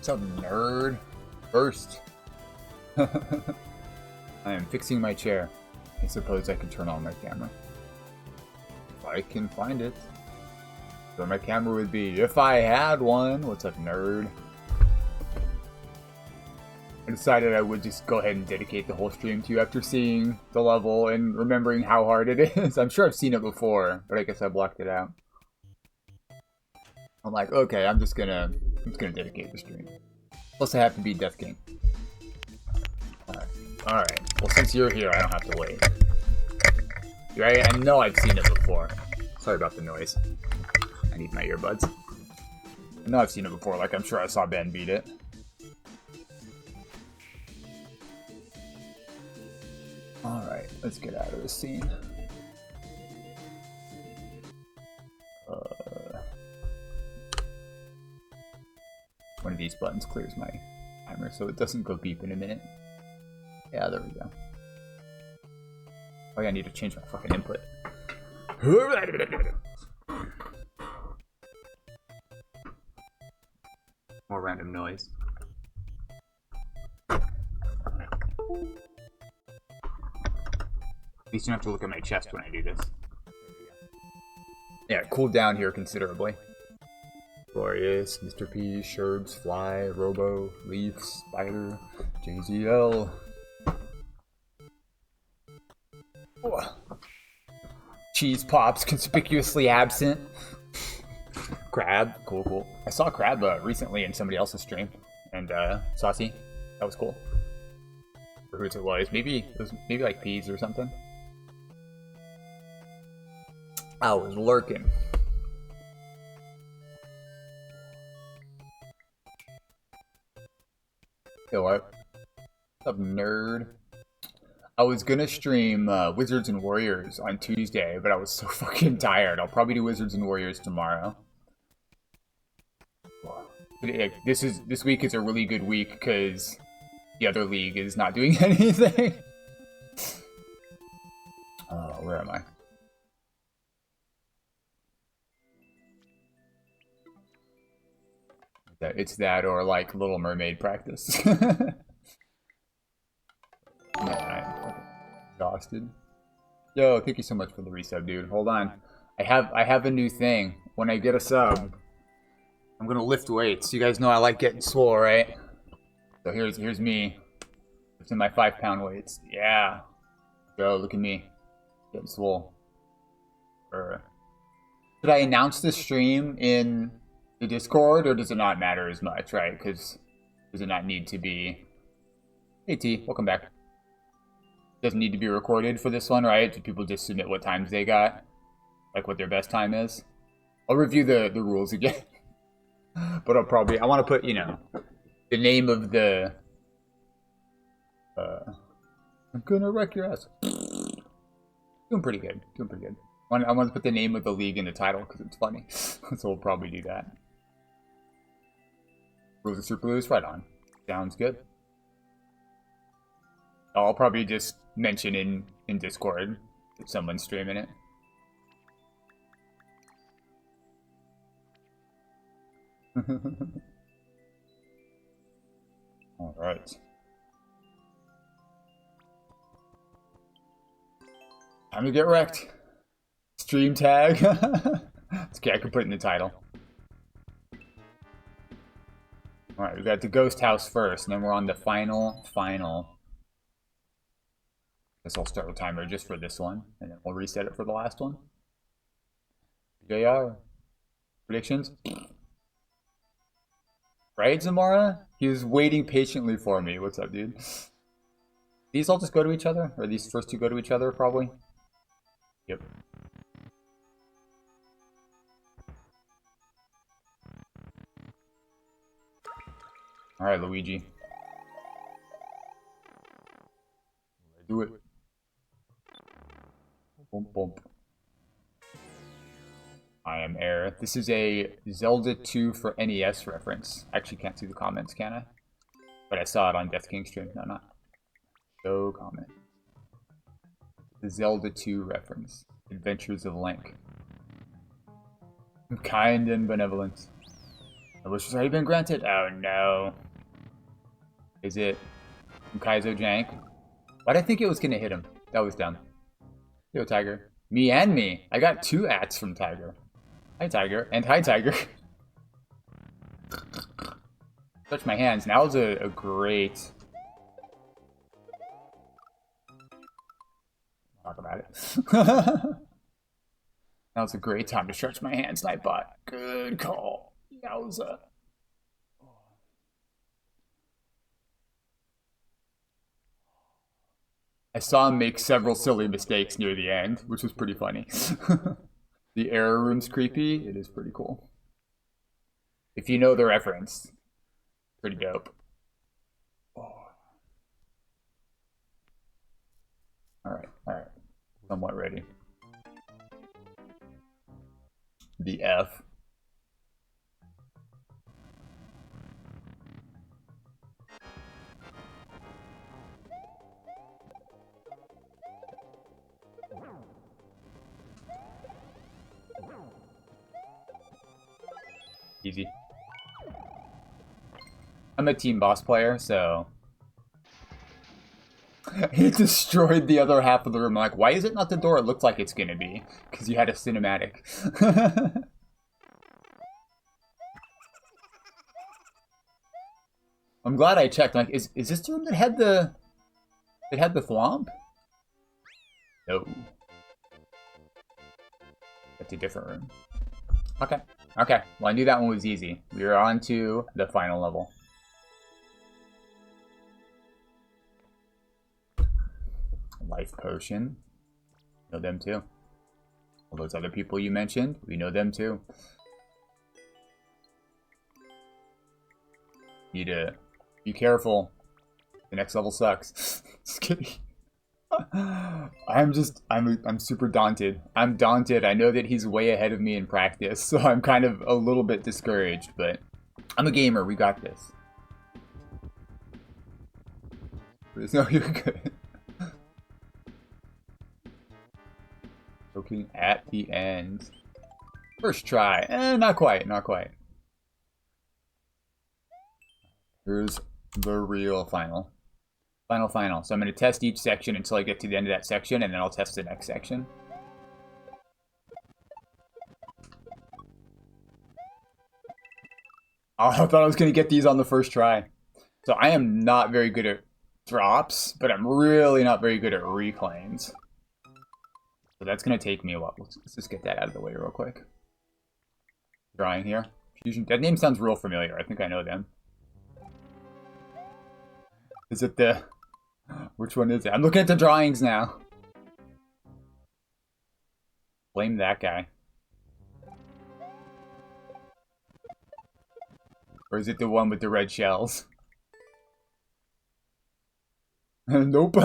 What's up, nerd? First. I am fixing my chair. I suppose I can turn on my camera. If I can find it. Where my camera would be if I had one. What's up, nerd? I decided I would just go ahead and dedicate the whole stream to you after seeing the level and remembering how hard it is. I'm sure I've seen it before, but I guess I blocked it out. I'm like, okay, I'm just gonna dedicate the stream. Plus I have to beat Death King. Alright. Well, since you're here, I don't have to wait. Right? I know I've seen it before. Sorry about the noise. I need my earbuds. I know I've seen it before, like I'm sure I saw Ben beat it. Alright, let's get out of this scene. One of these buttons clears my timer so it doesn't go beep in a minute. Yeah, there we go. Oh yeah, I need to change my fucking input. More random noise. At least you don't have to look at my chest when I do this. Yeah, it cooled down here considerably. Glorious, Mr. P, Sherbs, Fly, Robo, Leaf, Spider, JZL. Oh. Cheese Pops, conspicuously absent. Crab, cool. I saw Crab recently in somebody else's stream. And Saucy, that was cool. For who it was. Maybe it was like Peas or something. I was lurking. Hey, what? What's up, nerd? I was gonna stream Wizards and Warriors on Tuesday, but I was so fucking tired. I'll probably do Wizards and Warriors tomorrow. This week is a really good week because the other league is not doing anything. Where am I? It's that or like Little Mermaid practice. Man, I'm exhausted. Yo, thank you so much for the resub, dude. Hold on. I have a new thing. When I get a sub, I'm gonna lift weights. You guys know I like getting swole, right? So here's me. Lifting my 5-pound weights. Yeah. Yo, look at me. Getting swole. Should I announce the stream in the Discord, or does it not matter as much, right? Because does it not need to be... Hey T, welcome back. Doesn't need to be recorded for this one, right? Do people just submit what times they got? Like what their best time is? I'll review the rules again. But I want to put, you know, the name of the... I'm gonna wreck your ass. Doing pretty good. I want to put the name of the league in the title because it's funny. So we'll probably do that. Rules are super loose, right on. Sounds good. I'll probably just mention in Discord if someone's streaming it. Alright. Time to get wrecked. Stream tag. It's okay, I can put it in the title. Alright, we got the ghost house first, and then we're on the final. Guess I'll start the timer just for this one, and then we'll reset it for the last one. JR. Predictions? Right, Zamora? He was waiting patiently for me. What's up, dude? These all just go to each other? Or these first two go to each other, probably? Yep. Alright, Luigi. Do it. Bump, bump. I am Air. This is a Zelda 2 for NES reference. I actually can't see the comments, can I? But I saw it on Death King stream. No, not. No comment. The Zelda 2 reference. Adventures of Link. Kind and benevolent. My wish has already been granted. Oh no. Is it from Kaizo Jank? Why'd I think it was gonna hit him? That was dumb. Yo, Tiger. Me and me. I got 2 ats from Tiger. Hi, Tiger. And hi, Tiger. Touch my hands. Now's a great... Talk about it. Now's a great time to stretch my hands, Nightbot. Good call. Yowza. I saw him make several silly mistakes near the end, which was pretty funny. The error room's creepy. It is pretty cool. If you know the reference, pretty dope. Oh. Alright. Somewhat ready. The F. Easy. I'm a team boss player, so... He destroyed the other half of the room. I'm like, why is it not the door it looked like it's gonna be? Because you had a cinematic. I'm glad I checked. I'm like, is this the room that had the... It had the thwomp? No. That's a different room. Okay. Okay. Well, I knew that one was easy. We are on to the final level. Life potion. Know them too. All those other people you mentioned, we know them too. Need to be careful. The next level sucks. Just kidding. I'm super daunted. I'm daunted. I know that he's way ahead of me in practice, so I'm kind of a little bit discouraged, but I'm a gamer. We got this. No, you're good. Looking at the end. First try. Not quite, not quite. Here's the real final. Final. So I'm going to test each section until I get to the end of that section, and then I'll test the next section. Oh, I thought I was going to get these on the first try. So I am not very good at drops, but I'm really not very good at reclaims. So that's going to take me a while. Let's just get that out of the way real quick. Drawing here. Fusion. That name sounds real familiar. I think I know them. Is it the... Which one is it? I'm looking at the drawings now. Blame that guy. Or is it the one with the red shells? Nope.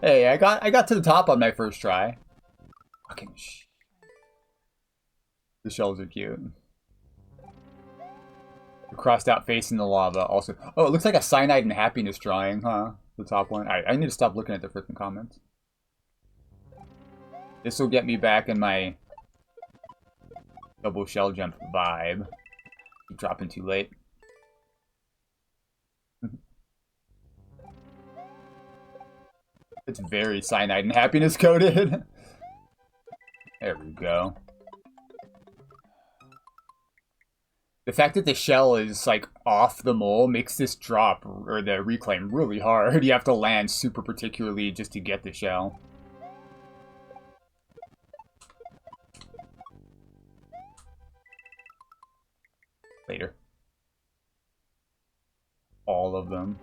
Hey, I got to the top on my first try. Fucking shit. The shells are cute. The crossed out face in the lava also. Oh, it looks like a cyanide and happiness drawing, huh? The top one. Alright, I need to stop looking at the freaking comments. This will get me back in my double shell jump vibe. Keep dropping too late. It's very cyanide and happiness coded. There we go. The fact that the shell is, like, off the mole makes this drop, or the reclaim, really hard. You have to land super particularly just to get the shell. Later. All of them.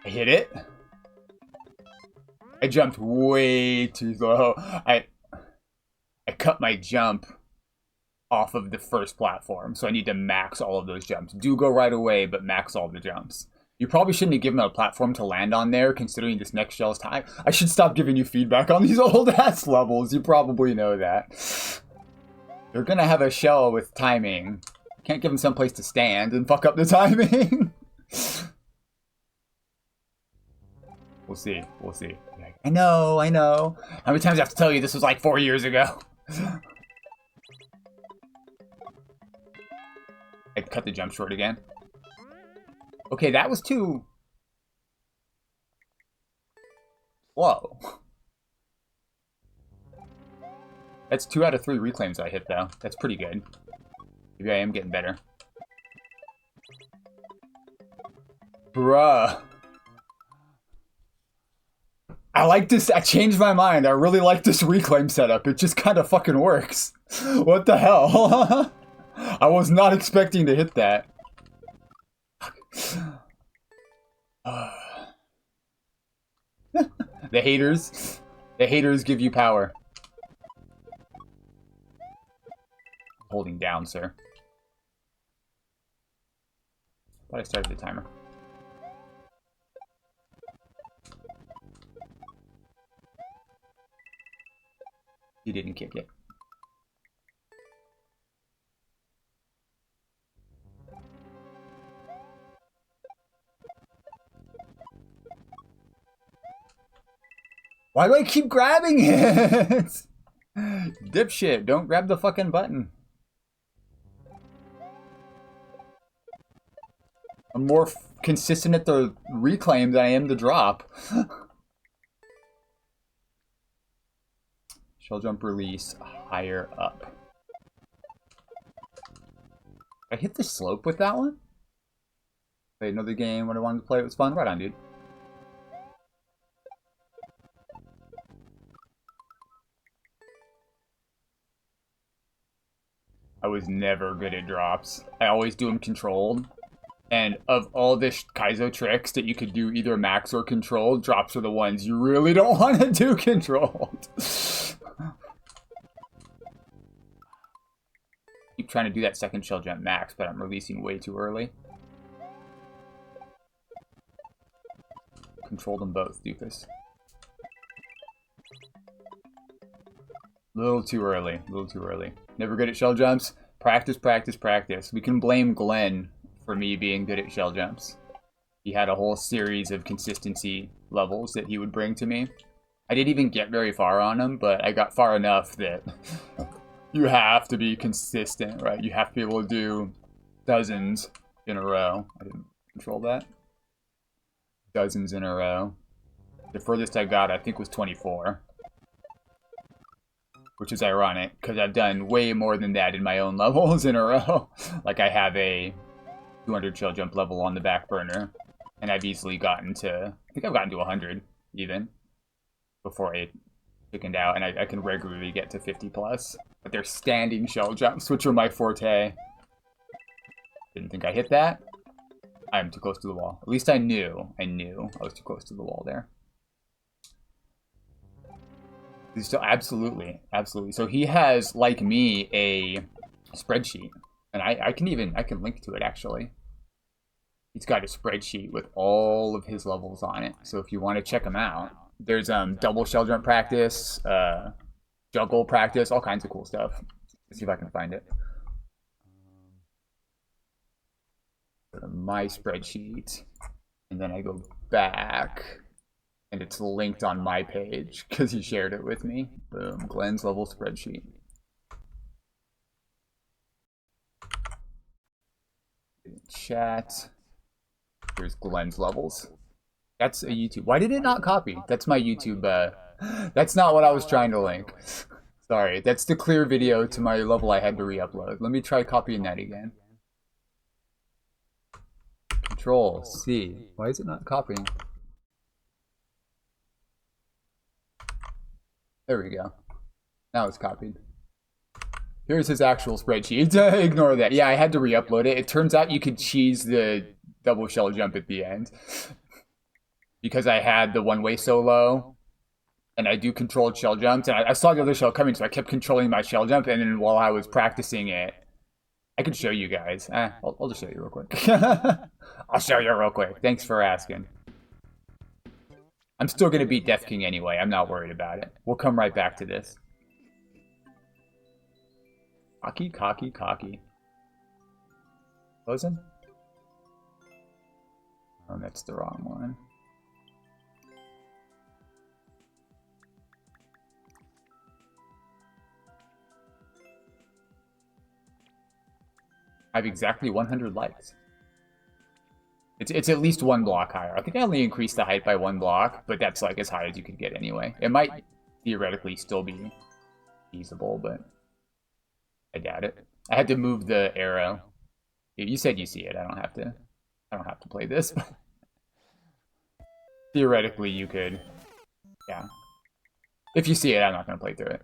I hit it. I jumped way too low. I cut my jump off of the first platform, so I need to max all of those jumps. Do go right away, but max all the jumps. You probably shouldn't have given a platform to land on there, considering this next shell's time. I should stop giving you feedback on these old-ass levels. You probably know that. You're gonna have a shell with timing. Can't give them someplace to stand and fuck up the timing. We'll see. We'll see. I know, I know. How many times I have to tell you this was like 4 years ago? I cut the jump short again. Okay, that was too... Whoa. That's 2 out of 3 reclaims I hit, though. That's pretty good. Maybe I am getting better. Bruh. I like this. I changed my mind. I really like this reclaim setup. It just kind of fucking works. What the hell? I was not expecting to hit that. The haters. The haters give you power. Holding down, sir. Thought I started the timer. You didn't kick it. Why do I keep grabbing it? Dipshit, don't grab the fucking button. I'm more consistent at the reclaim than I am the drop. Shell jump release higher up. Did I hit the slope with that one? Played another game when I wanted to play. It was fun. Right on, dude. I was never good at drops. I always do them controlled. And of all the kaizo tricks that you could do either max or controlled, drops are the ones you really don't want to do controlled. Keep trying to do that second shell jump max, but I'm releasing way too early. Control them both, doofus. Little too early, little too early. Never good at shell jumps. Practice, practice, practice. We can blame Glenn for me being good at shell jumps. He had a whole series of consistency levels that he would bring to me. I didn't even get very far on them, but I got far enough that you have to be consistent, right? You have to be able to do dozens in a row. I didn't control that. Dozens in a row. The furthest I got, I think, was 24. Which is ironic, because I've done way more than that in my own levels in a row. Like, I have a 200 shell jump level on the back burner, and I've easily gotten to, I think I've gotten to 100, even, before I chickened out, and I can regularly get to 50 plus. But they're standing shell jumps, which are my forte. Didn't think I hit that. I'm too close to the wall. At least I knew I was too close to the wall there. So absolutely, absolutely. So he has, like me, a spreadsheet, and I can link to it actually. He's got a spreadsheet with all of his levels on it. So if you want to check them out, there's double shell jump practice, juggle practice, all kinds of cool stuff. Let's see if I can find it. Go to my spreadsheet, and then I go back. And it's linked on my page because he shared it with me. Boom, Glenn's level spreadsheet. Chat. Here's Glenn's levels. That's a YouTube. Why did it not copy? That's my YouTube. That's not what I was trying to link. Sorry, that's the clear video to my level I had to re-upload. Let me try copying that again. Control C. Why is it not copying? There we go. Now it's copied. Here's his actual spreadsheet. Ignore that. Yeah, I had to re-upload it. It turns out you could cheese the double shell jump at the end. Because I had the one-way solo, and I do controlled shell jumps, and I saw the other shell coming, so I kept controlling my shell jump, and then while I was practicing it, I could show you guys. I'll just show you real quick. I'll show you real quick. Thanks for asking. I'm still going to beat Death King anyway. I'm not worried about it. We'll come right back to this. Cocky, cocky, cocky. Closing? Oh, that's the wrong one. I have exactly 100 likes. It's at least 1 block higher. I think I only increased the height by 1 block, but that's like as high as you could get anyway. It might theoretically still be feasible, but I doubt it. I had to move the arrow. You said you see it. I don't have to play this, but theoretically you could. Yeah. If you see it, I'm not gonna play through it.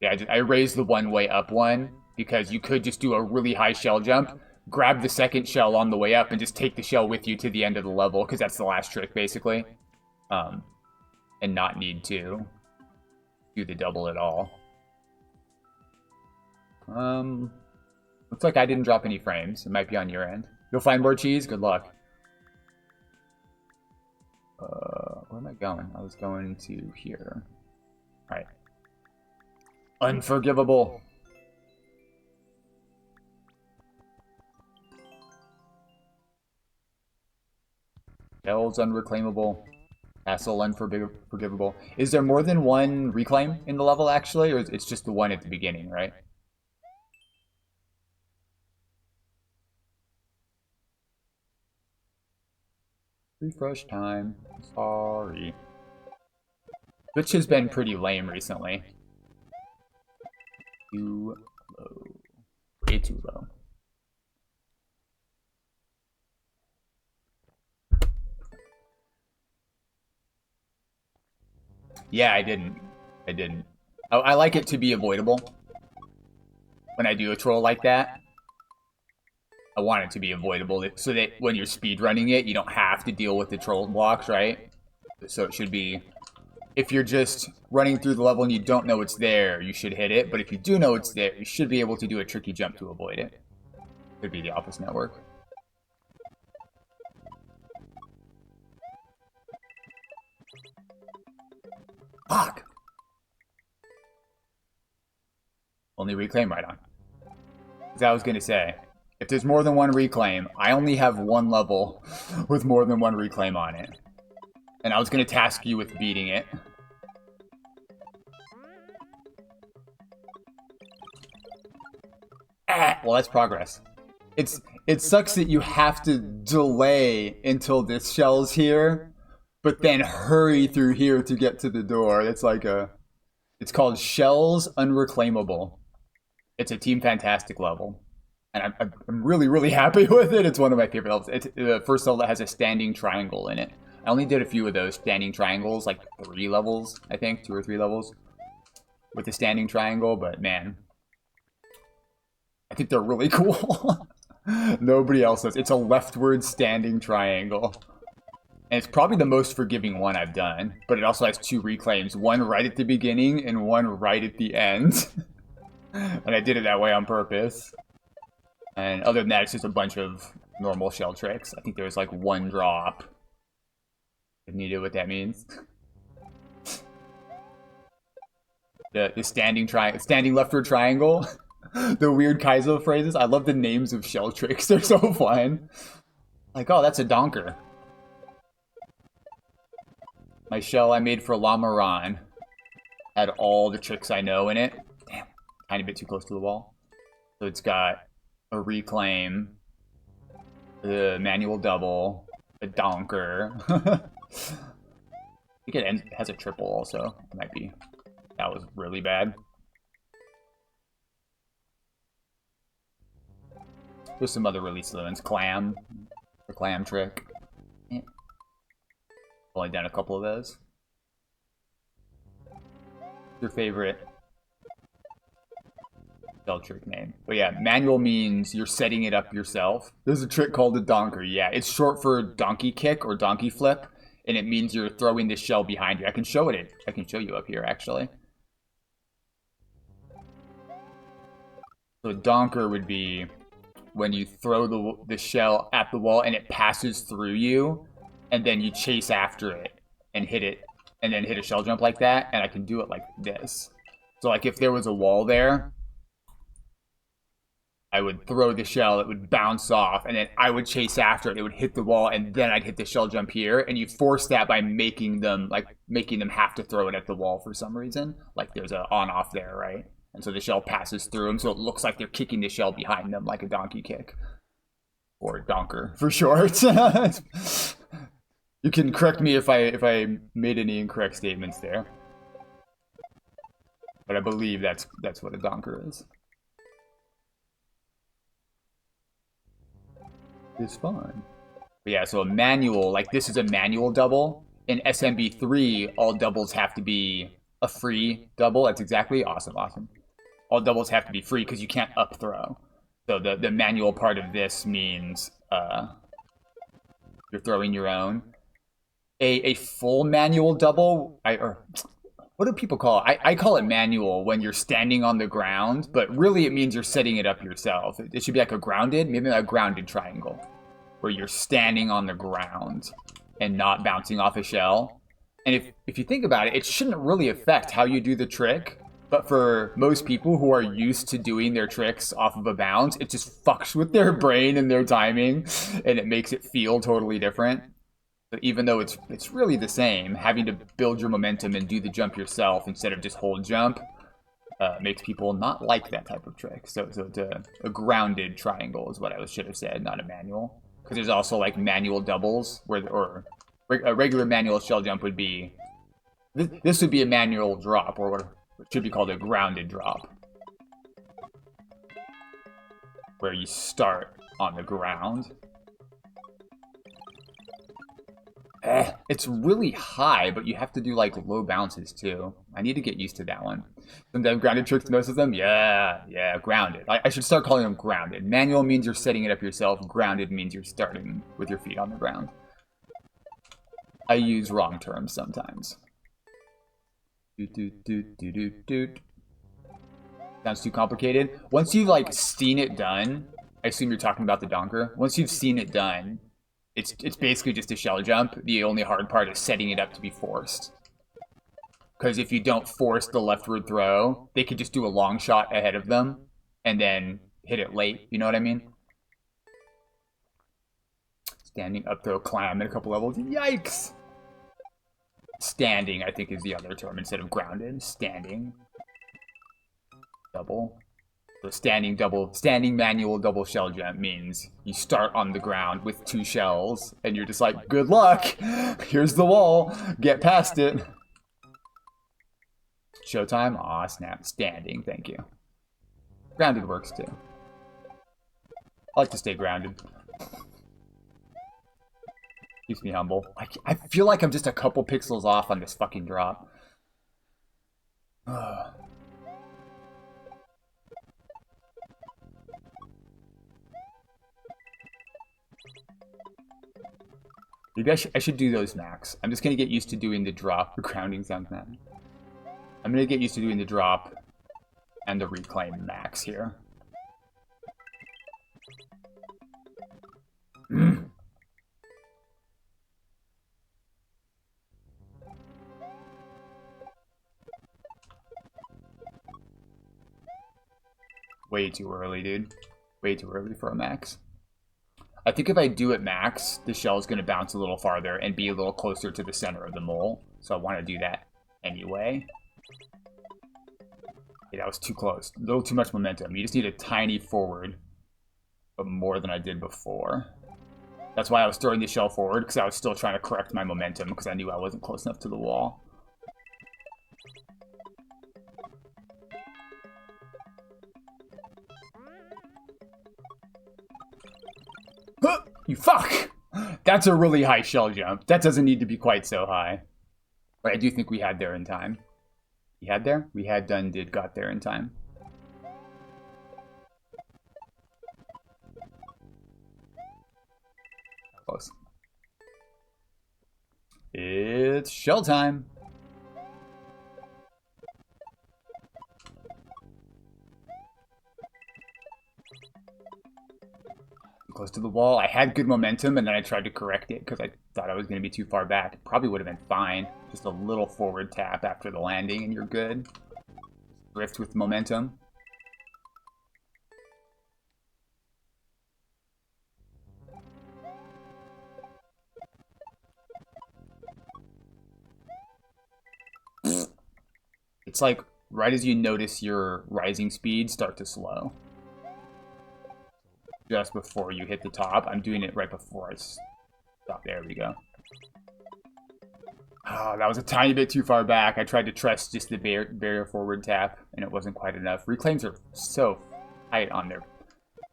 Yeah, I raised the one-way up one because you could just do a really high shell jump, grab the second shell on the way up, and just take the shell with you to the end of the level, because that's the last trick, basically. And not need to do the double at all. Looks like I didn't drop any frames. It might be on your end. You'll find more cheese? Good luck. Where am I going? I was going to here. Alright. Unforgivable. Shells unreclaimable. Castle unforgivable. Is there more than one reclaim in the level, actually? Or it's just the one at the beginning, right? Refresh time. Sorry. Which has been pretty lame recently. Too low. Way too low. Yeah, I didn't. I like it to be avoidable. When I do a troll like that, I want it to be avoidable so that when you're speedrunning it, you don't have to deal with the troll blocks, right? So it should be, if you're just running through the level and you don't know it's there, you should hit it. But if you do know it's there, you should be able to do a tricky jump to avoid it. Could be the Office Network. Fuck! Only reclaim right on. As I was gonna say, if there's more than one reclaim, I only have one level with more than one reclaim on it. And I was gonna task you with beating it. Well, that's progress. It sucks that you have to delay until this shell's here, but then hurry through here to get to the door. It's like it's called Shells Unreclaimable. It's a Team Fantastic level. And I'm really, really happy with it. It's one of my favorite levels. It's the first level that has a standing triangle in it. I only did a few of those standing triangles, like 3 levels, I think, 2 or 3 levels with the standing triangle, but man, I think they're really cool. Nobody else does. It's a leftward standing triangle. And it's probably the most forgiving one I've done, but it also has 2 reclaims, one right at the beginning and one right at the end. And I did it that way on purpose. And other than that, it's just a bunch of normal shell tricks. I think there was like 1 drop. I have no idea what that means. The standing leftward triangle. The weird kaizo phrases. I love the names of shell tricks. They're so fun. Like, oh, that's a donker. My shell I made for Lamaran had all the tricks I know in it. Damn, tiny bit too close to the wall. So it's got a reclaim, the manual double, a donker. I think it has a triple also. It might be. That was really bad. There's some other really slow ones. Clam. The clam trick. Only done a couple of those. Your favorite shell trick name. But yeah, manual means you're setting it up yourself. There's a trick called the donker. Yeah, it's short for donkey kick or donkey flip, and it means you're throwing the shell behind you. I can show it. I can show you up here, actually. So donker would be when you throw the shell at the wall and it passes through you, and then you chase after it and hit it, and then hit a shell jump like that, and I can do it like this. So like if there was a wall there, I would throw the shell, it would bounce off, and then I would chase after it, it would hit the wall, and then I'd hit the shell jump here, and you force that by making them have to throw it at the wall for some reason. Like there's a on-off there, right? And so the shell passes through them, so it looks like they're kicking the shell behind them like a donkey kick. Or donker, for short. You can correct me if I made any incorrect statements there. But I believe that's what a donker is. It's fun. But yeah, so a manual, like this is a manual double. In SMB3, all doubles have to be a free double. That's exactly awesome. All doubles have to be free because you can't up throw. So the manual part of this means you're throwing your own. A full manual double, what do people call it? I call it manual when you're standing on the ground, but really it means you're setting it up yourself. It should be like a grounded, maybe a grounded triangle, where you're standing on the ground and not bouncing off a shell. And if you think about it, it shouldn't really affect how you do the trick, but for most people who are used to doing their tricks off of a bounce, it just fucks with their brain and their timing, and it makes it feel totally different. But even though it's really the same, having to build your momentum and do the jump yourself instead of just hold jump makes people not like that type of trick. So it's a grounded triangle is what I should have said, not a manual. Because there's also like manual doubles, or a regular manual shell jump would be... This would be a manual drop, or what should be called a grounded drop. Where you start on the ground. It's really high, but you have to do like low bounces too. I need to get used to that one. Sometimes grounded tricks, most of them, yeah, grounded. I should start calling them grounded. Manual means you're setting it up yourself. Grounded means you're starting with your feet on the ground. I use wrong terms sometimes. Sounds too complicated. Once you've like seen it done, I assume you're talking about the donker. Once you've seen it done, it's basically just a shell jump. The only hard part is setting it up to be forced. Because if you don't force the leftward throw, they could just do a long shot ahead of them and then hit it late. You know what I mean? Standing up throw climb at a couple levels. Yikes! Standing, I think, is the other term instead of grounded. Standing. Double. So standing manual double shell jump means you start on the ground with 2 shells, and you're just like, good luck! Here's the wall, get past it. Showtime? Aw, snap. Standing, thank you. Grounded works too. I like to stay grounded. Keeps me humble. I feel like I'm just a couple pixels off on this fucking drop. Maybe I should do those max. I'm just gonna get used to doing the drop. The grounding sounds mad. I'm gonna get used to doing the drop and the reclaim max here. Way too early, dude. Way too early for a max. I think if I do it max, the shell is going to bounce a little farther and be a little closer to the center of the mole. So I want to do that anyway. Yeah, that was too close. A little too much momentum. You just need a tiny forward, but more than I did before. That's why I was throwing the shell forward, because I was still trying to correct my momentum, because I knew I wasn't close enough to the wall. You fuck! That's a really high shell jump. That doesn't need to be quite so high. But I do think we had there in time. We had there? We had done, got there in time. Close. It's shell time. Close to the wall. I had good momentum, and then I tried to correct it because I thought I was going to be too far back. It probably would have been fine. Just a little forward tap after the landing, and you're good. Drift with momentum. It's like right as you notice your rising speed start to slow. Just before you hit the top. I'm doing it right before I stop. There we go. Oh, that was a tiny bit too far back. I tried to trust just the barrier forward tap, and it wasn't quite enough. Reclaims are so tight on their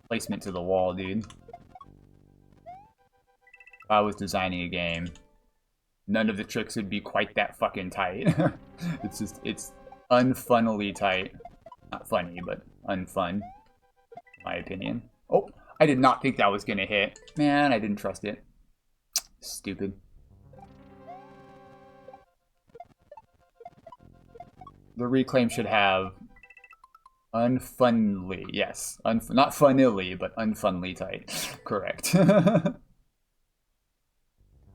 placement to the wall, dude. If I was designing a game, none of the tricks would be quite that fucking tight. It's unfunnily tight. Not funny, but unfun, in my opinion. Oh, I did not think that was gonna hit. Man, I didn't trust it. Stupid. The reclaim should have unfunly, yes. Not funnily, but unfunly tight. Correct.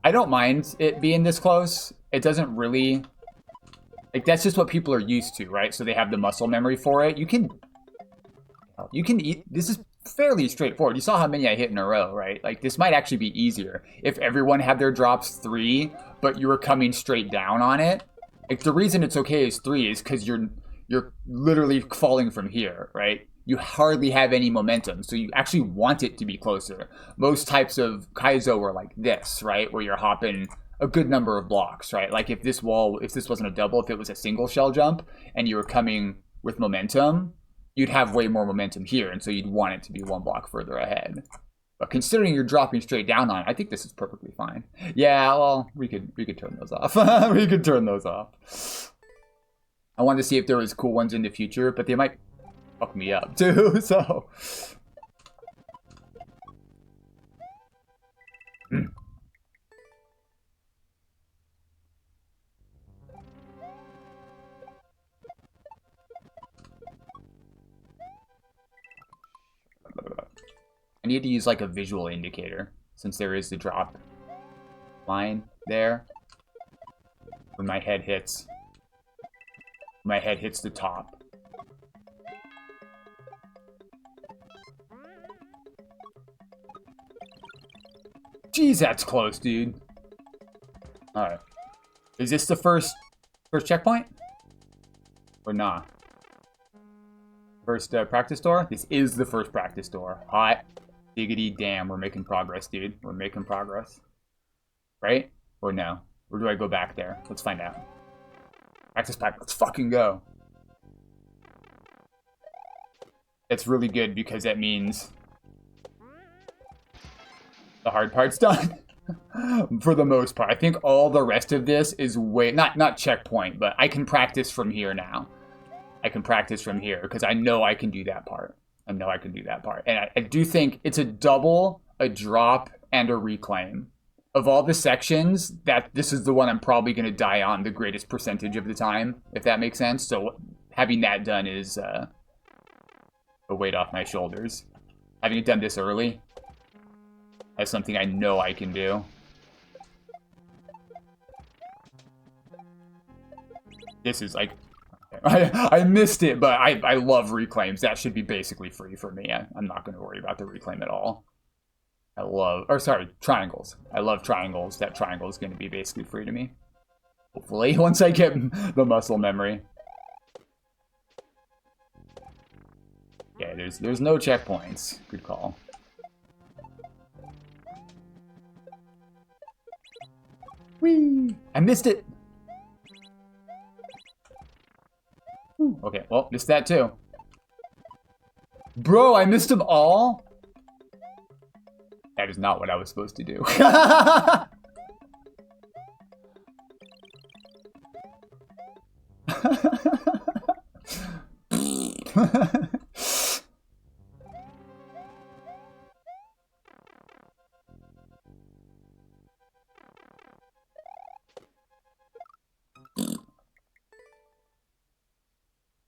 I don't mind it being this close. It doesn't really... Like, that's just what people are used to, right? So they have the muscle memory for it. You can eat... This is fairly straightforward. You saw how many I hit in a row, right? Like, this might actually be easier. If everyone had their drops 3, but you were coming straight down on it. Like, the reason it's okay as 3 is because you're literally falling from here, right? You hardly have any momentum, so you actually want it to be closer. Most types of kaizo are like this, right? Where you're hopping a good number of blocks, right? Like if this wasn't a double, if it was a single shell jump and you were coming with momentum, you'd have way more momentum here, and so you'd want it to be 1 block further ahead. But considering you're dropping straight down on it, I think this is perfectly fine. Yeah, well, we could turn those off. We could turn those off. I wanted to see if there was cool ones in the future, but they might fuck me up too, so. I need to use like a visual indicator since there is the drop line there. When my head hits the top. Jeez, that's close, dude. Alright. Is this the first checkpoint? Or not? First practice door? This is the first practice door. Hot diggity damn, we're making progress, dude. We're making progress. Right? Or no? Or do I go back there? Let's find out. Practice pack, let's fucking go. It's really good because that means the hard part's done. For the most part. I think all the rest of this is not checkpoint, but I can practice from here now. I can practice from here because I know I can do that part. And I do think it's a double, a drop, and a reclaim. Of all the sections, this is the one I'm probably going to die on the greatest percentage of the time, if that makes sense. So having that done is a weight off my shoulders. Having it done this early, that's something I know I can do. This is like... I missed it, but I love reclaims. That should be basically free for me. I'm not going to worry about the reclaim at all. Triangles. I love triangles. That triangle is going to be basically free to me. Hopefully, once I get the muscle memory. Yeah, there's no checkpoints. Good call. Whee! I missed it! Okay, well, missed that too. Bro, I missed them all? That is not what I was supposed to do.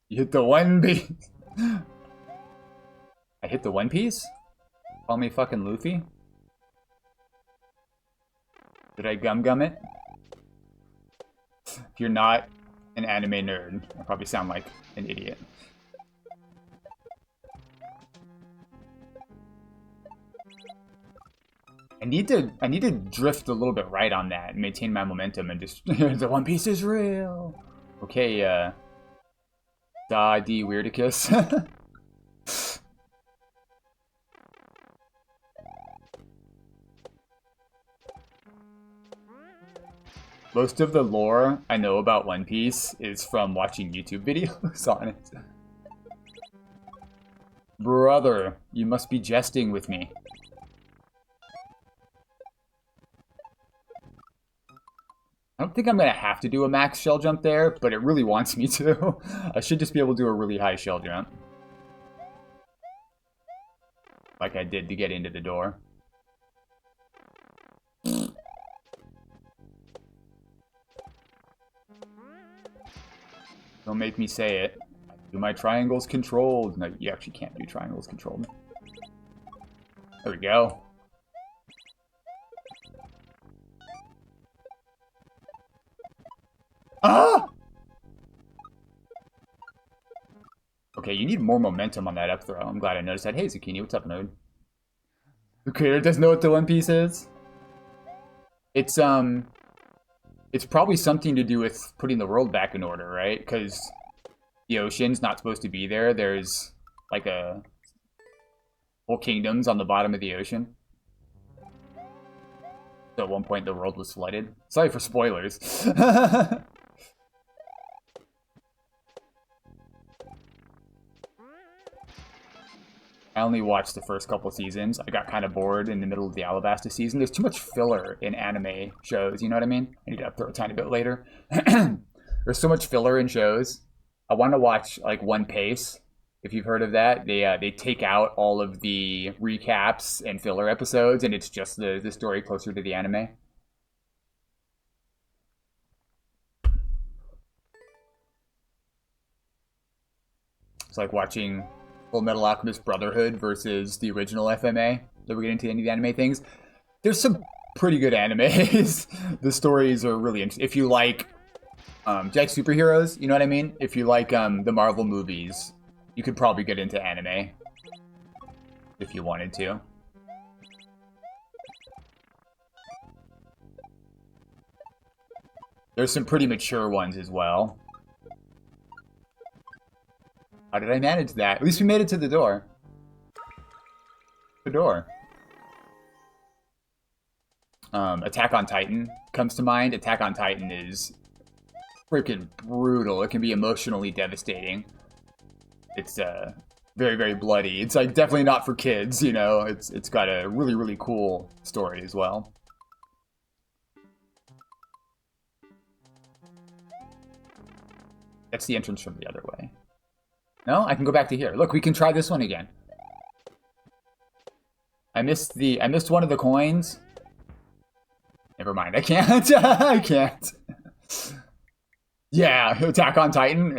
You hit the one piece. I hit the one piece? Call me fucking Luffy? Did I gum it? If you're not an anime nerd, I probably sound like an idiot. I need to drift a little bit right on that and maintain my momentum and just the One Piece is real. Okay, Dahweirdacus. Most of the lore I know about One Piece is from watching YouTube videos on it. Brother, you must be jesting with me. I don't think I'm going to have to do a max shell jump there, but it really wants me to. I should just be able to do a really high shell jump. Like I did to get into the door. Don't make me say it. Do my triangles controlled? No, you actually can't do triangles controlled. There we go. Ah! Okay, you need more momentum on that up throw. I'm glad I noticed that. Hey, Zucchini, what's up, nerd? The creator doesn't know what the One Piece is? It's probably something to do with putting the world back in order, right? Because the ocean's not supposed to be there. There's, like, whole kingdoms on the bottom of the ocean. So at one point, the world was flooded. Sorry for spoilers. I only watched the first couple seasons. I got kind of bored in the middle of the Alabasta season. There's too much filler in anime shows, you know what I mean? I need to throw a tiny bit later. There's so much filler in shows. I want to watch, like, One Piece, if you've heard of that. They take out all of the recaps and filler episodes, and it's just the story closer to the anime. It's like watching Full Metal Alchemist Brotherhood versus the original FMA. That we're getting into any of the anime things. There's some pretty good animes. The stories are really interesting. If you like like superheroes, you know what I mean? If you like the Marvel movies, you could probably get into anime if you wanted to. There's some pretty mature ones as well. How did I manage that? At least we made it to the door. The door. Attack on Titan comes to mind. Attack on Titan is freaking brutal. It can be emotionally devastating. It's very, very bloody. It's like definitely not for kids, you know. It's got a really, really cool story as well. That's the entrance from the other way. No, I can go back to here. Look, we can try this one again. I missed one of the coins. Never mind, I can't. I can't. Yeah, Attack on Titan.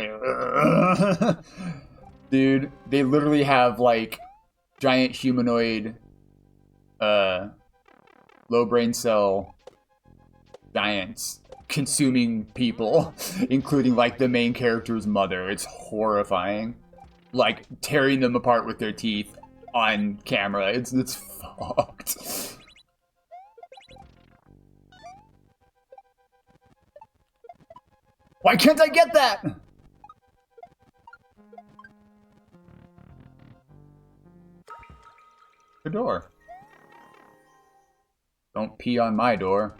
Dude, they literally have, like, giant humanoid, low brain cell giants consuming people, including, like, the main character's mother. It's horrifying. Like, tearing them apart with their teeth on camera. It's fucked. Why can't I get that? The door. Don't pee on my door.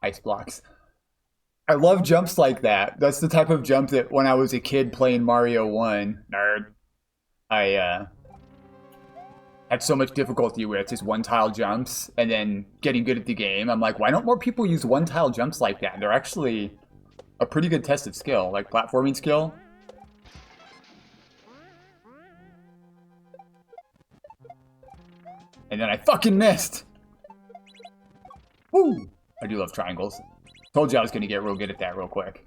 Ice blocks. I love jumps like that. That's the type of jump that when I was a kid playing Mario 1, nerd, I had so much difficulty with, just one-tile jumps, and then getting good at the game. I'm like, why don't more people use one-tile jumps like that? They're actually a pretty good test of skill, like platforming skill. And then I fucking missed! Woo! I do love triangles. Told you I was gonna get real good at that real quick.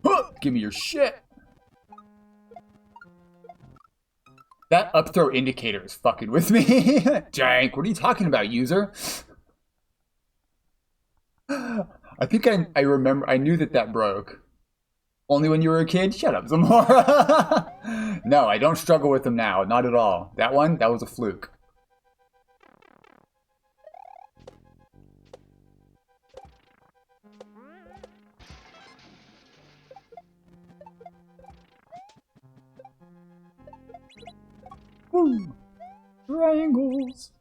Huh! Give me your shit! That up throw indicator is fucking with me. Jank, what are you talking about, user? I think I remember, I knew that broke. Only when you were a kid? Shut up, some more. No, I don't struggle with them now. Not at all. That one, that was a fluke. Woo! Triangles.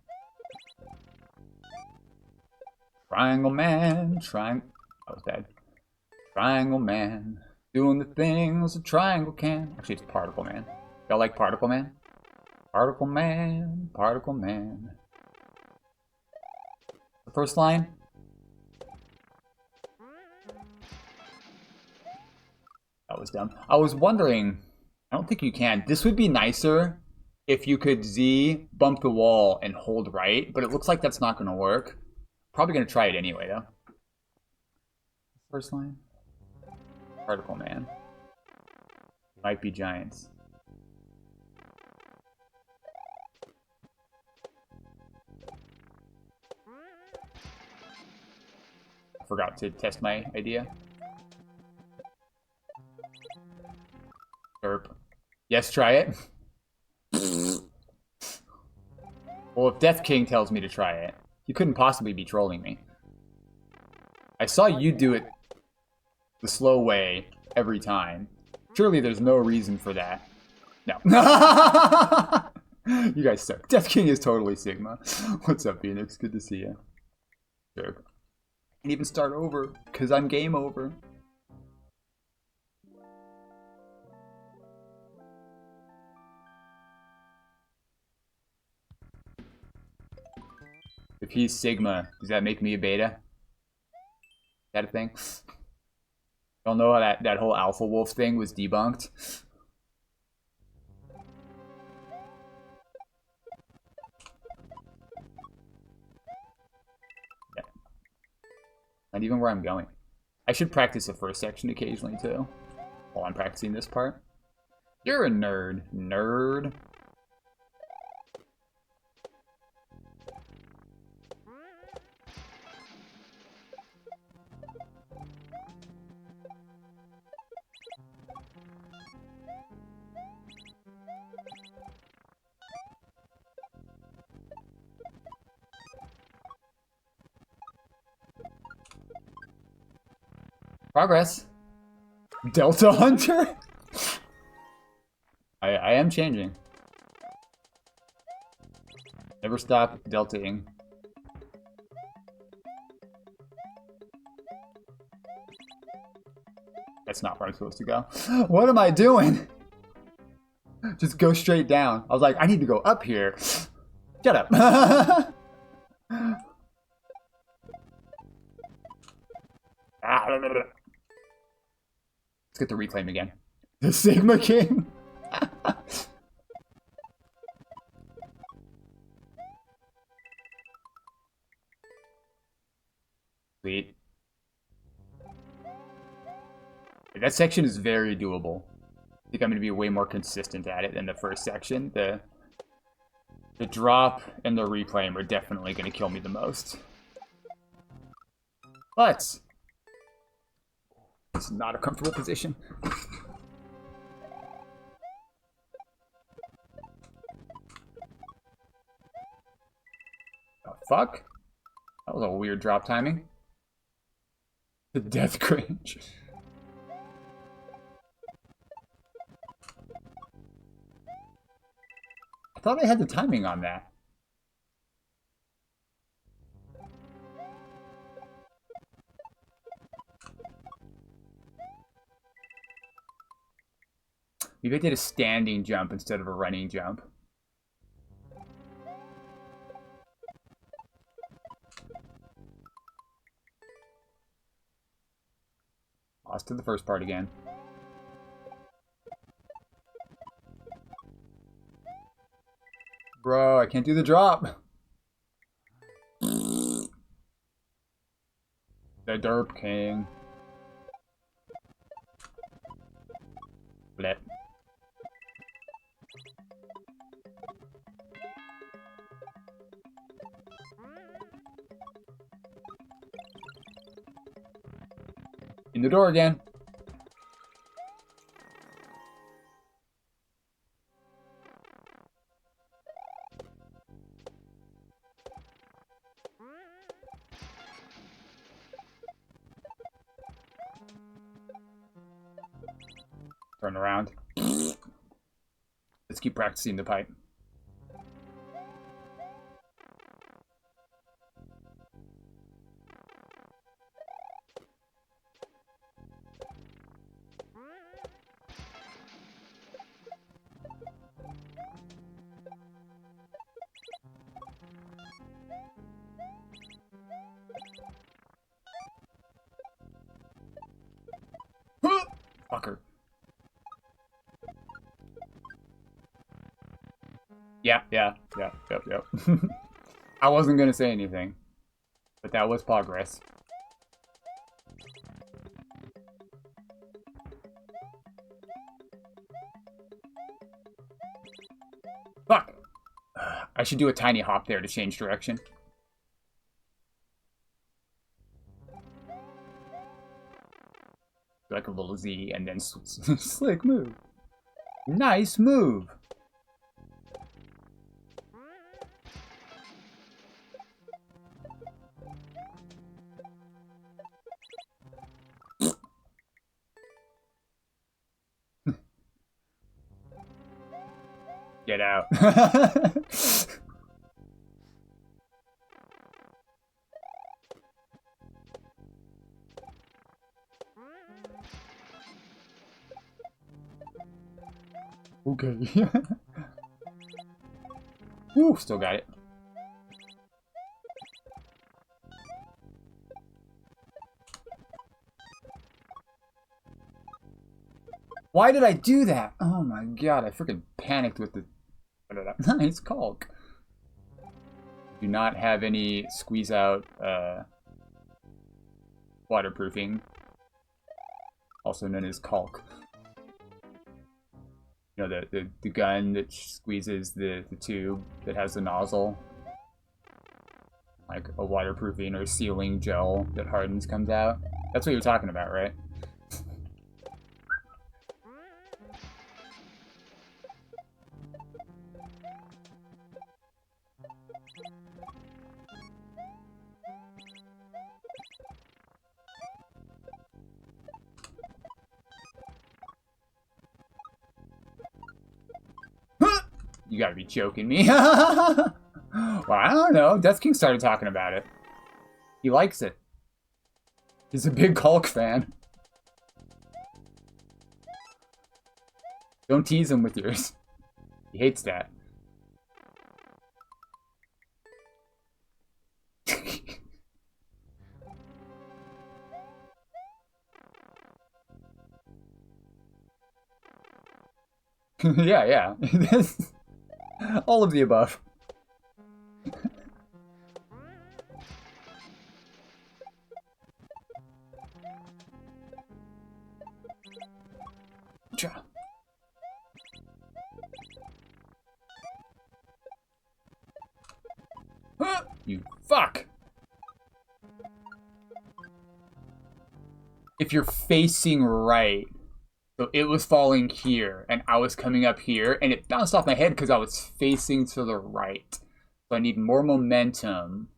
Triangle man, that was bad. Triangle man, doing the things a triangle can. Actually, it's particle man. Y'all like particle man? Particle man, particle man. The first line? That was dumb. I was wondering, I don't think you can. This would be nicer if you could Z, bump the wall, and hold right, but it looks like that's not going to work. Probably going to try it anyway, though. First line? Particle man. Might be giants. Forgot to test my idea. Derp. Yes, try it. Well, if Death King tells me to try it, you couldn't possibly be trolling me. I saw you do it the slow way every time. Surely there's no reason for that. No. You guys suck. Death King is totally Sigma. What's up, Phoenix? Good to see you. Sure. I can even start over, because I'm game over. If he's Sigma, does that make me a beta? Is that a thing? Y'all know how that whole Alpha Wolf thing was debunked? Yeah. Not even where I'm going. I should practice the first section occasionally, too. While I'm practicing this part. You're a nerd. Nerd. Progress. Delta Hunter? I am changing. Never stop deltaing. That's not where I'm supposed to go. What am I doing? Just go straight down. I was like, I need to go up here. Shut up. Let's get the reclaim again. The Sigma King. Sweet. That section is very doable. I think I'm going to be way more consistent at it than the first section. The drop and the reclaim are definitely going to kill me the most. But it's not a comfortable position. The fuck? That was a weird drop timing. The death cringe. I thought I had the timing on that. Maybe I did a standing jump instead of a running jump. Lost to the first part again. Bro, I can't do the drop. The Derp King. Blip. In the door again. Turn around. Let's keep practicing the pipe. Fucker. Yep. I wasn't gonna say anything, but that was progress. Fuck! I should do a tiny hop there to change direction. Like a little Z and then slick move. Nice move. Get out. Okay. Woo, still got it. Why did I do that? Oh my god, I freaking panicked with the... Nice caulk. Do not have any squeeze out waterproofing, also known as caulk. You know, the gun that squeezes the tube that has the nozzle. Like a waterproofing or sealing gel that hardens comes out. That's what you're talking about, right? You gotta be joking me. Well, I don't know. Death King started talking about it. He likes it. He's a big caulk fan. Don't tease him with yours. He hates that. Yeah. All of the above. You fuck! If you're facing right, so it was falling here, and I was coming up here, and it bounced off my head because I was facing to the right. So I need more momentum,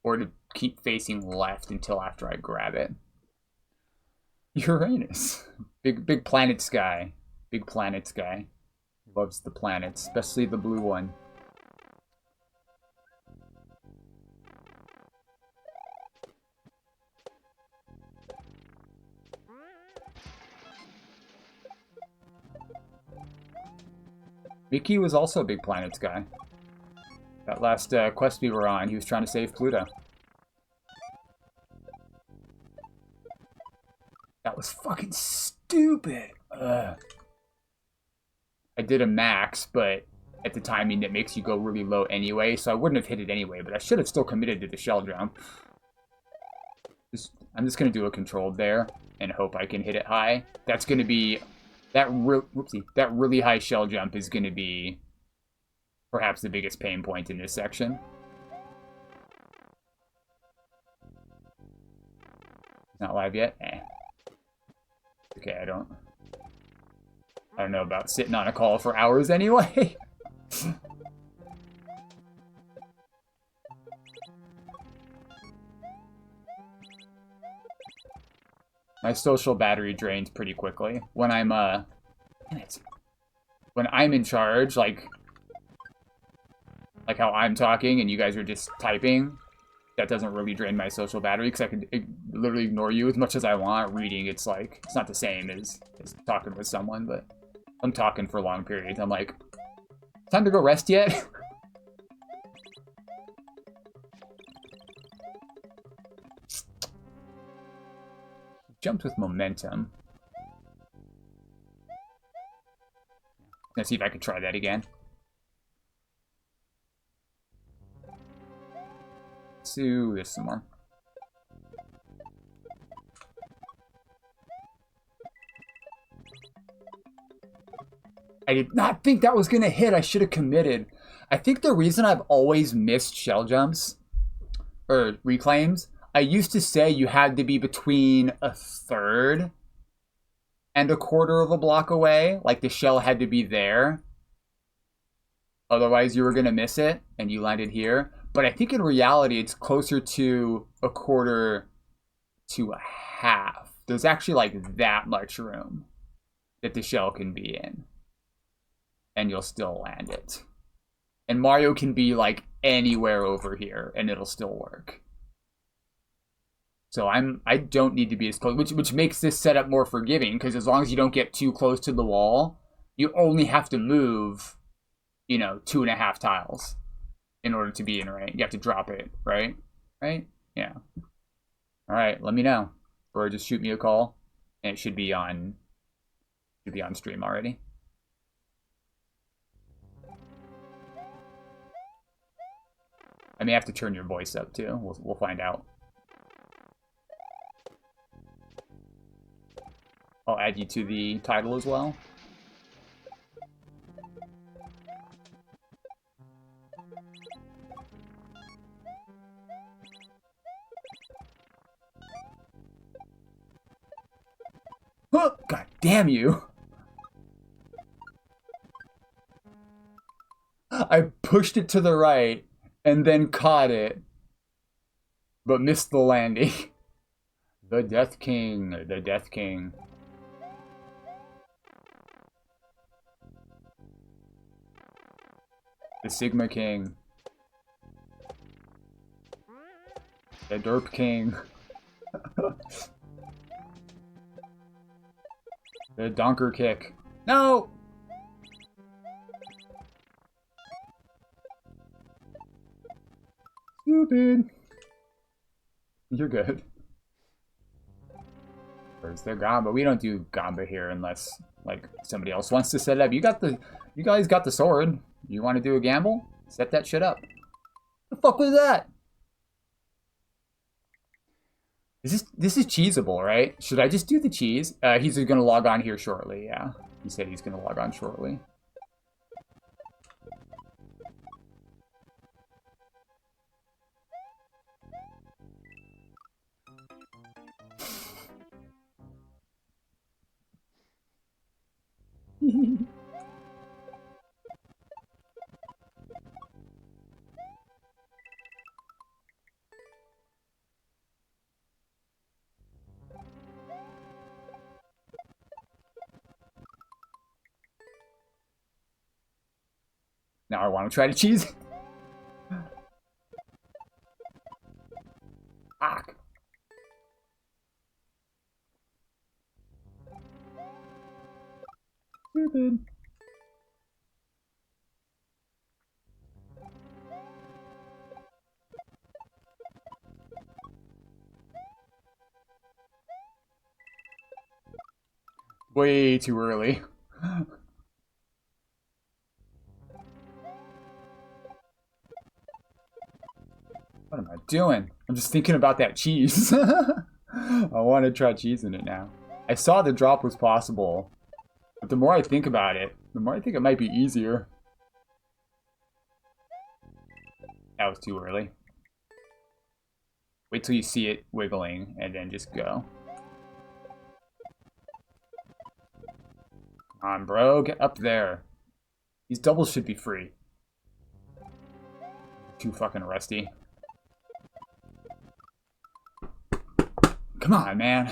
or to keep facing left until after I grab it. Uranus. Big planets guy. Big planets guy. Loves the planets, especially the blue one. Mickey was also a big planets guy. That last quest we were on, he was trying to save Pluto. That was fucking stupid. Ugh. I did a max, but at the timing that makes you go really low anyway, so I wouldn't have hit it anyway, but I should have still committed to the shell jump. I'm just going to do a controlled there and hope I can hit it high. That's going to be... That really high shell jump is going to be perhaps the biggest pain point in this section. Not live yet? Eh. Okay, I don't know about sitting on a call for hours anyway. My social battery drains pretty quickly when I'm when I'm in charge, like how I'm talking and you guys are just typing, that doesn't really drain my social battery because I can literally ignore you as much as I want. Reading, it's like, it's not the same as talking with someone, but I'm talking for long periods. I'm like, time to go rest yet? Jumped with momentum. Let's see if I can try that again. Let's do this some more. I did not think that was gonna hit. I should have committed. I think the reason I've always missed shell jumps or reclaims, I used to say you had to be between a third and a quarter of a block away. Like the shell had to be there. Otherwise you were gonna miss it and you landed here. But I think in reality it's closer to a quarter to a half. There's actually like that much room that the shell can be in. And you'll still land it. And Mario can be like anywhere over here and it'll still work. So I don't need to be as close, which makes this setup more forgiving, because as long as you don't get too close to the wall, you only have to move, you know, 2.5 tiles in order to be in range. You have to drop it, right? Right? Yeah. All right, let me know. Or just shoot me a call and it should be on stream already. I may have to turn your voice up too. We'll find out. I'll add you to the title as well. Oh, God damn you! I pushed it to the right and then caught it, but missed the landing. The Death King, the Death King. The Sigma King. The Derp King. The Donker Kick. No! Stupid. You're good. Where's their Gamba? We don't do Gamba here unless like somebody else wants to set it up. You guys got the sword. You want to do a gamble? Set that shit up. The fuck was that? This is cheesable, right? Should I just do the cheese? He's gonna log on here shortly, yeah. He said he's gonna log on shortly. Now I want to try to cheese. Fuck. Stupid. Way too early. What am I doing? I'm just thinking about that cheese. I want to try cheesing it now. I saw the drop was possible, but the more I think about it, the more I think it might be easier. That was too early. Wait till you see it wiggling and then just go. Come on, bro, get up there. These doubles should be free. Too fucking rusty. Come on, man.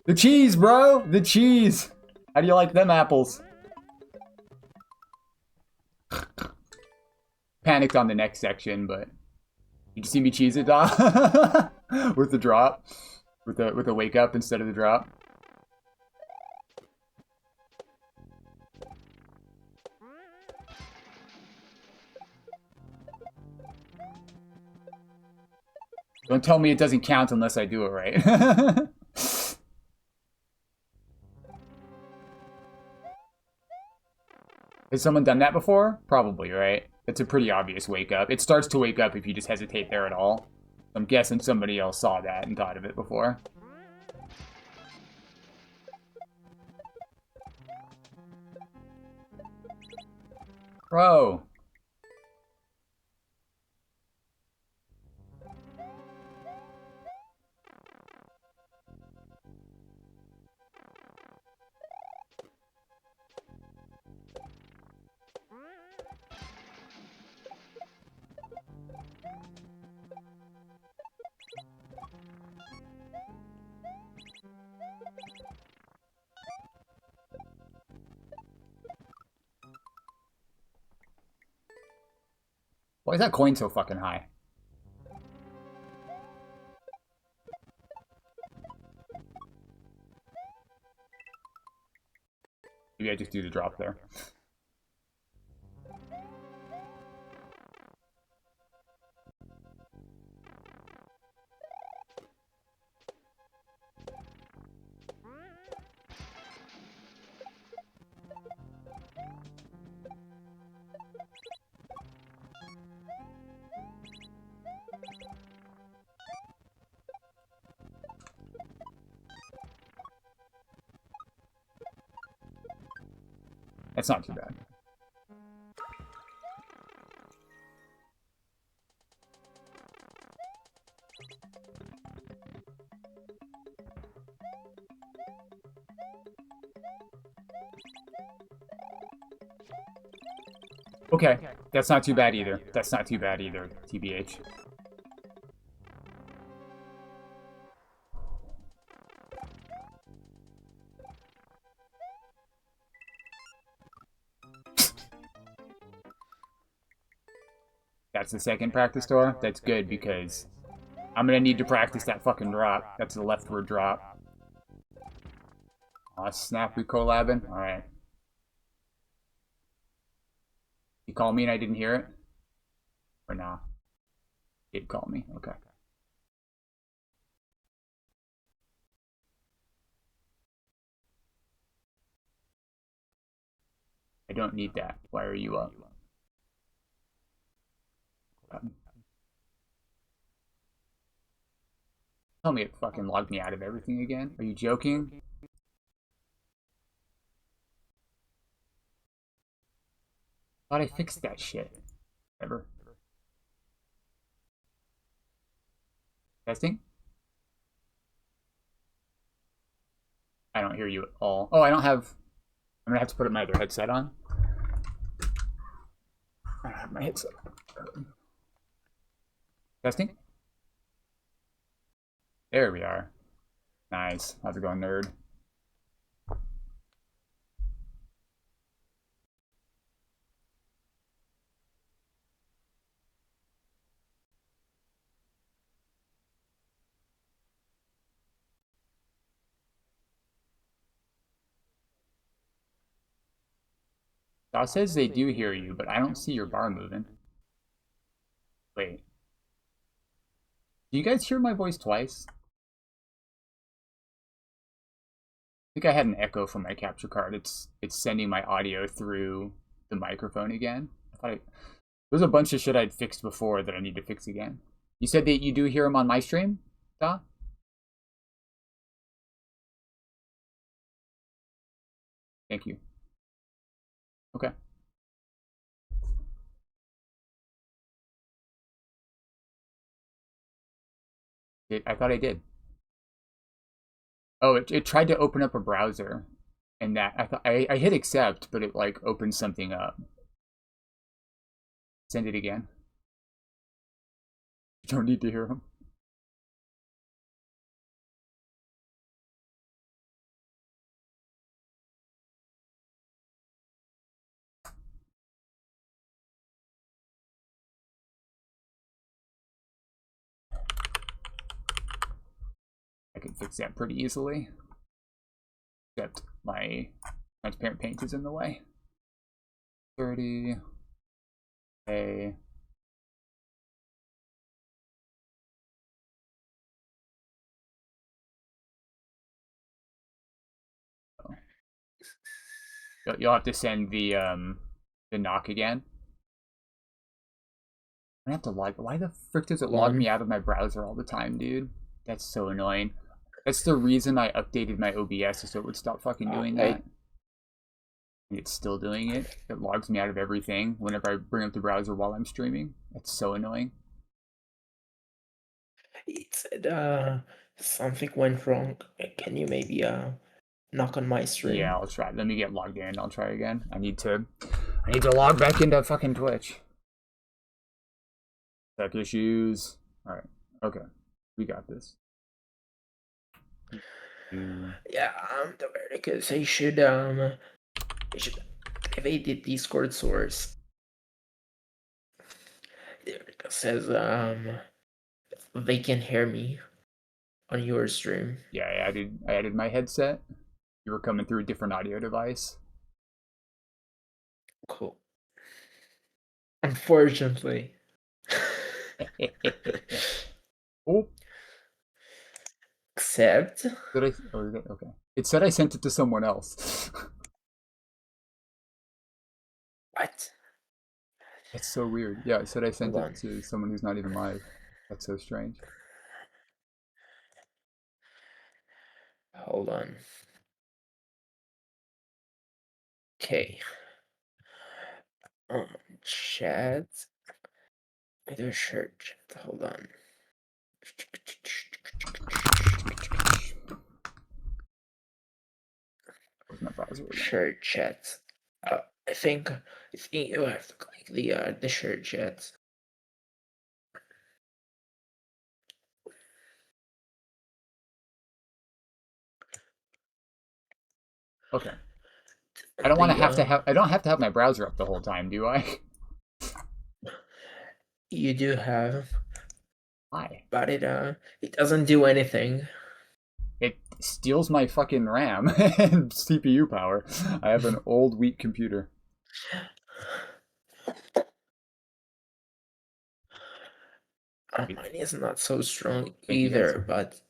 The cheese, bro! The cheese! How do you like them apples? Panicked on the next section, but did you see me cheese it, Doc? With the drop, with the wake up instead of the drop. Don't tell me it doesn't count unless I do it right. Has someone done that before? Probably, right? It's a pretty obvious wake up. It starts to wake up if you just hesitate there at all. I'm guessing somebody else saw that and thought of it before. Bro. Why is that coin so fucking high? Maybe I just do the drop there. That's not too bad. Okay, that's not too bad either. That's not too bad either, TBH. That's the second practice door? That's good because I'm gonna need to practice that fucking drop. That's the leftward drop. Aw, snap, we collabing? Alright. You called me and I didn't hear it? Or nah? You did call me, okay. I don't need that. Why are you up? Tell me it fucking logged me out of everything again. Are you joking? Thought I fixed that shit. Ever. Testing? I don't hear you at all. Oh, I don't have... I'm gonna have to put my other headset on. I don't have my headset. Testing? There we are. Nice. How's it going, nerd? Doc says they do hear you, but I don't see your bar moving. Wait. Do you guys hear my voice twice? I think I had an echo from my capture card. It's sending my audio through the microphone again. There's a bunch of shit I'd fixed before that I need to fix again. You said that you do hear them on my stream, Da? Thank you. Okay. I thought I did. Oh, it tried to open up a browser, and that I hit accept, but it like opened something up. Send it again. You don't need to hear them. can fix that pretty easily. Except my transparent paint is in the way. 30. Okay. You'll have to send the knock again. I have to log. Why the frick does it log me out of my browser all the time, dude? That's so annoying. That's the reason I updated my OBS, so it would stop fucking doing that. And it's still doing it. It logs me out of everything whenever I bring up the browser while I'm streaming. That's so annoying. It said something went wrong. Can you maybe knock on my stream? Yeah, I'll try. Let me get logged in. I'll try again. I need to log back into fucking Twitch. Tech issues. All right. Okay. We got this. Yeah, Dahweirdacus, I should activate the Discord source. It says they can hear me on your stream. Yeah, I added my headset. You were coming through a different audio device. Cool. Unfortunately. Oh. Except. Did I? Oh, okay. It said I sent it to someone else. What? That's so weird. Yeah, it said I sent it to someone who's not even live. That's so strange. Hold on. Okay. Chat. Do a shirt chat. Hold on. Where's my browser? Shirt chat. I think you have to click the shirt chat. Okay. I don't want to have to have. I don't have to have my browser up the whole time, do I? You do have. Why? But it doesn't do anything. It steals my fucking RAM and CPU power. I have an old, weak computer. Mine is not so strong either, but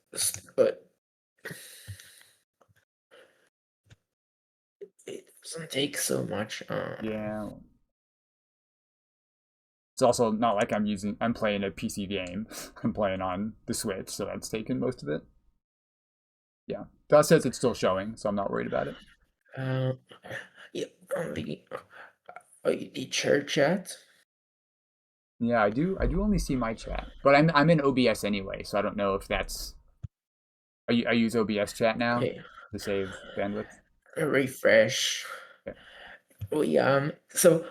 it doesn't take so much. Yeah. It's also not like I'm playing a PC game. I'm playing on the Switch, so that's taken most of it. Yeah. That says it's still showing, so I'm not worried about it. Yeah, only the church chat. Yeah, I do only see my chat. But I'm in OBS anyway, so I don't know if that's I use OBS chat now to save bandwidth. Refresh. Okay. So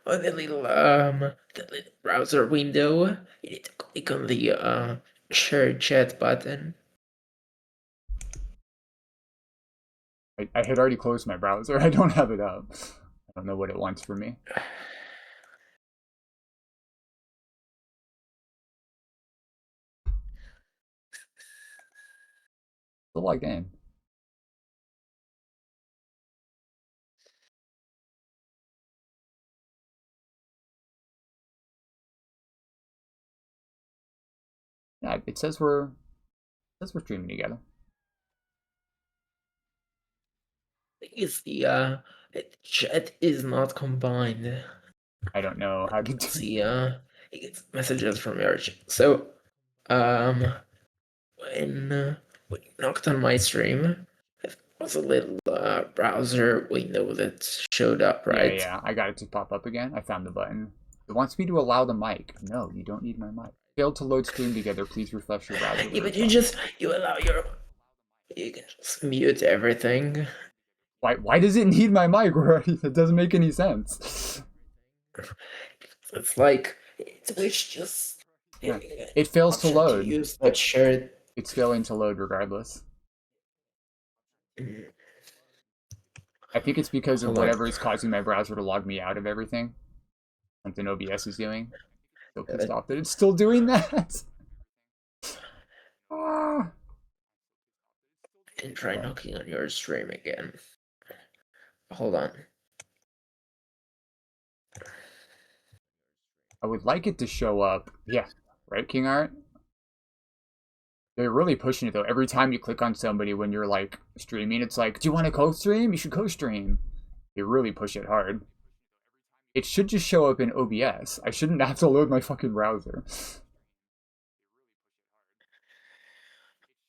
the little browser window, you need to click on the share chat button. I had already closed my browser. I don't have it up. I don't know what it wants from me. Still logged in. Yeah, it says we're streaming together. Is the chat is not combined. I don't know how to do. See, it gets messages from your chat. So, when you knocked on my stream, there was a little browser window that showed up, right? Yeah, I got it to pop up again. I found the button. It wants me to allow the mic. No, you don't need my mic. Failed to load stream together. Please refresh your browser. Yeah, but you can just mute everything. Why does it need my mic? It doesn't make any sense. It's like Twitch just it fails to load. To use that shirt. It's failing to load regardless. I think it's because of whatever is causing my browser to log me out of everything. Something OBS is doing. So pissed off that it's still doing that. and try Okay. knocking on your stream again. Hold on. I would like it to show up. Yeah, right, King Art? They're really pushing it though. Every time you click on somebody when you're like streaming, it's like, do you want to co-stream? You should co-stream. They really push it hard. It should just show up in OBS. I shouldn't have to load my fucking browser.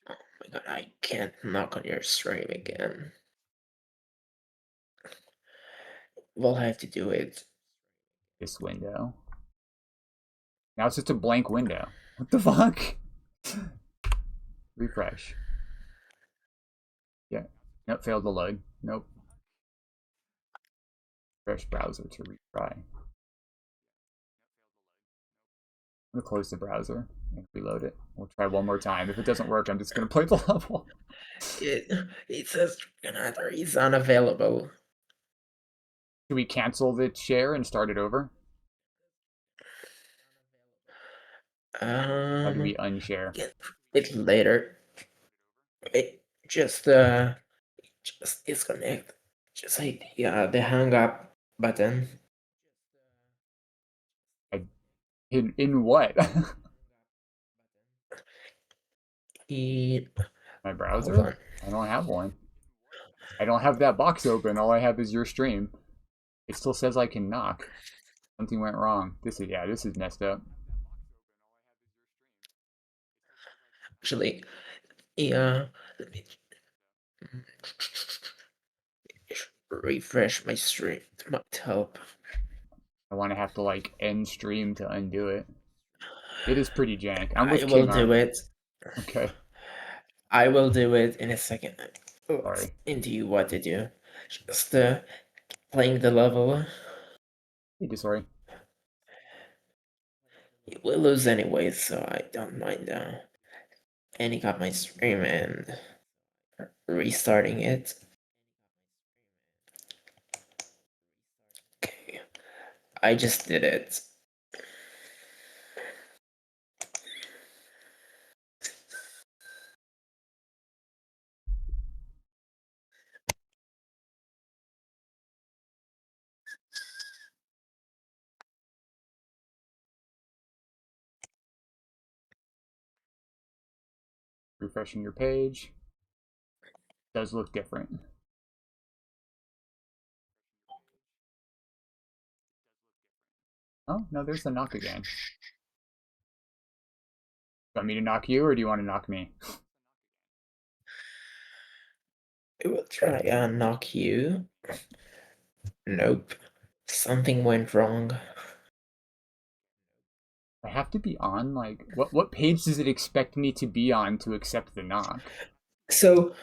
Oh my god, I can't knock on your stream again. We'll have to do it. This window. Now it's just a blank window. What the fuck? Refresh. Yeah. Nope, failed to load. Nope. Refresh browser to retry. I'm gonna close the browser and reload it. We'll try one more time. If it doesn't work, I'm just gonna play the level. It says another is unavailable. Should we cancel the share and start it over? How do we unshare? Get it later. Wait, just disconnect. Just hit the hang up button. In what? In My Hold browser? on. I don't have one. I don't have that box open. All I have is your stream. It still says I can knock. Something went wrong. This is messed up. Actually, yeah. Let me refresh my stream. It might help. I want to have to like end stream to undo it. It is pretty jank. I'm I with will King do Art. it. Okay. I will do it in a second. Sorry. Into you what to do. Just playing the level. Hey, sorry. You will lose anyway, so I don't mind ending up my stream and restarting it. Okay, I just did it. Refreshing your page. Does look different. Oh, no, there's the knock again. Want me to knock you, or do you want to knock me? I will try and knock you. Nope. Something went wrong. I have to be on, like, what page does it expect me to be on to accept the knock? So,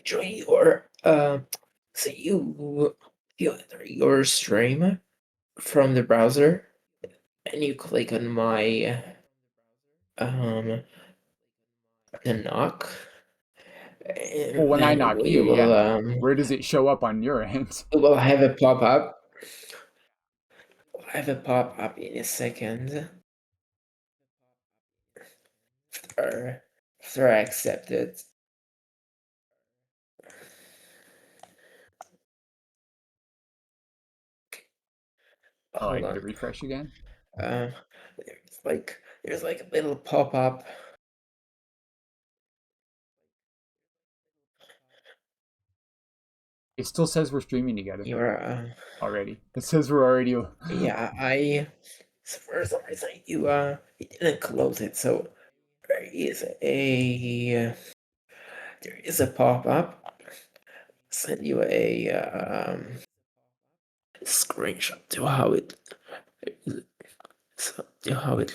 join your so you enter your stream from the browser and you click on my the knock, Well, when I and knock you, yeah. Where does it show up on your end? we will have a pop-up. We'll have a pop-up in a second. After I accept it. Oh, I Hold need to on. refresh again? Um, there's like a little pop-up. It still says we're streaming together You're already. It says we're already. yeah, so for some reason you didn't close it, so there is a pop-up. Send you a screenshot to how it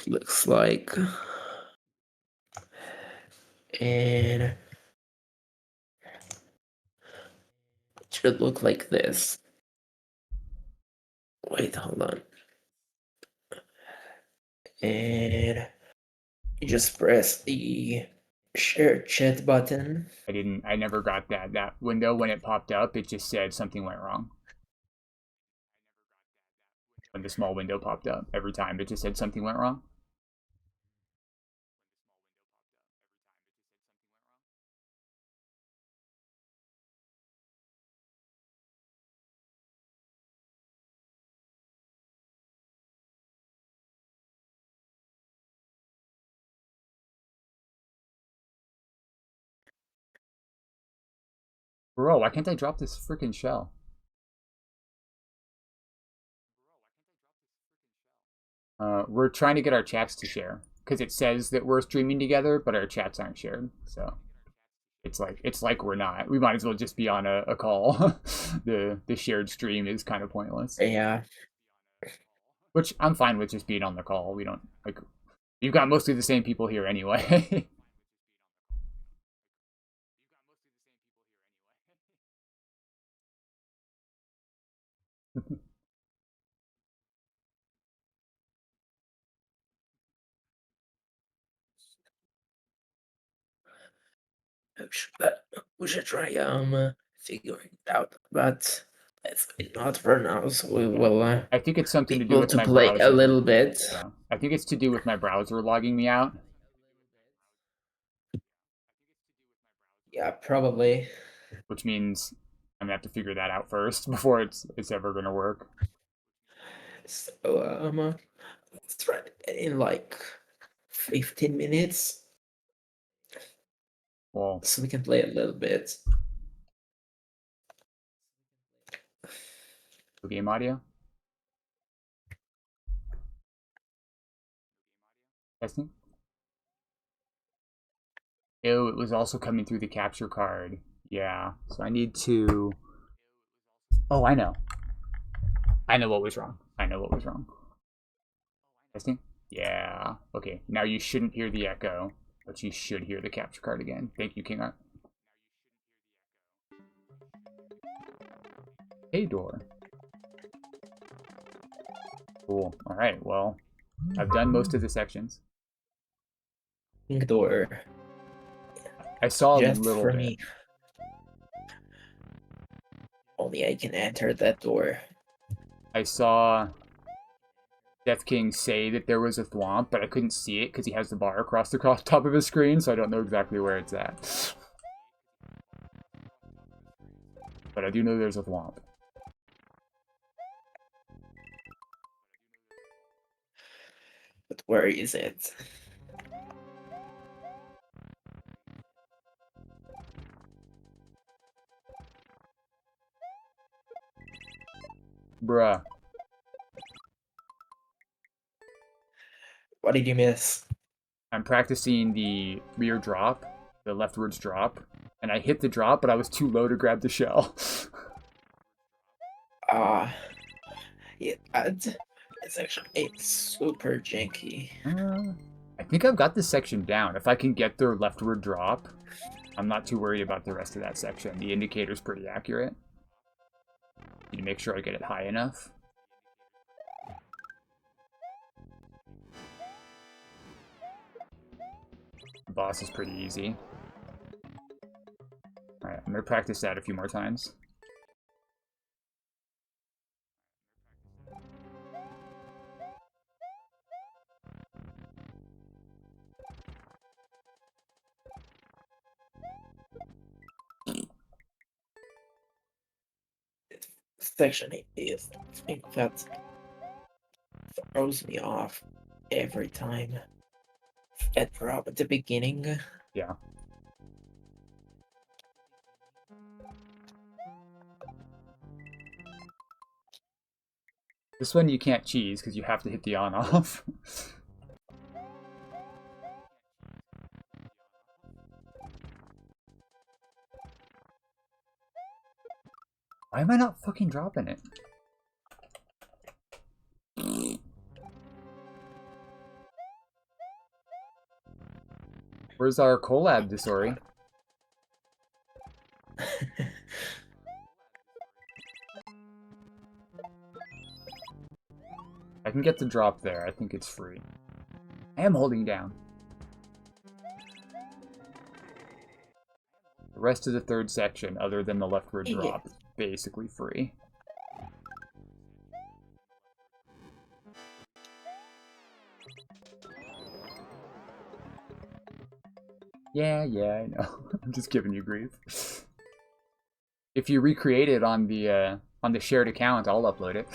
looks like, and it should look like this. Wait, hold on. And you just press the share chat button. I never got that window when it popped up. It just said something went wrong. When the small window popped up, every time it just said something went wrong. Bro, why can't I drop this freaking shell? We're trying to get our chats to share because it says that we're streaming together, but our chats aren't shared. So it's like we're not. We might as well just be on a call. The shared stream is kind of pointless. Yeah. Which I'm fine with just being on the call. We don't like you've got mostly the same people here anyway. We should try figuring it out, but let's not for now. So we will I think it's something be to do able with to my play a browser. little bit. Yeah. I think it's to do with my browser logging me out, Yeah, probably. which means I'm gonna have to figure that out first before it's ever gonna work. So let's try it in like 15 minutes, Well, so we can play a little bit. game audio testing. Ew, it was also coming through the capture card. Yeah, so I need to. Oh, I know. I know what was wrong. I know what was wrong. Testing? Yeah. Okay, now you shouldn't hear the echo, but you should hear the capture card again. Thank you, King Art. Hey, door. Cool. Alright, well, I've done most of the sections. Door. I saw a Just little for bit. me. Only I can enter that door. I saw Death King say that there was a thwomp, but I couldn't see it because he has the bar across the top of his screen, so I don't know exactly where it's at. But I do know there's a thwomp. But where is it? Bruh. What did you miss? I'm practicing the rear drop, the leftwards drop, and I hit the drop, but I was too low to grab the shell. Ah, yeah, it's super janky. I think I've got this section down. If I can get their leftward drop, I'm not too worried about the rest of that section. The indicator's pretty accurate. Need to make sure I get it high enough. The boss is pretty easy. Alright, I'm gonna practice that a few more times. Section 8 is the thing that throws me off every time. That drop at the beginning. Yeah. This one you can't cheese because you have to hit the on-off. Why am I not fucking dropping it? Where's our collab, Disori? I can get the drop there. I think it's free. I am holding down. The rest of the third section, other than the leftward drop, is basically free. Yeah, I know. I'm just giving you grief. If you recreate it on the shared account, I'll upload it.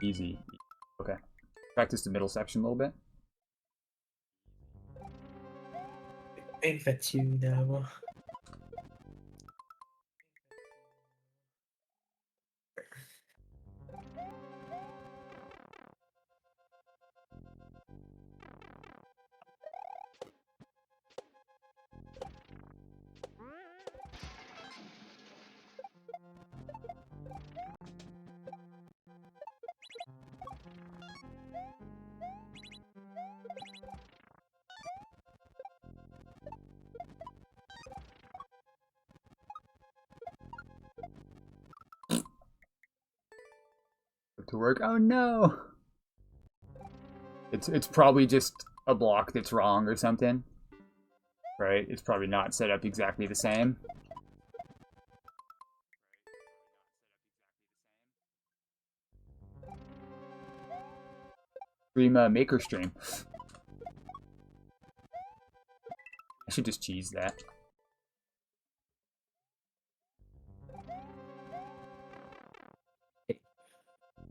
Easy. Okay. Practice the middle section a little bit. Maybe that's you now. To work. Oh no! It's probably just a block that's wrong or something. Right? It's probably not set up exactly the same. Stream maker stream. I should just cheese that.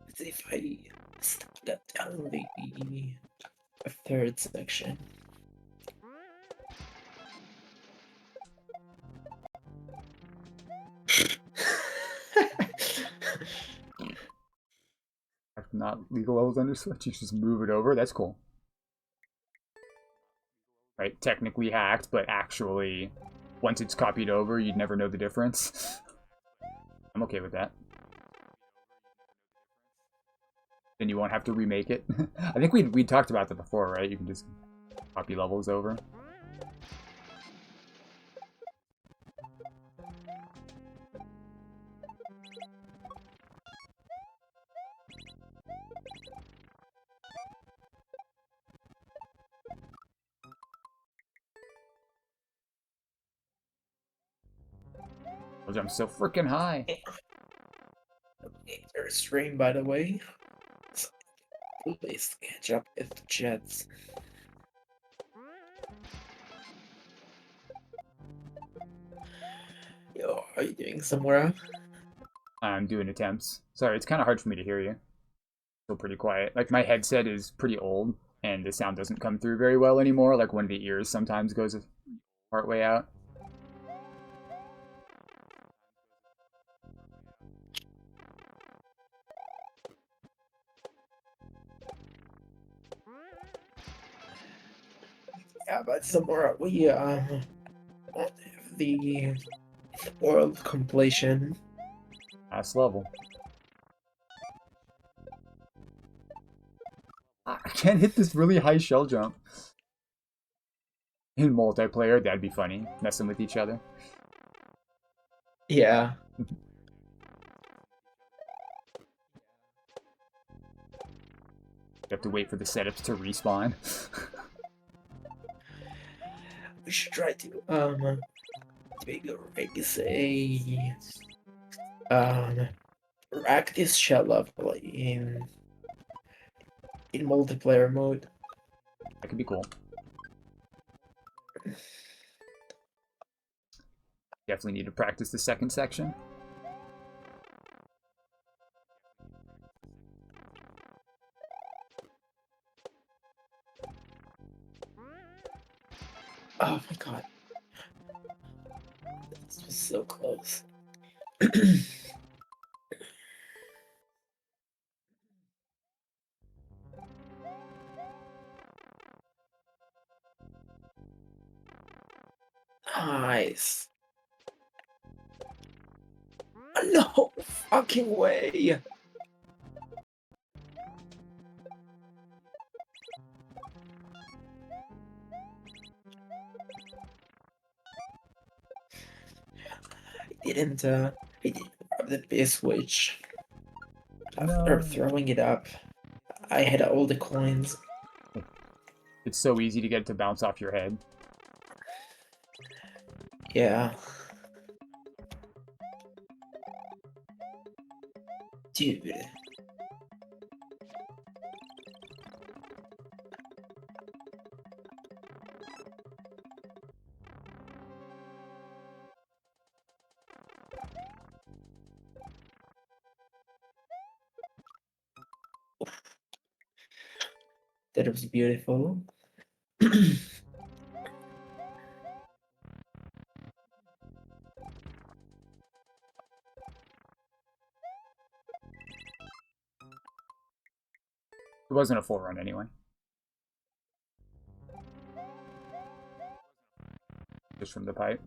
Let's see if I step that down the third section. Not legal levels under switch. You just move it over. That's cool. Right? Technically hacked, but actually, once it's copied over, you'd never know the difference. I'm okay with that. Then you won't have to remake it. I think we talked about that before, right? You can just copy levels over. I'll jump so freaking high. There's stream, by the way. So please catch up with the jets. Yo, are you doing somewhere? I'm doing attempts. Sorry, it's kind of hard for me to hear you. Still pretty quiet. Like, my headset is pretty old, and the sound doesn't come through very well anymore. Like, one of the ears sometimes goes part way out. Yeah, but somewhere we have the world completion. Last level. I can't hit this really high shell jump. In multiplayer, that'd be funny. Messing with each other. Yeah. You have to wait for the setups to respawn. We should try to raise a practice shell level in multiplayer mode. That could be cool. Definitely need to practice the second section. Oh my god. This was so close. Nice. No fucking way. I didn't grab the B switch after No. throwing it up. I had all the coins. It's so easy to get it to bounce off your head. Yeah. Dude. That was beautiful. It wasn't a full run anyway. Just from the pipe.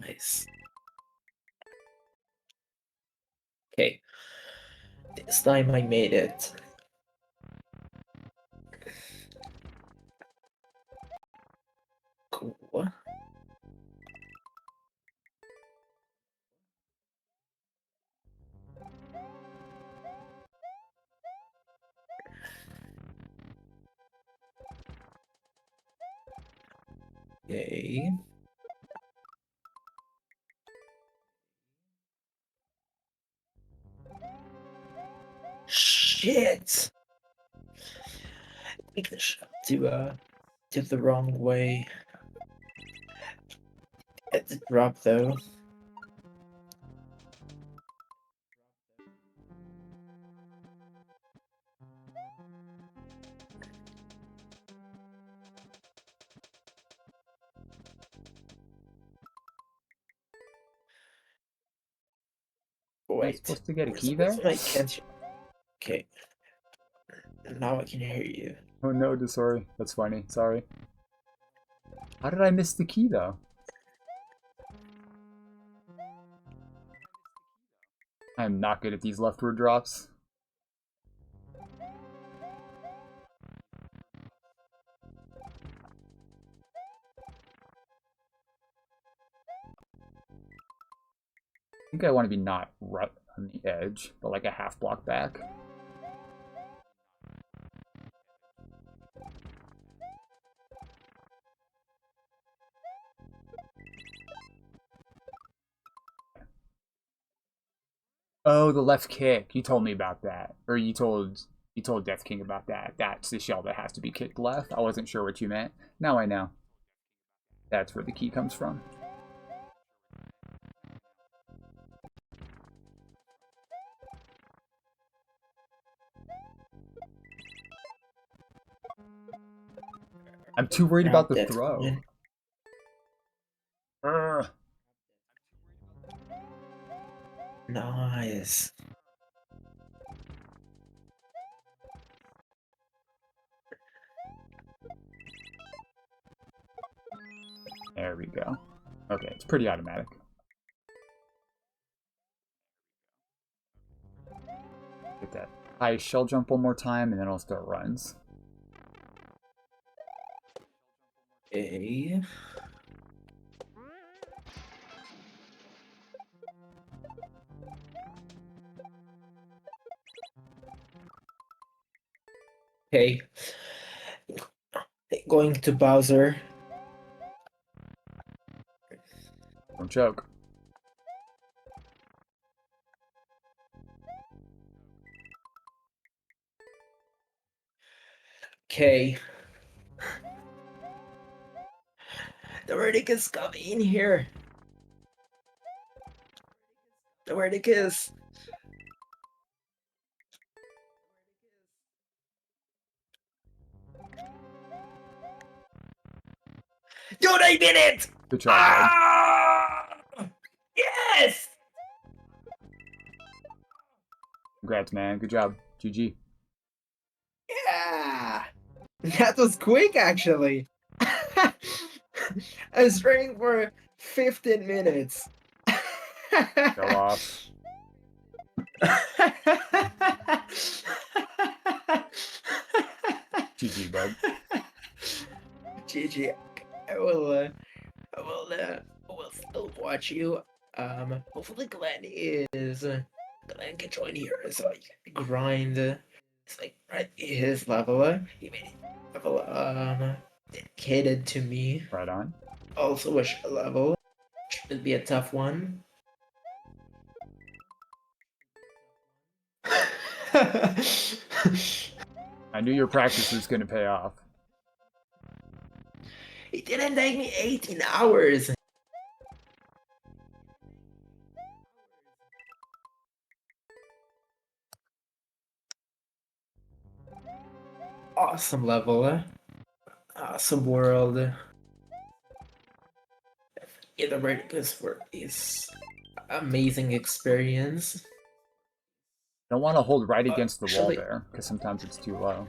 Nice. Okay. This time I made it. Cool. Okay. Shit! Take the shot to the wrong way. At the drop though. Am I Wait. supposed to get a For key some there? reason I can't. Okay. Now I can hear you. Oh no, sorry. That's funny. Sorry. How did I miss the key though? I'm not good at these leftward drops. I think I want to be not right on the edge, but like a half block back. Oh, the left kick. You told me about that. Or you told Death King about that. That's the shell that has to be kicked left. I wasn't sure what you meant. Now I know. That's where the key comes from. I'm too worried about the That's throw. fine. Nice. There we go. Okay, it's pretty automatic. Get that high shell jump one more time, and then I'll start runs. Okay. Okay. Going to Bowser. Don't choke. Okay. Dahweirdacus, come in here. Dahweirdacus. Dude, I did it! Good job, bud. Ah! Yes! Congrats, man. Good job. GG. Yeah! That was quick, actually. I was training for 15 minutes. Go off. GG, bud. GG. I will still watch you. Hopefully Glenn can join here so I can grind. It's like right his level. He made it level dedicated to me. Right on. Also a level. Should be a tough one. I knew your practice was going to pay off. It didn't take me 18 hours. awesome level, awesome world. Yeah, the Dahweirdacus for this amazing experience. Don't want to hold right against the wall Actually, there, because sometimes it's too low.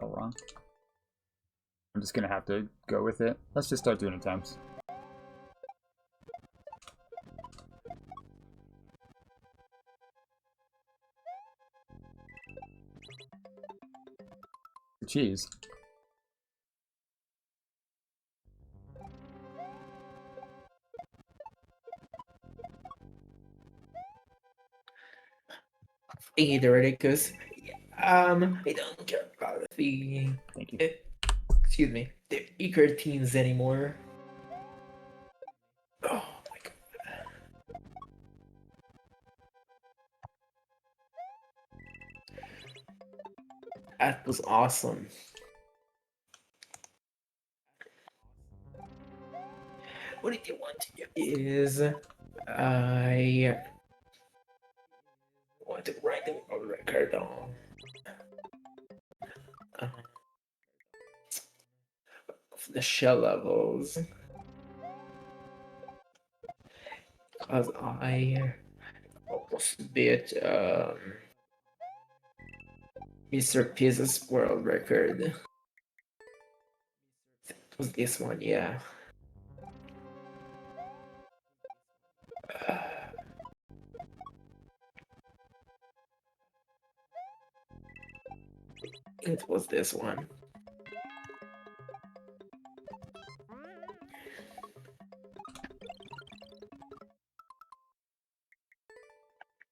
Oh, wrong. I'm just gonna have to go with it. Let's just start doing attempts. The cheese. either Dahweirdacus. I don't care about the Thank you. excuse me, the eager teens anymore. Oh my god. That was awesome. What did you want to do is I want to write the world record on uh, the shell levels because I almost beat Mr. Pizza's world record. It was this one, yeah. It was this one.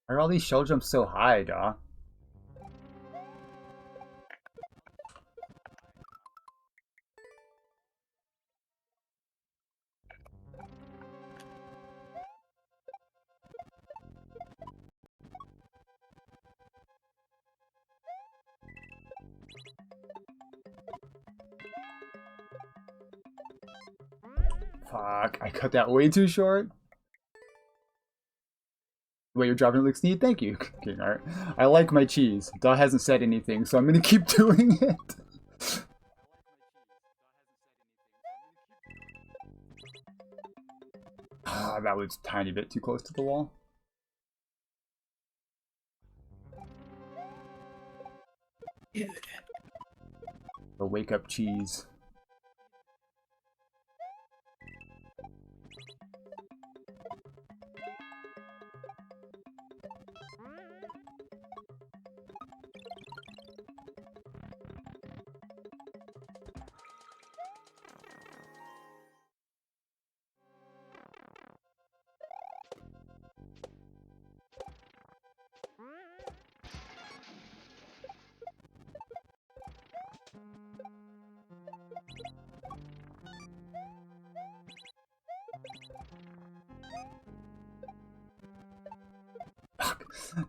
Why are all these shell jumps so high, Daw? Fuck, I cut that way too short. The way you're dropping it looks neat, thank you. Okay, alright. I like my cheese. Daw hasn't said anything, so I'm gonna keep doing it. Ah, that was a tiny bit too close to the wall. The wake up cheese.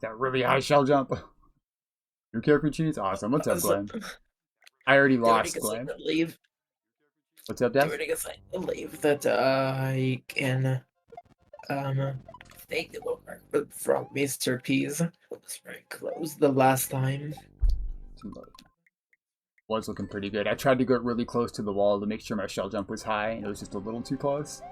That really high shell jump. Your character cheese? Awesome. What's up, Glenn? I already lost, Glenn. I believe. What's up, Death? I believe that I can take the world record from Mr. P's. It was very close the last time. Too low. Was looking pretty good. I tried to get really close to the wall to make sure my shell jump was high, and it was just a little too close.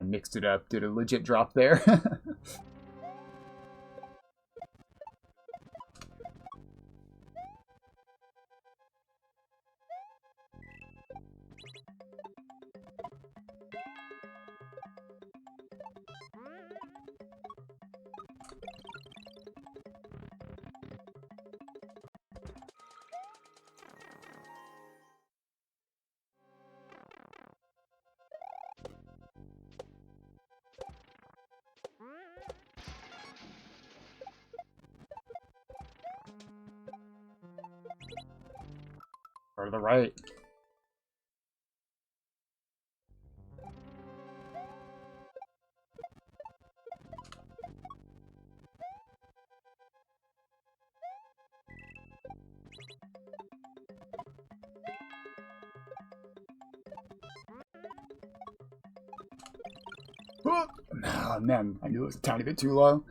I mixed it up, did a legit drop there. Or to the right. Oh man, I knew it was a tiny bit too low.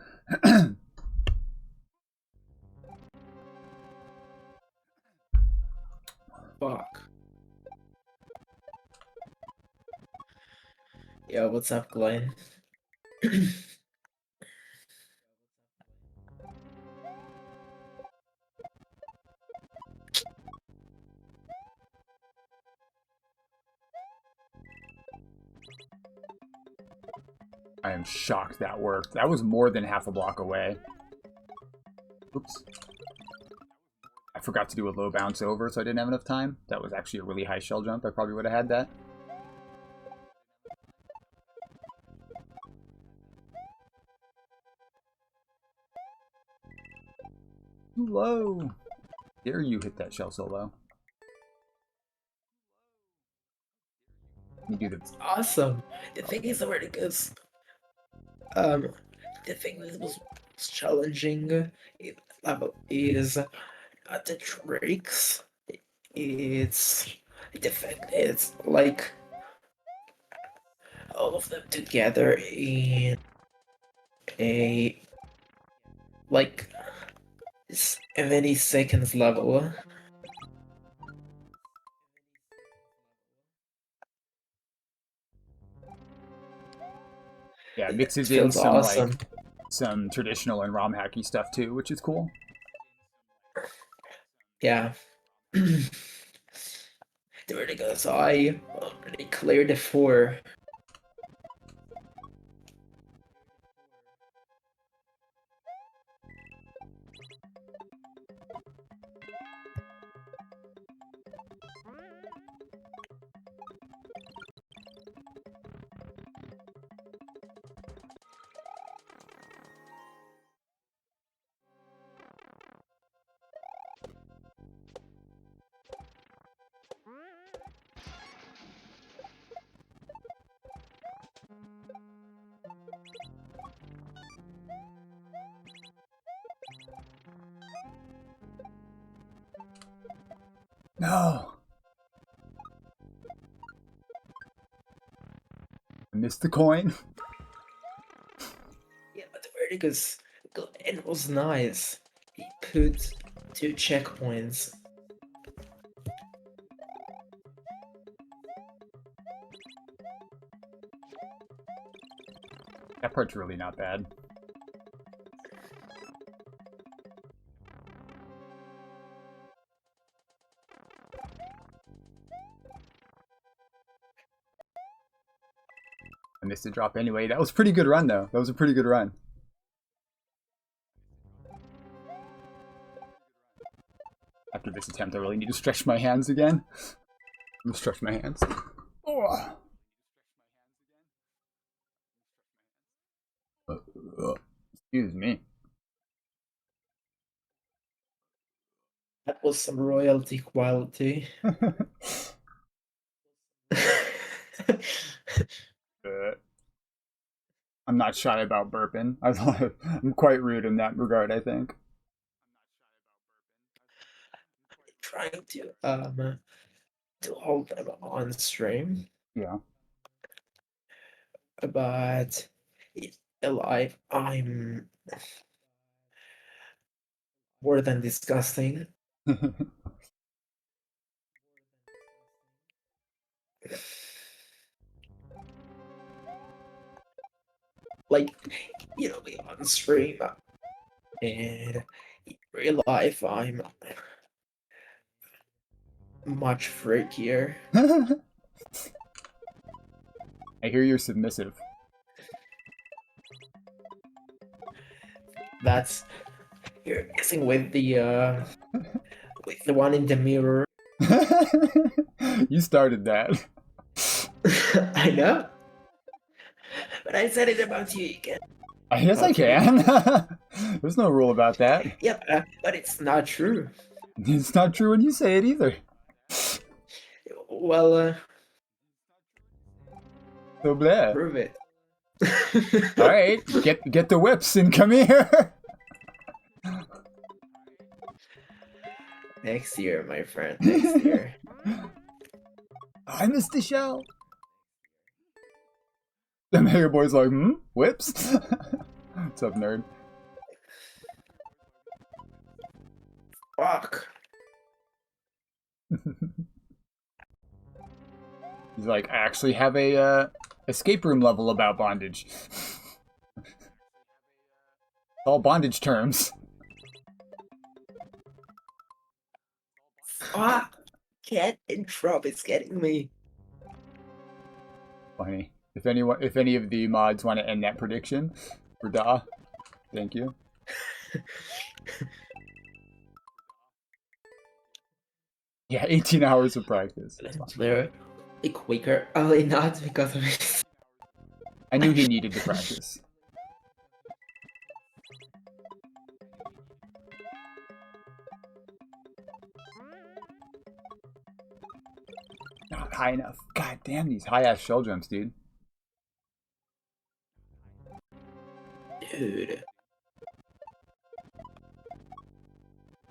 Fuck. Yo, what's up, Glenn? I am shocked that worked. That was more than half a block away. Oops. I forgot to do a low bounce over, so I didn't have enough time. That was actually a really high shell jump. I probably would have had that. Too low. Dare you hit that shell so low. You do the... Awesome. The thing is, Dahweirdacus, the thing that was challenging in the level is not the tricks. It's the fact that it's like all of them together in a like 70 seconds level. Yeah, it mixes in Feels some awesome. like some traditional and ROM hacky stuff too, which is cool. Yeah. Dahweirdacus, I already cleared the 4. No. I missed the coin. Yeah, but Dahweirdacus, it was nice. He put 2 checkpoints. That part's really not bad. I missed the drop anyway. That was a pretty good run, though. That was a pretty good run. After this attempt, I really need to stretch my hands again. I'm gonna stretch my hands. Oh. Excuse me. That was some royalty quality. I'm not shy about burping. I'm quite rude in that regard, I think. Trying to hold them on stream, Yeah. but in life I'm more than disgusting. Like, you know, me on stream, and in real life I'm much freakier. I hear you're submissive. That's you're messing with the one in the mirror. You started that. I know. But I said it about you again. Yes, I can. There's no rule about that. Yeah, but it's not true. It's not true when you say it either. Well, So blah. prove it. Alright, get the whips and come here. Next year, my friend. Next year. I missed the shell. The mayor boy's like, whips? What's up, nerd? Fuck. He's like, I actually have a escape room level about bondage. All bondage terms. Fuck. Cat and Trump is getting me. Funny. If any of the mods want to end that prediction for Da, thank you. Yeah, 18 hours of practice. That's fine. They're quicker. Only not because of it. I knew he needed the practice. Not high enough. God damn these high-ass shell jumps, dude. Dude.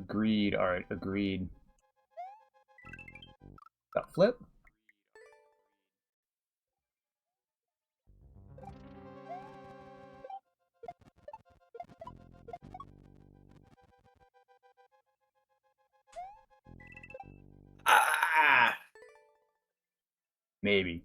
Agreed. Alright, agreed. That flip? Ah! Maybe.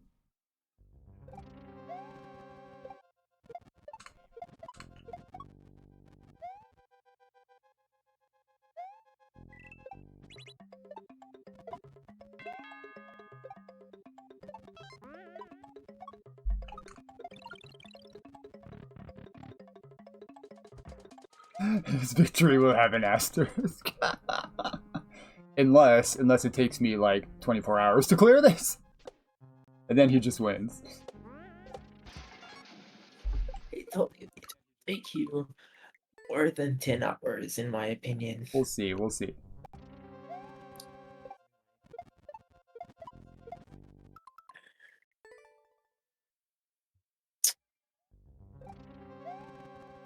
His victory will have an asterisk. unless it takes me like 24 hours to clear this. And then he just wins. I told you it would take you more than 10 hours, in my opinion. We'll see, we'll see.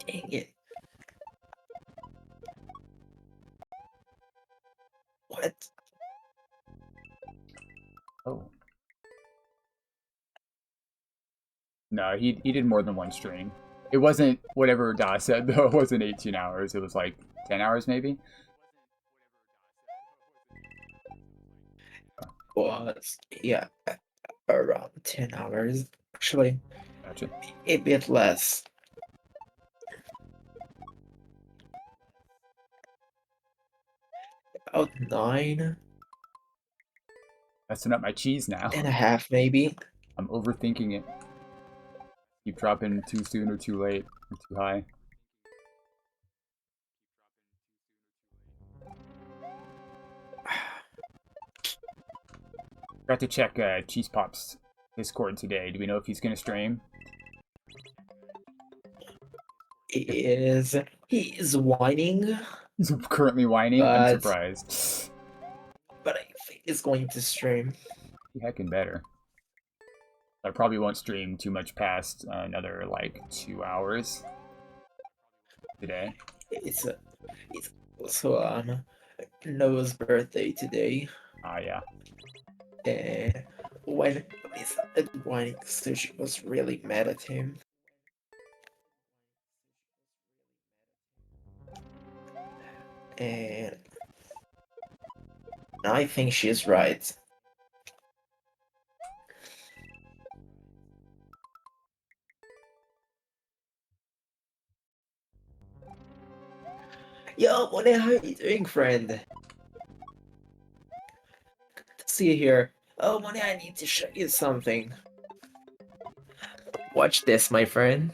Dang it. What? Oh. No, he did more than one stream. It wasn't whatever Da said, though. It wasn't 18 hours. It was like 10 hours, maybe? Was, yeah, around 10 hours. Actually, Gotcha. a bit less. About 9 Messing up my cheese now. and a half, maybe. I'm overthinking it. Keep dropping too soon or too late or too high. Forgot to check Cheese Pop's Discord today. Do we know if he's gonna stream? He is whining, He's currently whining. I'm But- surprised. but I think he's going to stream. He heckin' better. I probably won't stream too much past another like 2 hours today. It's also Noah's birthday today. Ah, yeah. And when he started whining, Sushi was really mad at him. And I think she's right. Yo, Monet, how you doing, friend? Good to see you here. Oh, Monet, I need to show you something. Watch this, my friend.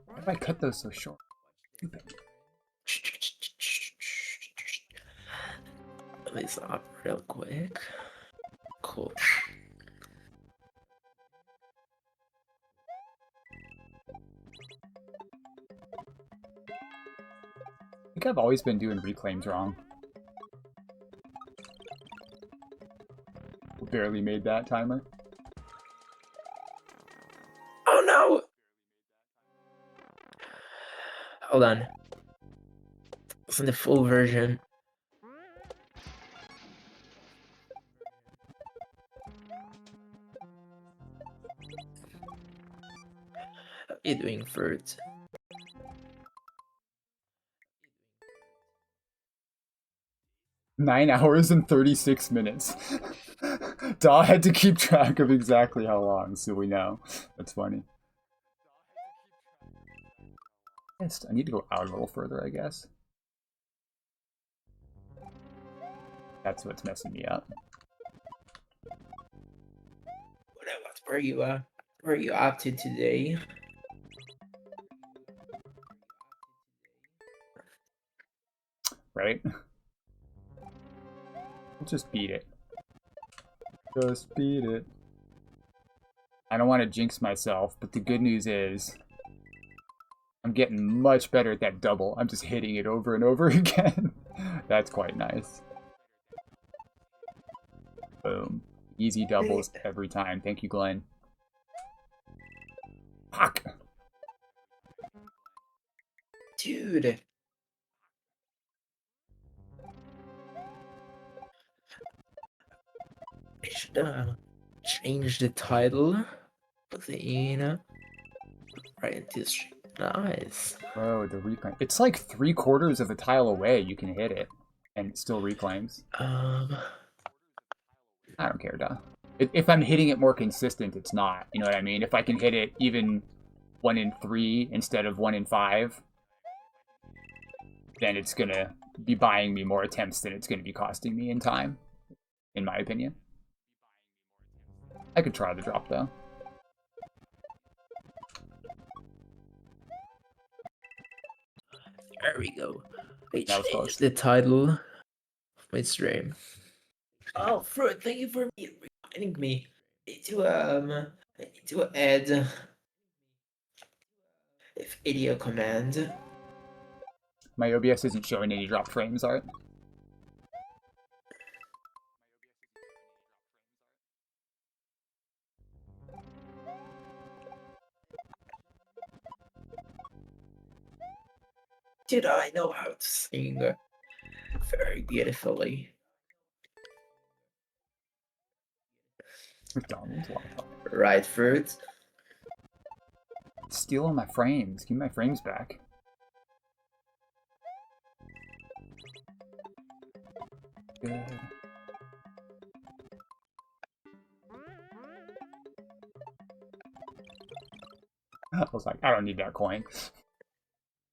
Why did I cut those so short? Stupid. Let me stop real quick. Cool. I think I've always been doing reclaims wrong. Barely made that timer. Oh no! Hold on. It's in the full version. How are you doing, Fruit? 9 hours and 36 minutes. Daw had to keep track of exactly how long, so we know. That's funny. I need to go out a little further, I guess. That's what's messing me up. What were you up to today? Right? Just beat it. Just beat it. I don't want to jinx myself, but the good news is I'm getting much better at that double. I'm just hitting it over and over again. That's quite nice. Boom. Easy doubles every time. Thank you, Glenn. Fuck! Dude. I should change the title. Put the right into stream. Nice. Bro, the reclaim. It's like 3/4 of a tile away you can hit it. And it still reclaims. I don't care, duh. If I'm hitting it more consistent, it's not. You know what I mean? If I can hit it even 1 in 3 instead of 1 in 5, then it's gonna be buying me more attempts than it's gonna be costing me in time, in my opinion. I could try the drop, though. There we go. I That was close. changed the title of my stream. Oh, Fruit, thank you for reminding me. I need to add a video command. My OBS isn't showing any drop frames, Art. Dude, I know how to sing very beautifully. McDonald's, Right, Fruit? stealing my frames. Give me my frames back. Good. I was like, I don't need that coin.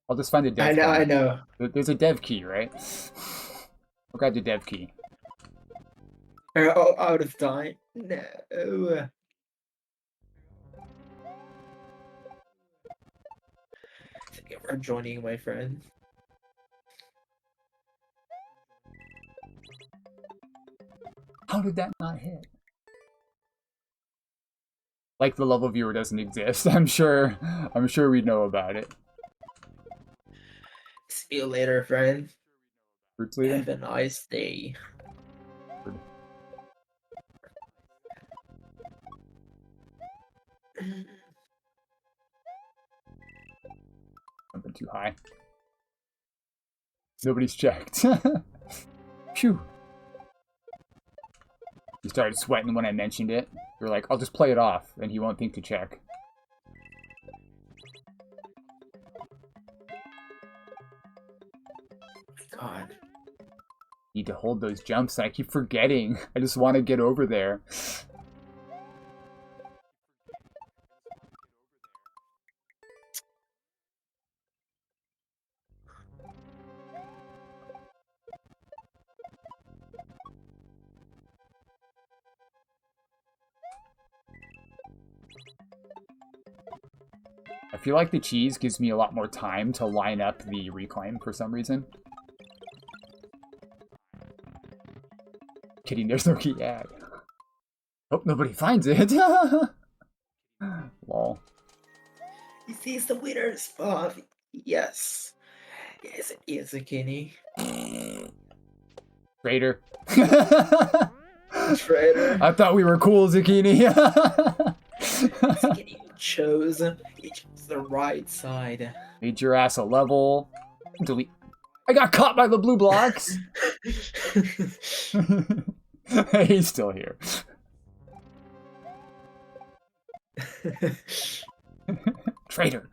I'll just find the dev key. I know. There's a dev key, right? I'll grab the dev key. Are out of time? No. Thank you for joining, my friend. How did that not hit? Like the level viewer doesn't exist. I'm sure we know about it. See you later, friend. Fruit's leaving? Have a nice day. Something too high. Nobody's checked. Phew. He started sweating when I mentioned it. You're like, I'll just play it off, and he won't think to check. God. Need to hold those jumps, and I keep forgetting. I just want to get over there. I feel like the cheese gives me a lot more time to line up the reclaim for some reason. Kidding, there's no key ad. Hope nobody finds it. Lol. Is this the winner spot? Yes. Yes, it is a Kenny. Traitor. Traitor. I thought we were cool, Zucchini. Zucchini chose the right side. Made your ass a level. Delete. I got caught by the blue blocks. He's still here. Traitor.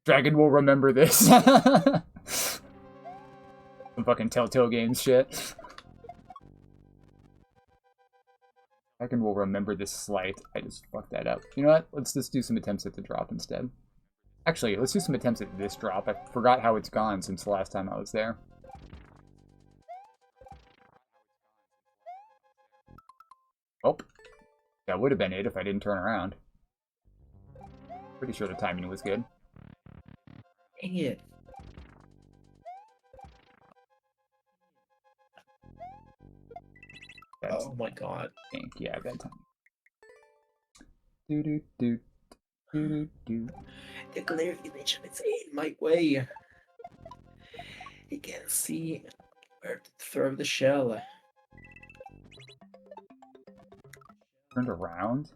Dragon will remember this. Some fucking Telltale Games shit. Dragon will remember this slight. I just fucked that up. You know what? Let's just do some attempts at the drop instead. Actually, let's do some attempts at this drop. I forgot how it's gone since the last time I was there. Oh. That would have been it if I didn't turn around. Pretty sure the timing was good. Dang it. That's, oh my god. yeah, bad time. Do do do do do do. The glare image is in my way. You can't see where to throw the shell. Turned around.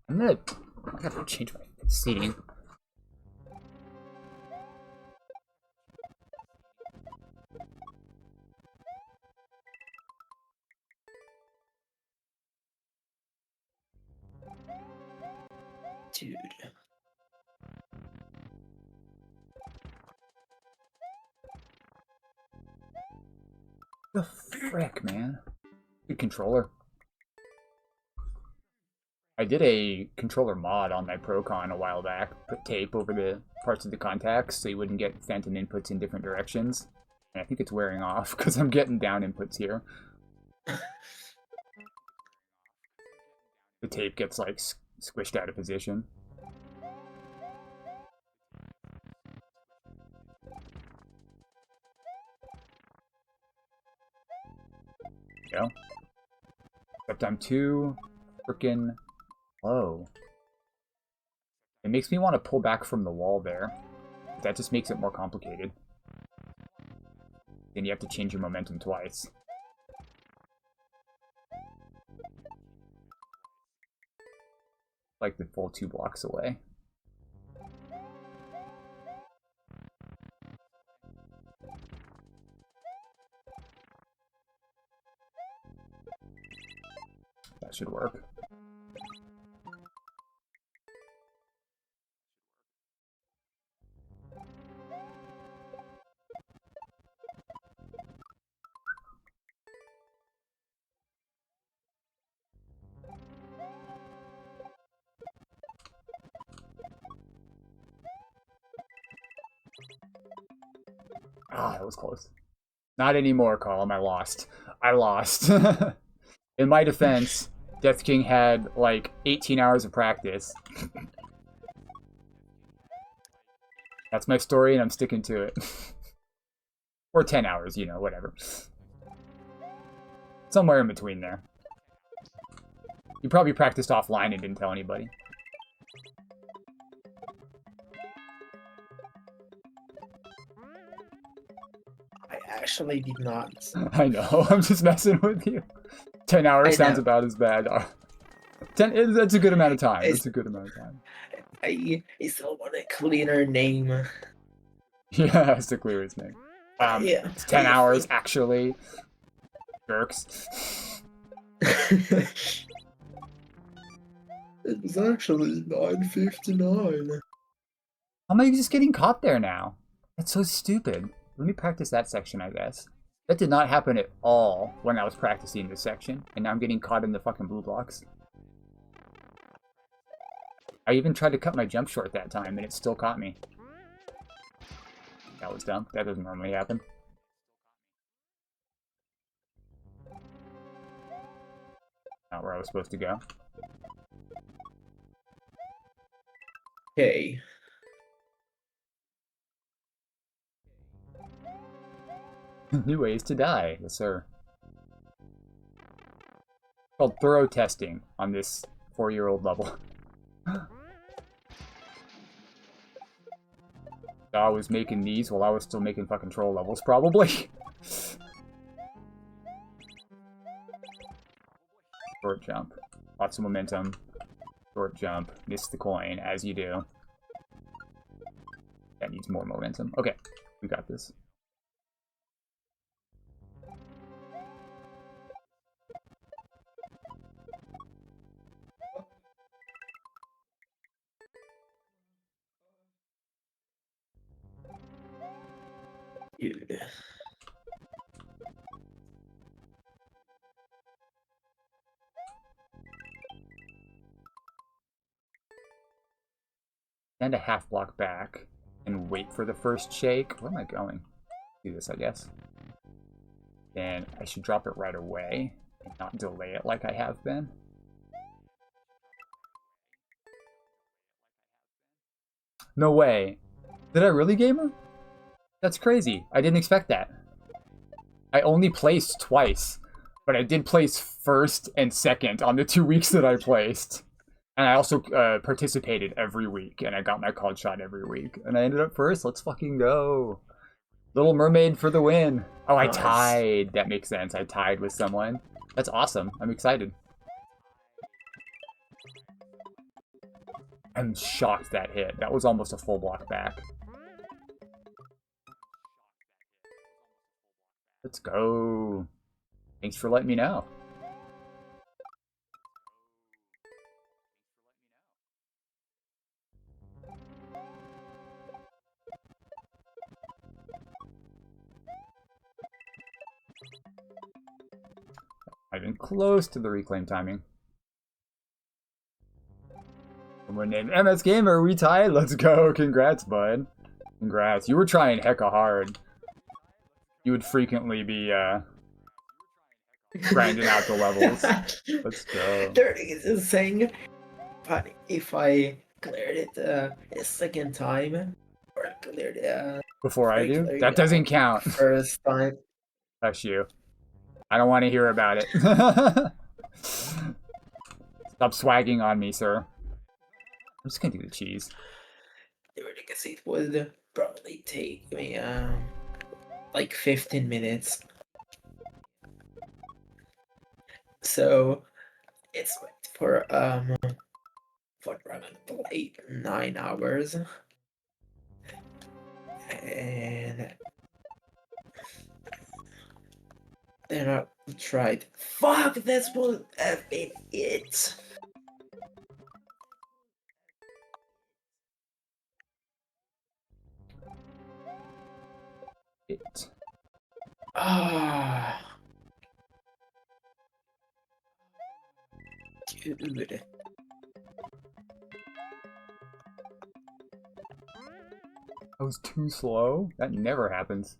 I gotta change my seating. Dude. The frick, man. Good controller. I did a controller mod on my Procon a while back. Put tape over the parts of the contacts so you wouldn't get phantom inputs in different directions. And I think it's wearing off because I'm getting down inputs here. The tape gets like squished out of position. Go. Except I'm too freaking low. It makes me want to pull back from the wall there. That just makes it more complicated. Then you have to change your momentum twice. Like the full 2 blocks away. That should work. Ah, that was close. Not anymore, Colum. I lost. I lost. In my defense, Death King had like 18 hours of practice. That's my story, and I'm sticking to it. Or 10 hours, you know, whatever. Somewhere in between there. You probably practiced offline and didn't tell anybody. I actually did not. I know, I'm just messing with you. 10 hours sounds about as bad. 10, that's a good amount of time. That's a good amount of time. I still want a cleaner name. Yeah, it's the clearest name. Yeah. It's 10 hours, actually. Jerks. It was actually 9:59. How am I just getting caught there now? That's so stupid. Let me practice that section, I guess. That did not happen at all when I was practicing this section, and now I'm getting caught in the fucking blue blocks. I even tried to cut my jump short that time, and it still caught me. That was dumb. That doesn't normally happen. Not where I was supposed to go. Okay. New ways to die. Yes, sir. It's called thorough testing on this 4-year-old level. I was making these while I was still making fucking troll levels, probably. Short jump. Lots of momentum. Short jump. Miss the coin, as you do. That needs more momentum. Okay, we got this. Dude. And a half block back and wait for the first shake. Where am I going? Do this, I guess. Then I should drop it right away and not delay it like I have been. No way. Did I really, gamer? That's crazy. I didn't expect that. I only placed twice, but I did place first and second on the 2 weeks that I placed. And I also participated every week, and I got my called shot every week. And I ended up first. Let's fucking go. Little Mermaid for the win. Oh, I tied. That makes sense. I tied with someone. That's awesome. I'm excited. I'm shocked that hit. That was almost a full block back. Let's go. Thanks for letting me know. I've been close to the reclaim timing. Someone named MS Gamer, we tied? Let's go. Congrats, bud. Congrats. You were trying hecka hard. You would frequently be grinding out the levels. Let's go. There is saying, but if I cleared it a second time, or cleared it before I do? That doesn't count. First time. That's you. I don't want to hear about it. Stop swagging on me, sir. I'm just gonna do the cheese. Dahweirdacus, it would probably take me like 15 minutes. So it's for around like 9 hours. And then I tried. Fuck, that's what have been it. Ah. Dude. That was too slow? That never happens.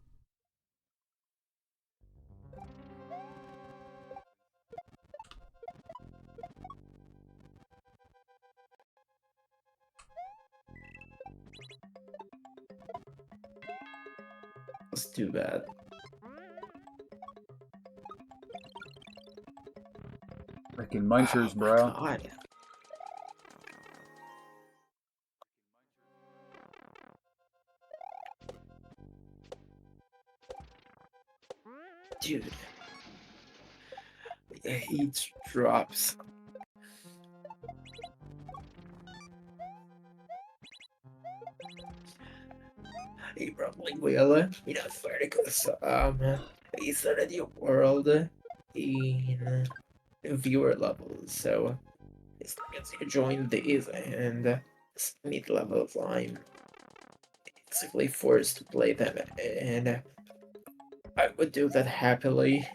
That's too bad. Freaking munchers, bro. God. Dude. The heat drops. He probably will. You know, Dahweirdacus, he started your world in viewer levels, so as long as you join these and mid-levels, I'm basically forced to play them, and I would do that happily.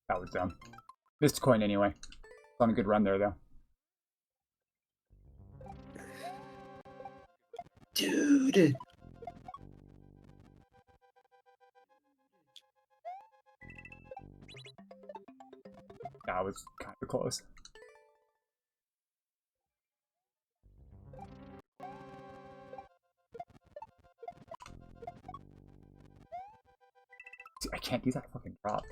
That was dumb. Missed coin anyway. On a good run there, though. Dude! That was kind of close. I can't do that fucking drop.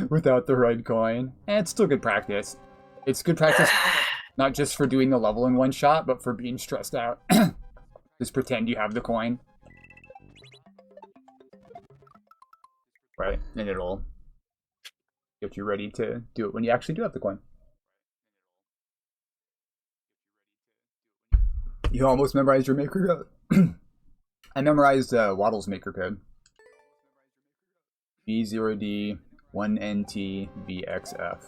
Without the right coin. And it's still good practice. It's good practice not just for doing the level in one shot, but for being stressed out. Just pretend you have the coin. right? And it'll get you ready to do it when you actually do have the coin. You almost memorized your maker code. I memorized Waddle's maker code. B0D 1NT VXF.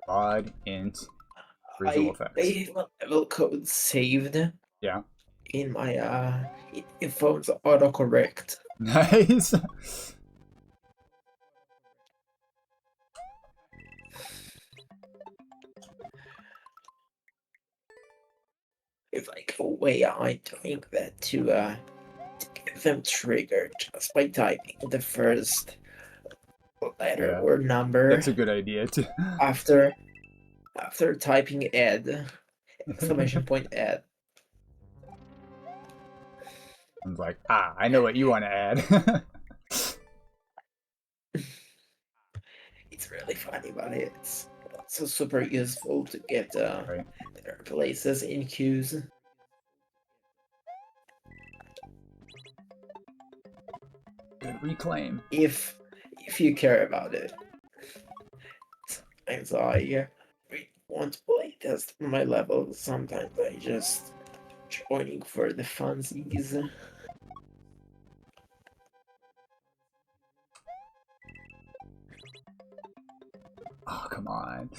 Odd int visual effects. I have level code saved Yeah. in my in phone's autocorrect. Nice. If I go way I'm doing that to get them triggered just by typing the first letter Yeah. or number That's a good idea too. after typing add exclamation point add. I'm like, I know what you want to add. It's really funny, but it's also super useful to get Right. their places in queues. Good reclaim. If you care about it. Sometimes I really want to play test my level. Sometimes I just joining for the funsies. Oh, come on.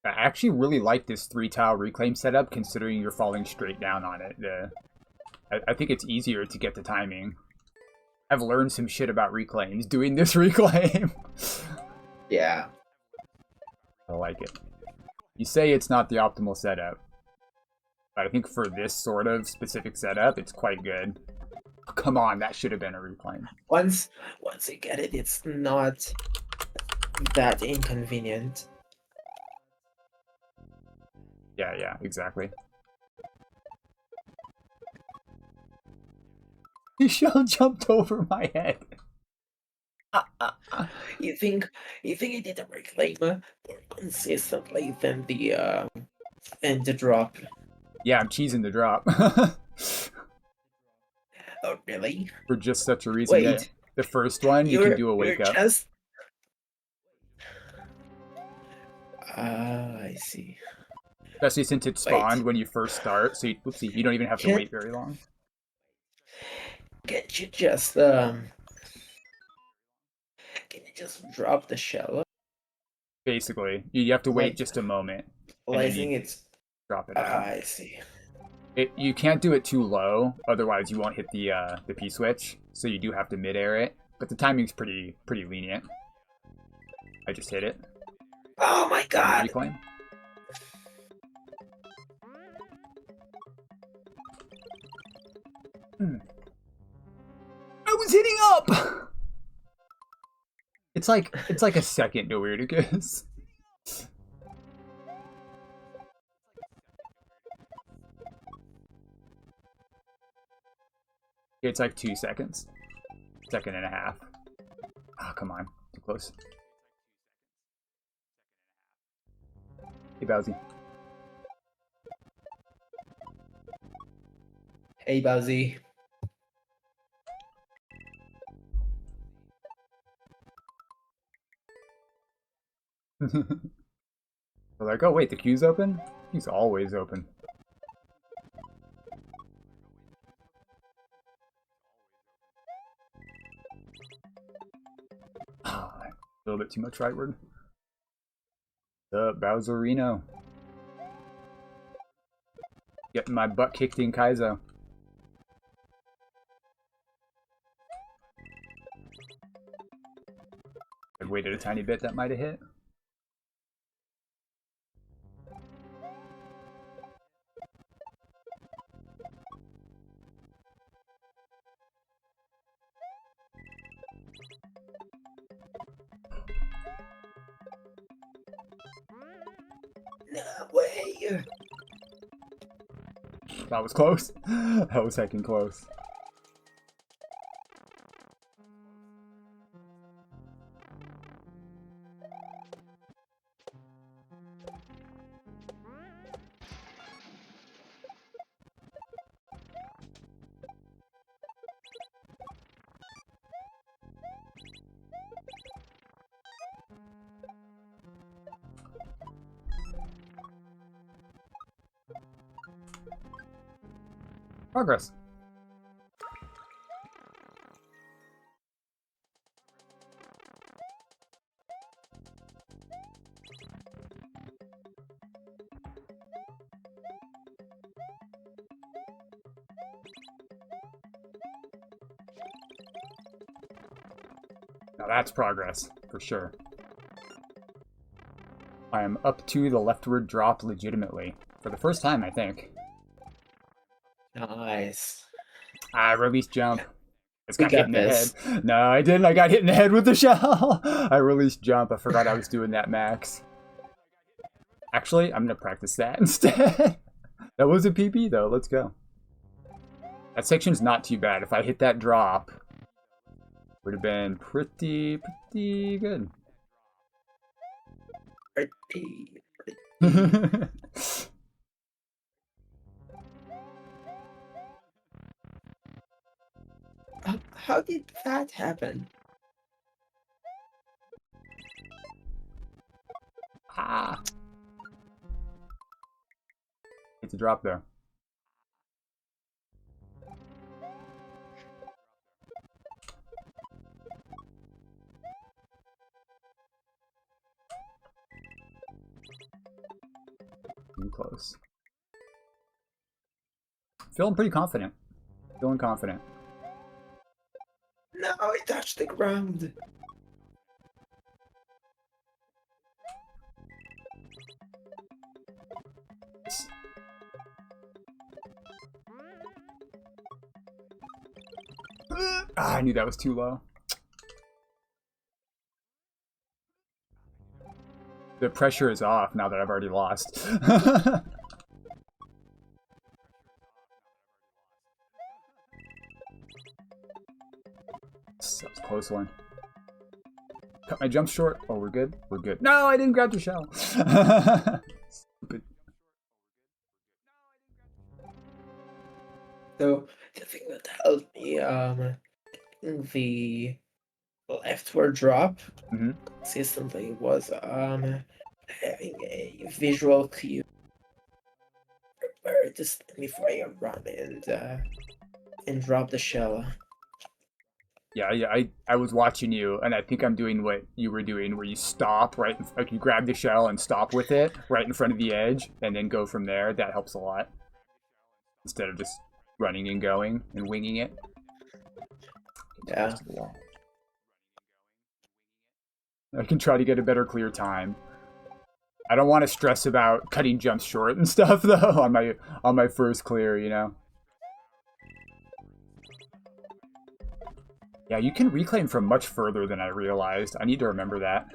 I actually really like this 3-tile reclaim setup, considering you're falling straight down on it. I think it's easier to get the timing. I've learned some shit about reclaims doing this reclaim. Yeah. I like it. You say it's not the optimal setup, but I think for this sort of specific setup, it's quite good. Oh, come on, that should have been a reclaim. Once you get it, it's not that inconvenient. Yeah, exactly. The shell jumped over my head. You think it did a reclaim more consistently than the drop? Yeah, I'm cheesing the drop. Oh really? For just such a reason. Yeah, Wait, the first one, you can do a wake you're up. just. I see. Especially since it spawned when you first start, so you don't even have to Can't- wait very long. Can't you just drop the shell? Basically, you have to wait Like just a moment, and then placing you it. drop it down. I see. You can't do it too low, otherwise you won't hit the P switch. So you do have to mid-air it, but the timing's pretty lenient. I just hit it. Oh my god! Reclaim. I was hitting up. It's like a second Dahweirdacus. It's like 2 seconds. Second and a half. Oh, come on. Too close. Hey, Bowsy. Hey, Bowsy. They're like, oh wait, the queue's open? He's always open. Oh, a little bit too much rightward. Bowserino. Getting my butt kicked in kaizo. I waited a tiny bit, that might have hit. No way! That was close. That was heckin' close. Progress. Now that's progress, for sure. I am up to the leftward drop legitimately. For the first time, I think. Nice. I released jump. It's We got hit got in the head. this. No, I didn't. I got hit in the head with the shell. I released jump. I forgot I was doing that max. Actually, I'm going to practice that instead. That was a PB, though. Let's go. That section's not too bad. If I hit that drop, would have been pretty good. Pretty. How did that happen? Ah. It's a drop there. Too close. Feeling pretty confident. Feeling confident. No, I touched the ground. Ah, I knew that was too low. The pressure is off now that I've already lost. That was a close one. Cut my jump short. Oh, we're good? We're good. No, I didn't grab the shell. Stupid. So the thing that helped me the leftward drop Mm-hmm. consistently was having a visual cue where just before you run and drop the shell. Yeah, I was watching you, and I think I'm doing what you were doing, where you stop right, like you grab the shell and stop with it right in front of the edge, and then go from there. That helps a lot. Instead of just running and going and winging it. Yeah. To the wall. I can try to get a better clear time. I don't want to stress about cutting jumps short and stuff though on my first clear, you know. Yeah, you can reclaim from much further than I realized. I need to remember that.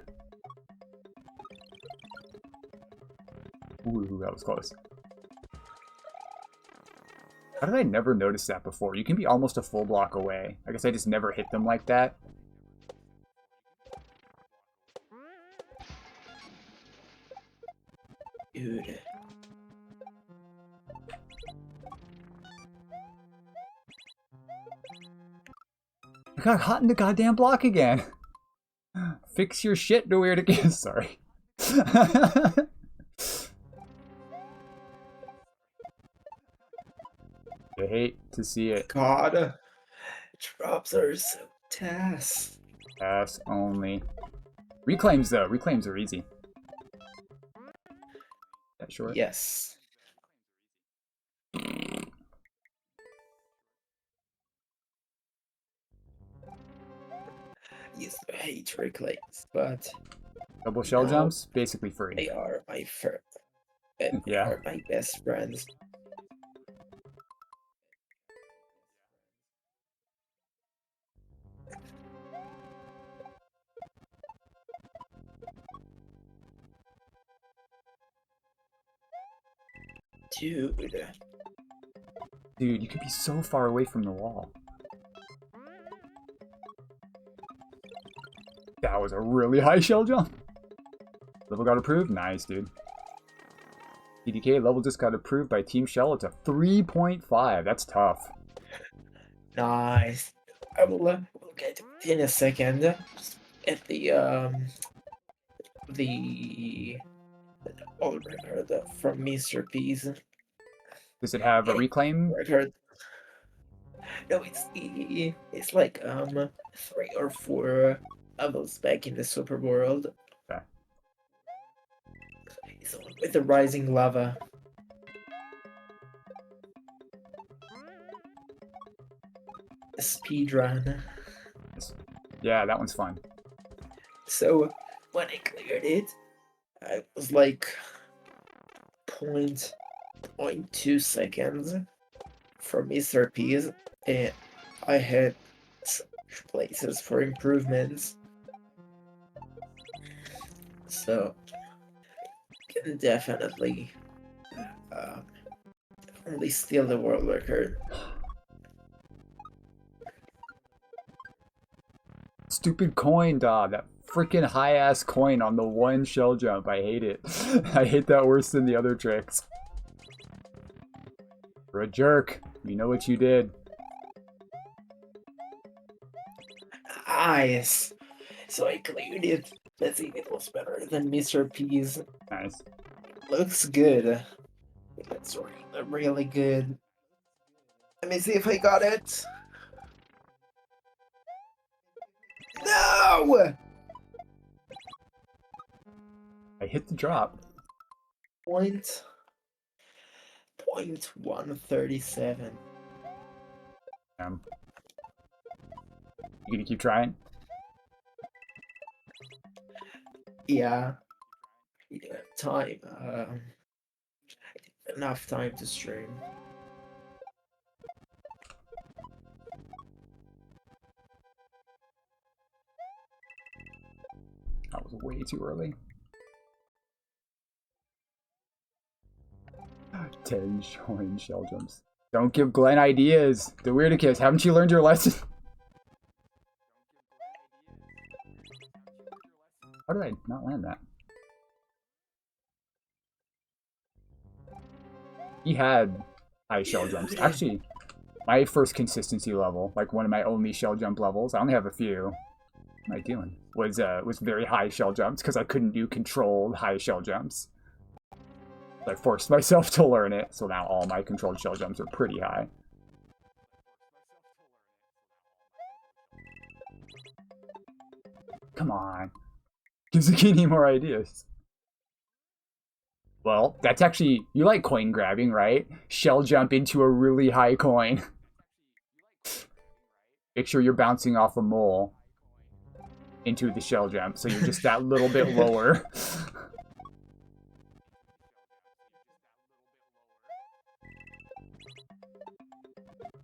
Ooh, that was close. How did I never notice that before? You can be almost a full block away. I guess I just never hit them like that. Dude. I got hot in the goddamn block again. Fix your shit, Dahweirdacus. Sorry. I hate to see it. God. Drops are so task. Pass only. Reclaims though. Reclaims are easy. That short. Yes. Used to hate reclaims, but Double shell now jumps, basically free. they are my they Yeah. are my best friends. Dude. Dude, you could be so far away from the wall. That was a really high shell jump. Level got approved? Nice, dude. TDK level just got approved by Team Shell. It's a 3.5. That's tough. Nice. I will we'll get it in a second. Just get the old record from Mr. P's. Does it have a Okay. reclaim? Record. No, it's like 3 or 4 levels back in the super world. Okay. It's the one with the rising lava. Speedrun. Yeah, that one's fun. So when I cleared it, I was like 0.2 seconds from Mr. P's, and I had such places for improvements. So can definitely only steal the world record. Stupid coin, dog. That freaking high ass coin on the one shell jump. I hate it. I hate that worse than the other tricks. You're a jerk. You know what you did. Nice. So I cleared it. Let's see if it was better than Mr. P's. Nice. Looks good. It's really good. Let me see if I got it. No! I hit the drop. Point 137. You gonna keep trying? Yeah. You don't have time. Enough time to stream. That was way too early. 10 showing shell jumps. Don't give Glenn ideas. Dahweirdacus, haven't you learned your lesson? How did I not land that? He had high shell jumps. Actually, my first consistency level, like one of my only shell jump levels, I only have a few. What am I doing? Was very high shell jumps because I couldn't do controlled high shell jumps. So I forced myself to learn it, so now all my controlled shell jumps are pretty high. Come on. Give Zucchini more ideas. Well, that's actually... You like coin grabbing, right? Shell jump into a really high coin. Make sure you're bouncing off a mole into the shell jump, so you're just that little bit lower.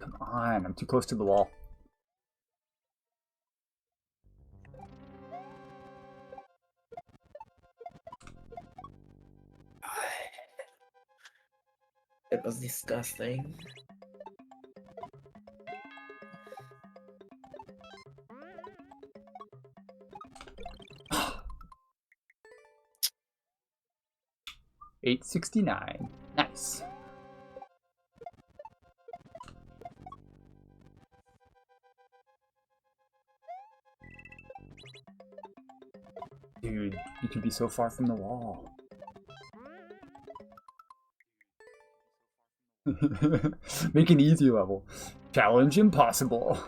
Come on, I'm too close to the wall. It was disgusting. $8.69. Nice. Dude, you can be so far from the wall. Make an easy level. Challenge impossible.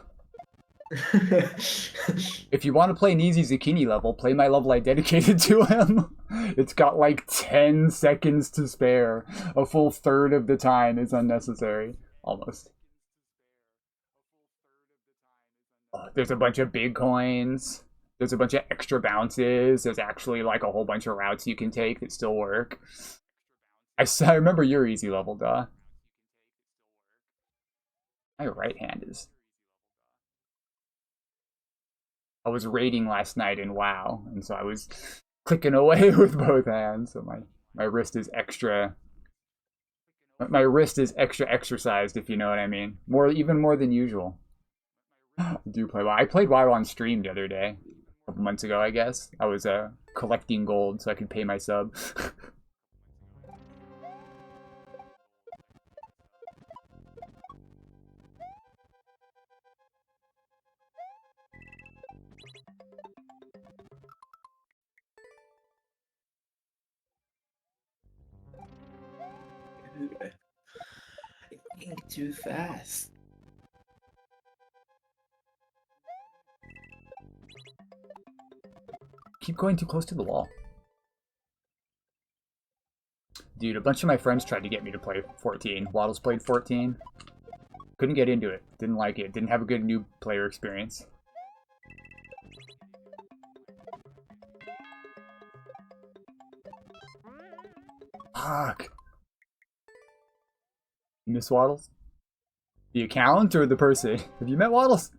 If you want to play an easy Zucchini level, play my level I dedicated to him. It's got like 10 seconds to spare. A full third of the time is unnecessary. Almost. Oh, there's a bunch of big coins. There's a bunch of extra bounces. There's actually like a whole bunch of routes you can take that still work. I remember your easy level, duh. My right hand is... I was raiding last night in WoW, and so I was clicking away with both hands, so my wrist is extra... My wrist is extra exercised, if you know what I mean. Even more than usual. I do play WoW. I played WoW on stream the other day. A couple months ago, I guess. I was collecting gold so I could pay my sub. Dude, going too fast. keep going too close to the wall. Dude, a bunch of my friends tried to get me to play 14. Waddles played 14. Couldn't get into it. Didn't like it. Didn't have a good new player experience. Fuck. You miss Waddles? The account or the person? Have you met Waddles?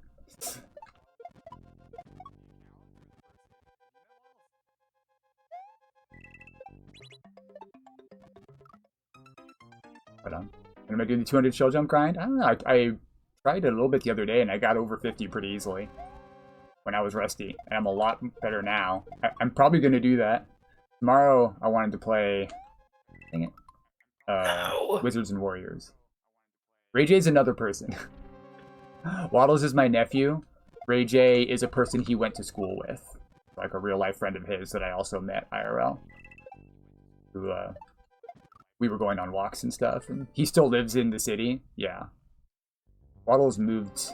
Right on. And am I doing the 200 shell jump grind? I don't know. I tried it a little bit the other day and I got over 50 pretty easily when I was rusty. And I'm a lot better now. I'm probably going to do that. Tomorrow I wanted to play... Dang it. No. Wizards and Warriors. Ray J's another person. Waddles is my nephew. Ray J is a person he went to school with. Like a real life friend of his that I also met IRL. Who, we were going on walks and stuff, and he still lives in the city. Yeah. Waddles moved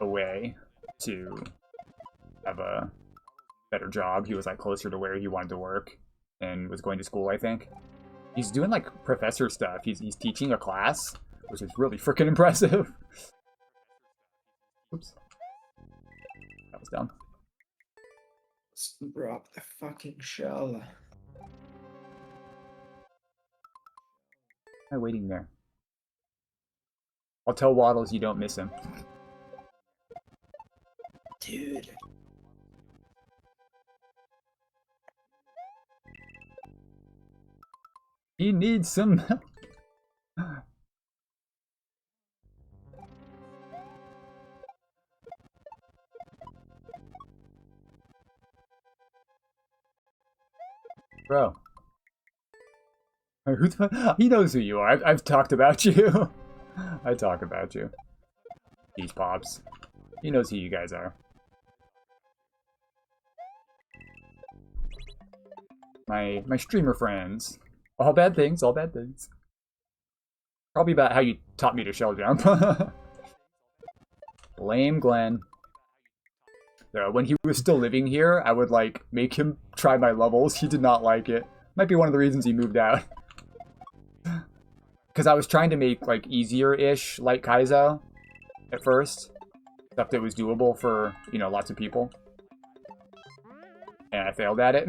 away to have a better job. He was like closer to where he wanted to work and was going to school, I think. He's doing like professor stuff. He's teaching a class, which is really freaking impressive. Oops. That was dumb. Let's drop the fucking shell. Why am I waiting there? I'll tell Waddles you don't miss him. Dude. He needs some milk. Bro. He knows who you are. I've talked about you. I talk about you. These pops. He knows who you guys are. My streamer friends. All bad things, all bad things. Probably about how you taught me to shell jump. Blame Glenn. When he was still living here, I would like make him try my levels. He did not like it. Might be one of the reasons he moved out. Because I was trying to make like easier-ish light kaizo at first. Stuff that was doable for, you know, lots of people. And I failed at it.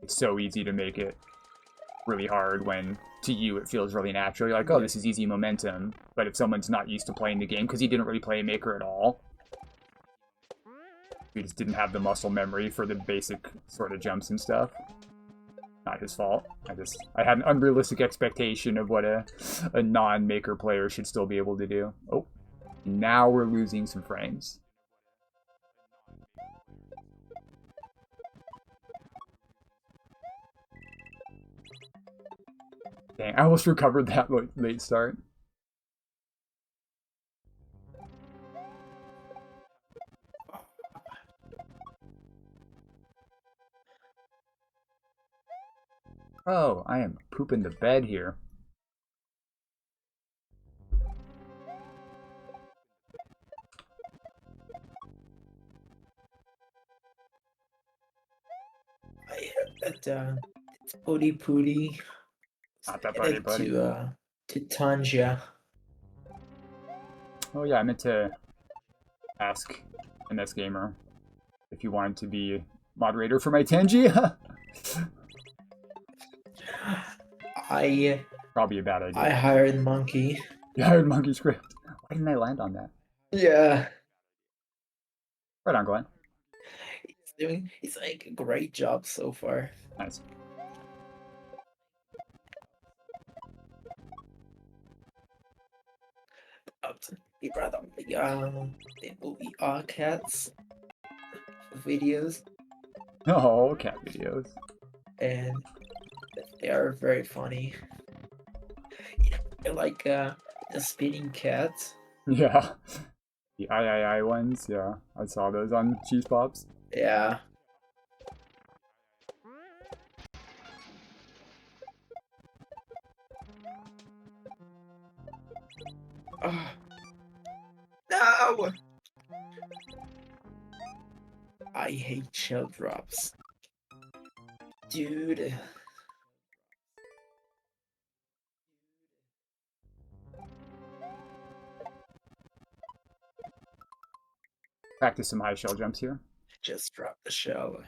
It's so easy to make it really hard when, to you, it feels really natural. You're like, oh, this is easy momentum. But if someone's not used to playing the game, because he didn't really play Maker at all, he just didn't have the muscle memory for the basic sort of jumps and stuff. Not his fault. I had an unrealistic expectation of what a non-Maker player should still be able to do. Oh, now we're losing some frames. Dang, I almost recovered that late start. Oh, I am pooping the bed here. I heard that Pooty Pooty Not that buddy, buddy. to Tanja. Oh yeah, I meant to ask NS Gamer if you wanted to be moderator for my Tangy. Probably a bad idea. I hired Monkey. You hired Monkey Script. Why didn't I land on that? Yeah. Right on, Glenn. He's like a great job so far. Nice. He brought up the movie Cats videos, Oh, cat videos. and they are very funny. You know, they're like the spinning cat. Yeah. The I ones, yeah. I saw those on Cheese Pops. Yeah. No! I hate shell drops. Dude. Practice some high shell jumps here. Just drop the shell.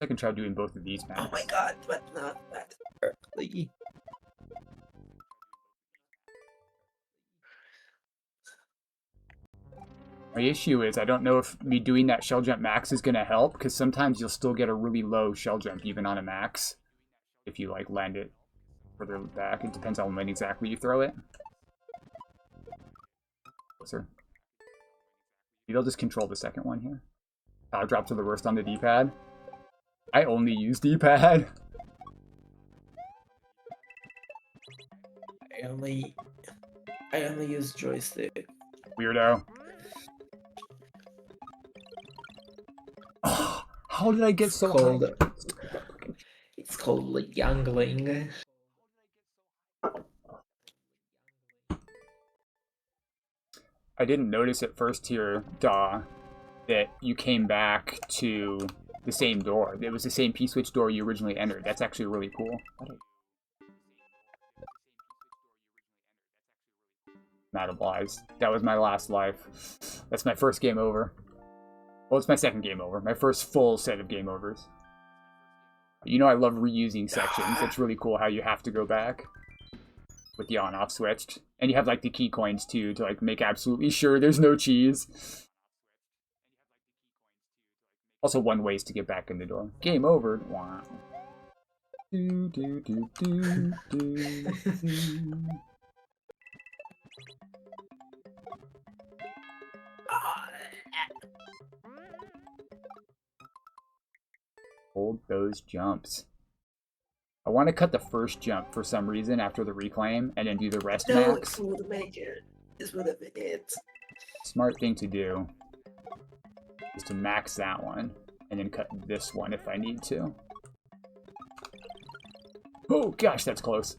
I can try doing both of these, Max. Oh my god, but not that early. My issue is I don't know if me doing that shell jump max is going to help, because sometimes you'll still get a really low shell jump even on a max if you like land it further back. It depends on when exactly you throw it. Closer. Maybe I'll just control the second one here. Power drop to the worst on the D-pad. I only use D-pad. I only use joystick. Weirdo. Oh, how did I get so high? It's called youngling. I didn't notice at first here, Daw, that you came back to the same door. It was the same P-switch door you originally entered. That's actually really cool. Not obliged. That was my last life. That's my first game over. Well, it's my second game over. My first full set of game overs. You know I love reusing sections. It's really cool how you have to go back with the on-off switch. And you have like the key coins too to like make absolutely sure there's no cheese. Also, one ways to get back in the door. Game over. Wow. Do, do, do, do, do, do. Hold those jumps. I want to cut the first jump for some reason after the reclaim and then do the rest max. No, it would make it. This would have been it. Smart thing to do is to max that one and then cut this one if I need to. Oh gosh, that's close.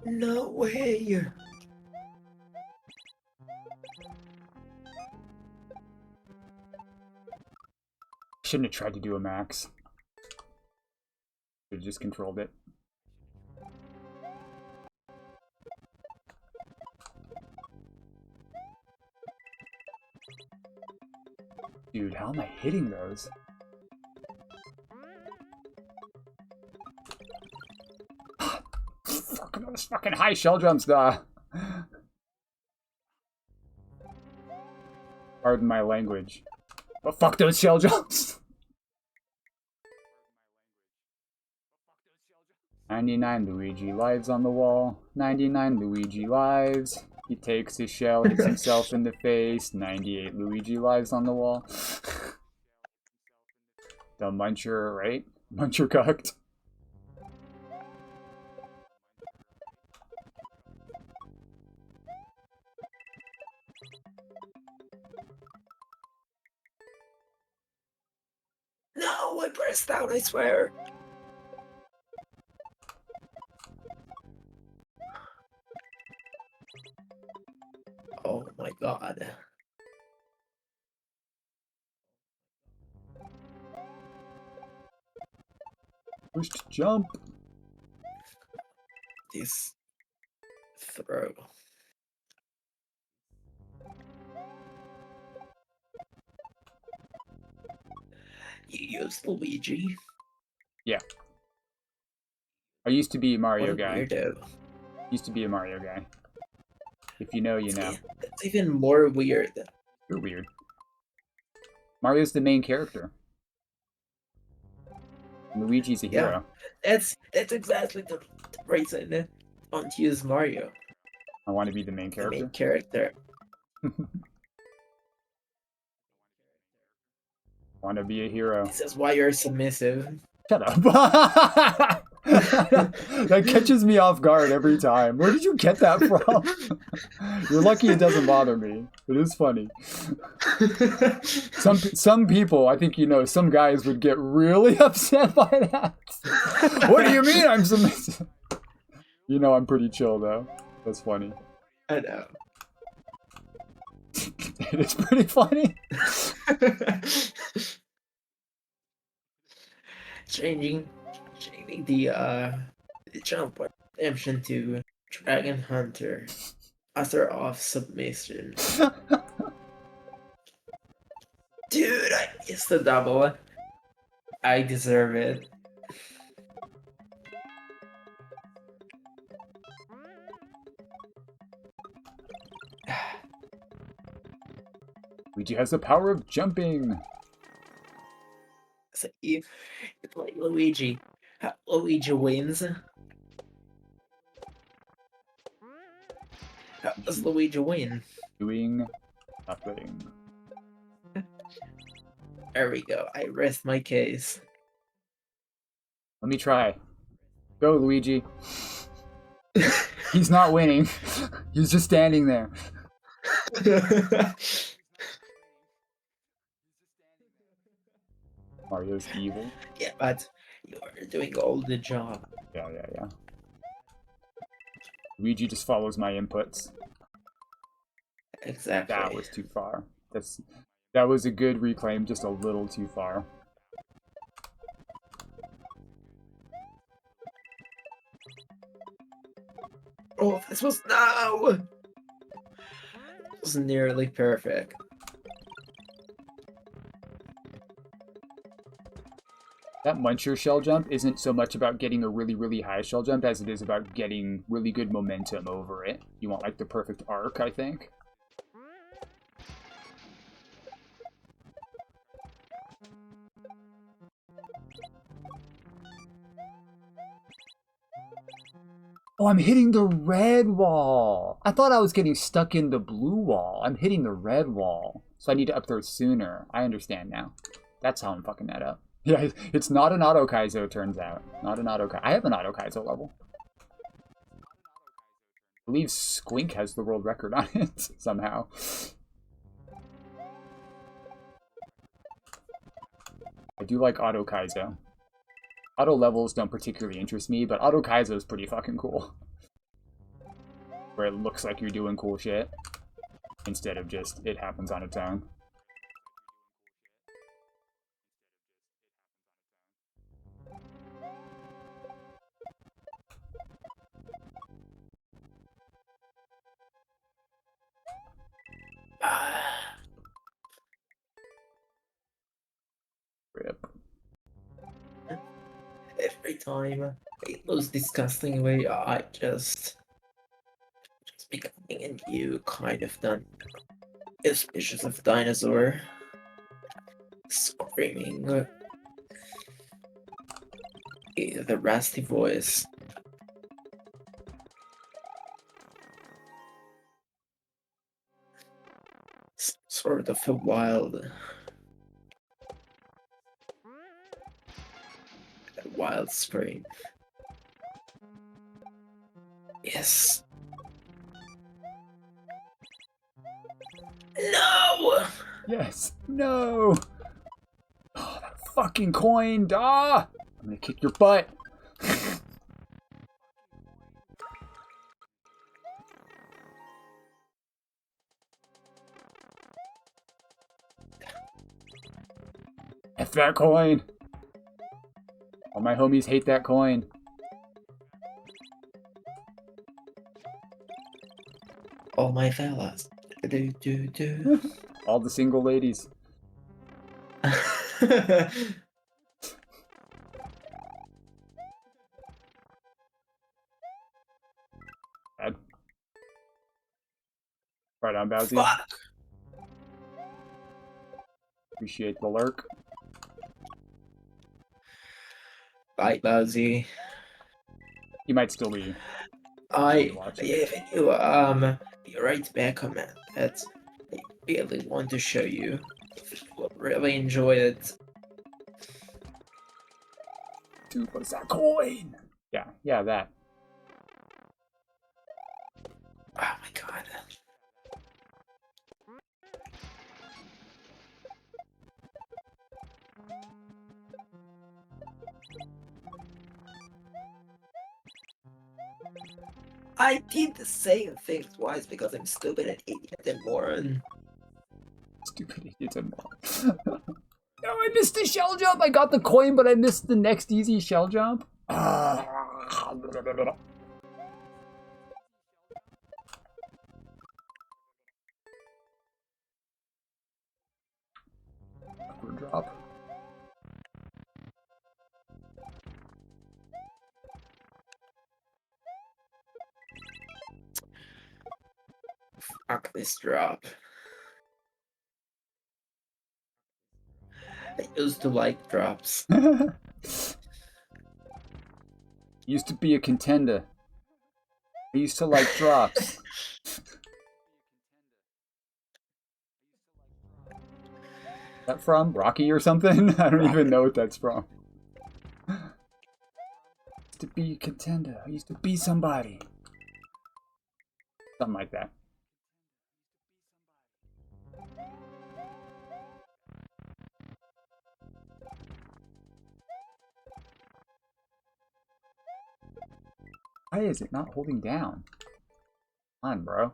No way. Shouldn't have tried to do a max. Should have just controlled it. Dude, how am I hitting those? Fucking those fucking high shell jumps, though. Pardon my language. But fuck those shell jumps. 99 Luigi lives on the wall. 99 Luigi lives. He takes his shell, hits himself in the face. 98 Luigi lives on the wall. The muncher, right? Muncher cucked. No, I pressed down, I swear. Oh my god. Pushed jump. This throw. You used Luigi? Yeah. I used to be a Mario What a guy. weirdo. Used to be a Mario guy. If you know, you know. That's even more weird. You're weird. Mario's the main character. Luigi's a hero. That's exactly the reason I want to use Mario. I want to be the main The character. main character. Want to be a hero. This is why you're submissive. Shut up. That catches me off guard every time. Where did you get that from? You're lucky it doesn't bother me. It is funny. Some people, I think some guys would get really upset by that. What do you mean I'm submissive? I'm pretty chill though. That's funny. I know. It is pretty funny. Changing the jump option to Dragon Hunter after off submission. Dude, I missed the double. I deserve it. Luigi has the power of jumping. So it's like Luigi. How Luigi wins. How does Luigi win? Doing nothing. There we go. I rest my case. Let me try. Go, Luigi. He's not winning. He's just standing there. Mario's evil. Yeah, but you're doing all the job. Yeah. Luigi just follows my inputs. Exactly. That was too far. That was a good reclaim, just a little too far. Oh, this was no. It was nearly perfect. That Muncher shell jump isn't so much about getting a really, really high shell jump as it is about getting really good momentum over it. You want like the perfect arc, I think. Oh, I'm hitting the red wall. I thought I was getting stuck in the blue wall. I'm hitting the red wall. So I need to up throw sooner. I understand now. That's how I'm fucking that up. Yeah, it's not an auto kaizo, it turns out. Not an auto kaizo. I have an auto kaizo level. I believe Squink has the world record on it somehow. I do like auto kaizo. Auto levels don't particularly interest me, but auto kaizo is pretty fucking cool. Where it looks like you're doing cool shit, instead of just it happens on its own. Rip. Every time I lose disgustingly, I just becoming a new kind of species of dinosaur. Screaming the raspy voice. Sort of a wild scream. Yes. No! Yes. No! Oh, that fucking coin! Ah! I'm gonna kick your butt. F that coin! All my homies hate that coin. All my fellas. Do. All the single ladies. Bad. Right on, Bowsy. Fuck! Appreciate the lurk. Bye, Bowsy. He might still be. I watching. be right back on that. I really want to show you. Will really enjoy it. Dude, what's that coin? Yeah, that. Oh my god. I did the same thing twice because I'm stupid and idiot and moron. Stupid idiots and morons. No, I missed the shell jump. I got the coin, but I missed the next easy shell jump. Awkward drop. Fuck this drop. I used to like drops. Used to be a contender. I used to like drops. Is that from Rocky or something? I don't even know what that's from. Used to be a contender. I used to be somebody. Something like that. Why is it not holding down? Come on, bro.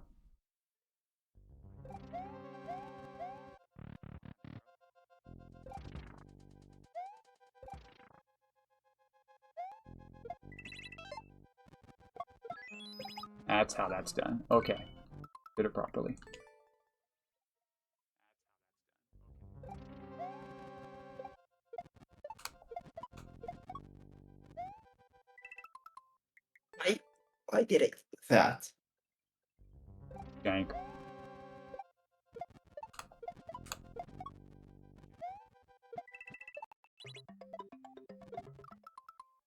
That's how that's done. Okay. Did it properly. I did it that. Jank. I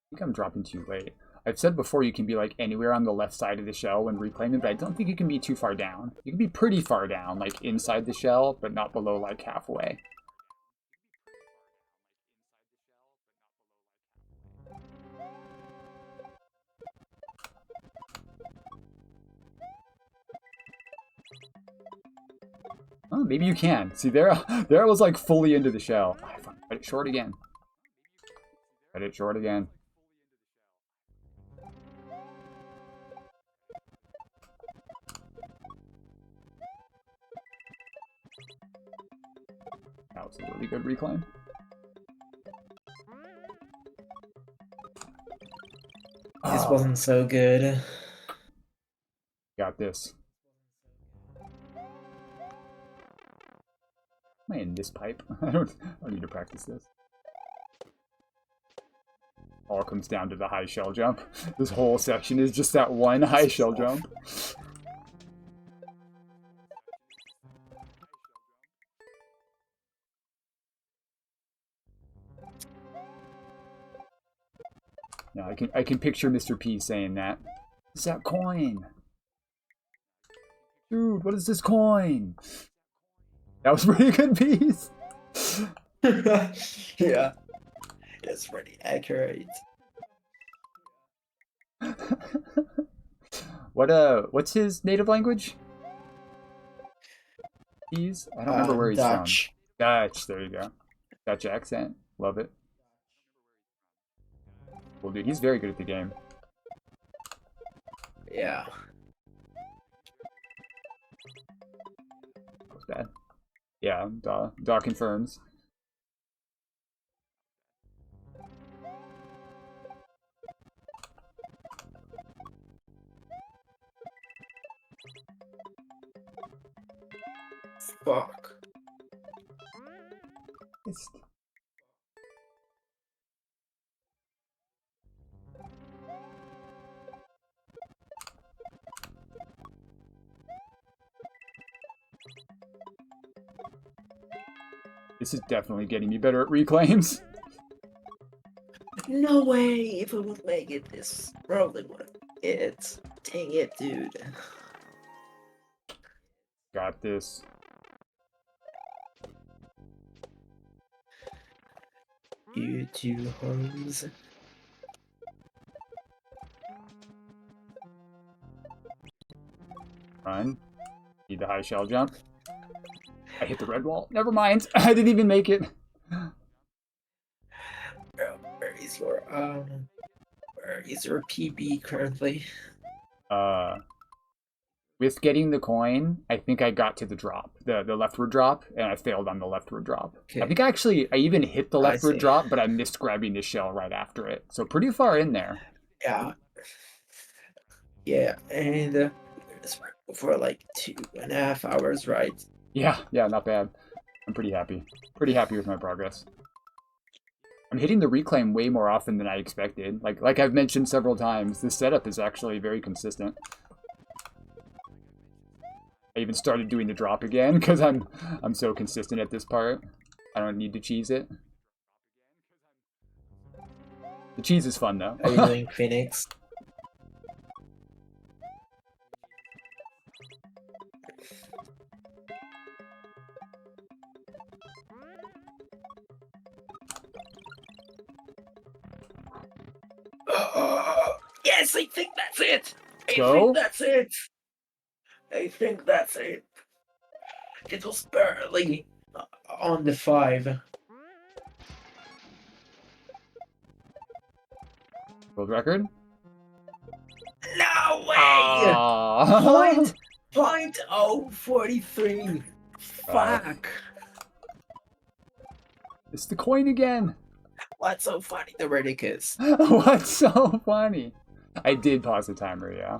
think I'm dropping too late. I've said before you can be like anywhere on the left side of the shell when reclaiming, but I don't think you can be too far down. You can be pretty far down, like inside the shell, but not below like halfway. Oh, maybe you can. See, there I was like fully into the shell. Ah, fine. Cut it short again. Cut it short again. That was a really good reclaim. This Oh, wasn't so good. got this. Am I in this pipe? I don't need to practice this. All comes down to the high shell jump. This whole section is just that one high shell jump. Yeah, I can picture Mr. P saying that. What's that coin? Dude, what is this coin? That was a pretty good piece. Yeah. It's pretty accurate. What's his native language? He's I don't remember where he's Dutch. from. Dutch, there you go. Dutch accent. Love it. Well, dude, he's very good at the game. Yeah. That was bad. Yeah, Daw confirms. Fuck. This is definitely getting me better at reclaims. No way! If I would make it, this probably would. It. Dang it, dude. Got this. You two homes. fun. Need the high shell jump. I hit the red wall. Never mind. I didn't even make it. Where is your PB currently? With getting the coin, I think I got to the drop, the leftward drop, and I failed on the leftward drop. Okay. I think I even hit the I leftward see. drop, but I missed grabbing the shell right after it. So pretty far in there. Yeah. Yeah, and it's for like 2.5 hours, right? Yeah, not bad. I'm pretty happy. Pretty happy with my progress. I'm hitting the reclaim way more often than I expected. Like I've mentioned several times, the setup is actually very consistent. I even started doing the drop again because I'm so consistent at this part. I don't need to cheese it. The cheese is fun though. Are you doing Phoenix? Yes, I think that's it. I think that's it. I think that's it. It was barely on the 5. World record? No way! Aww. Point 043. Fuck. It's the coin again. What's so funny, Dahweirdacus? What's so funny? I did pause the timer, yeah.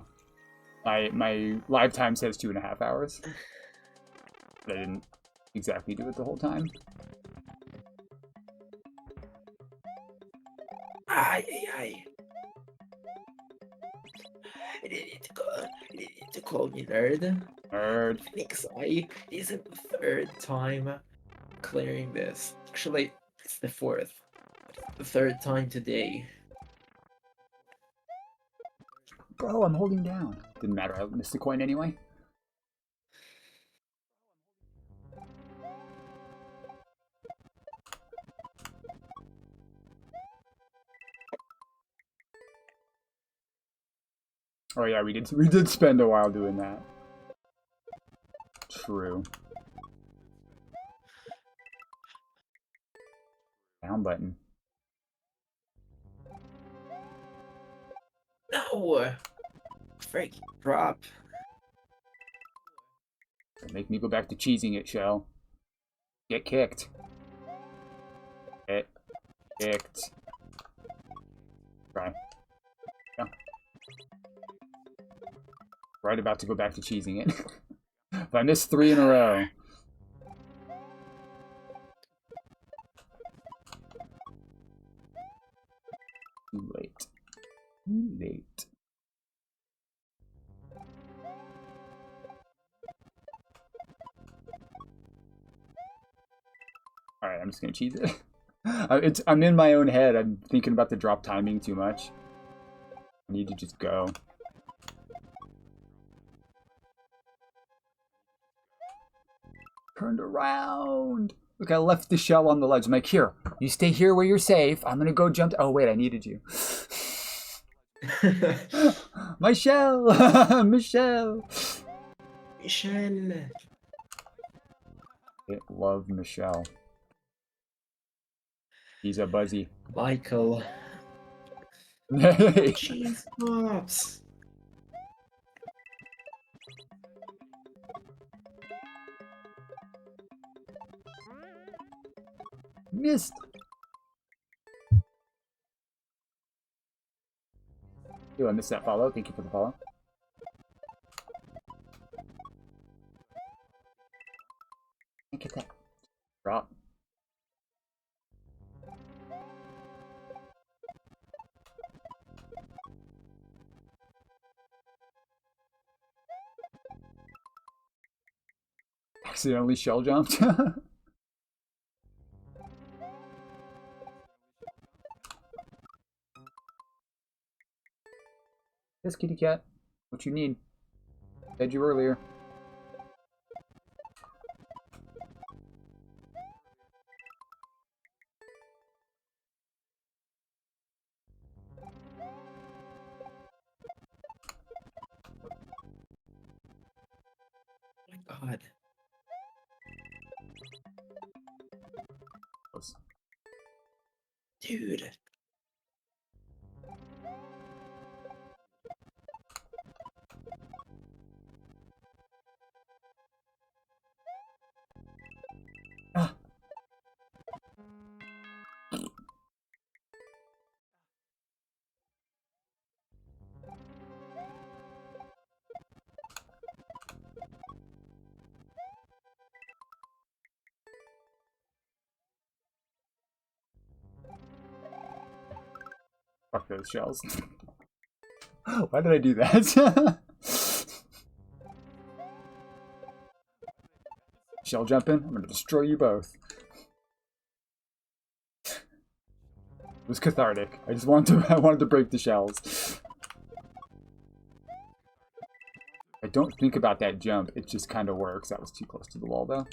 My live time says 2.5 hours. But I didn't exactly do it the whole time. Aye. I didn't to call me nerd. Nerd. Phoenix, this is the 3rd time clearing this. Actually, it's the 4th. The 3rd time today. Bro, I'm holding down. Didn't matter, I missed the coin anyway. Oh yeah, we did spend a while doing that. True. Down button. No! Freaking drop. Make me go back to cheesing it, Shell. Get kicked. Get kicked. Try. Yeah. Right about to go back to cheesing it. If I miss 3 in a row. Too late. Too late. Alright, I'm just gonna cheese it. I'm in my own head. I'm thinking about the drop timing too much. I need to just go. Turned around. Look, I left the shell on the ledge. I'm like, here, you stay here where you're safe. I'm gonna go jump. Oh wait, I needed you. My shell, Michelle. Michelle. I love Michelle. He's a buzzy. Michael. Cheese pops. Missed. Yo, I missed that follow. Thank you for the follow. Can't get that drop. Accidentally shell jumped. Yes, kitty cat. What you need? Fed you earlier. Dude. Ah. Fuck those shells. Why did I do that? Shell jumping? I'm gonna destroy you both. It was cathartic. I wanted to break the shells. I don't think about that jump. It just kind of works. That was too close to the wall, though.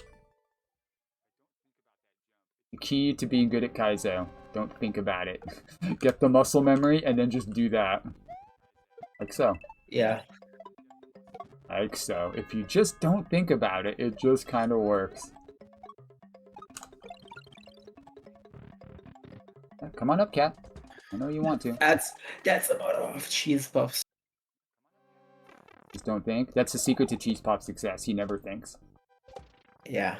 The key to being good at kaizo. Don't think about it. Get the muscle memory and then just do that. Like so. Yeah. Like so. If you just don't think about it, it just kind of works. Yeah, come on up, cat. I know you want to. That's a lot of cheese puffs. Just don't think. That's the secret to Cheese Pop's success. He never thinks. Yeah.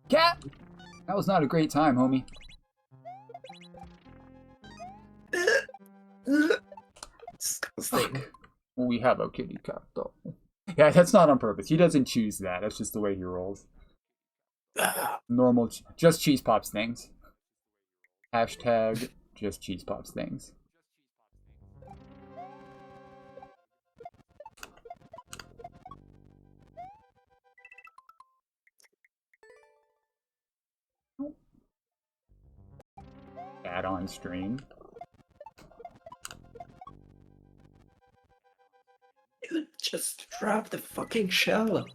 Cat! That was not a great time, homie. Disgusting. We have a kitty cat, though. Yeah, that's not on purpose. He doesn't choose that. That's just the way he rolls. Normal, just Cheese Pops things. Hashtag just Cheese Pops things. Add on stream. Dude, just drop the fucking shell.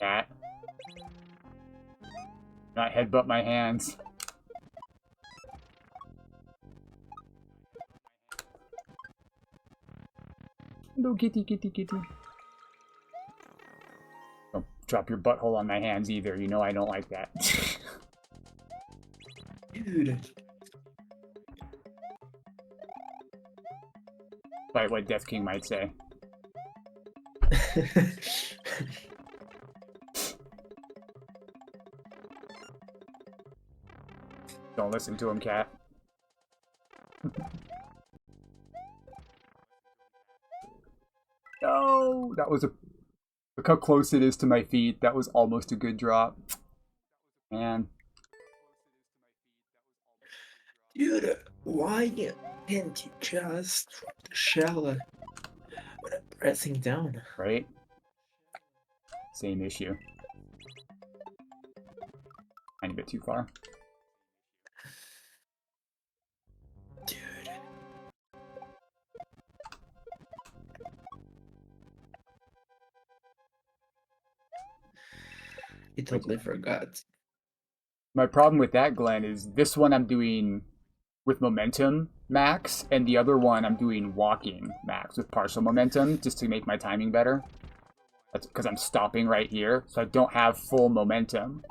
Cat. Not headbutt my hands. No kitty, kitty, kitty. Don't drop your butthole on my hands either. You know I don't like that. Dude. Despite what Death King might say. Don't listen to him, cat. No! That was a... Look how close it is to my feet. That was almost a good drop. Man. Dude, why can't you just drop the shell when I'm pressing down? Right? Same issue. Tiny bit too far. Dude. You totally forgot. My problem with that, Glenn, is this one I'm doing with momentum max, and the other one I'm doing walking max with partial momentum, just to make my timing better. That's because I'm stopping right here, so I don't have full momentum.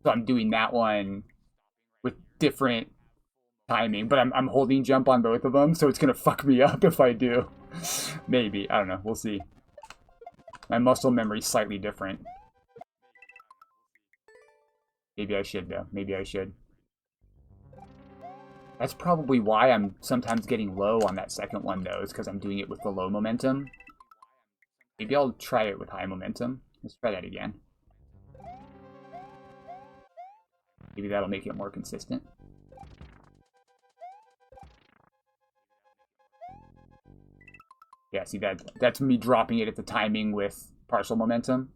So I'm doing that one with different timing, but I'm holding jump on both of them, so it's gonna fuck me up if I do. Maybe, I don't know, we'll see. My muscle memory's slightly different. Maybe I should, though. Maybe I should. That's probably why I'm sometimes getting low on that second one, though, is because I'm doing it with the low momentum. Maybe I'll try it with high momentum. Let's try that again. Maybe that'll make it more consistent. Yeah, see, that's me dropping it at the timing with partial momentum.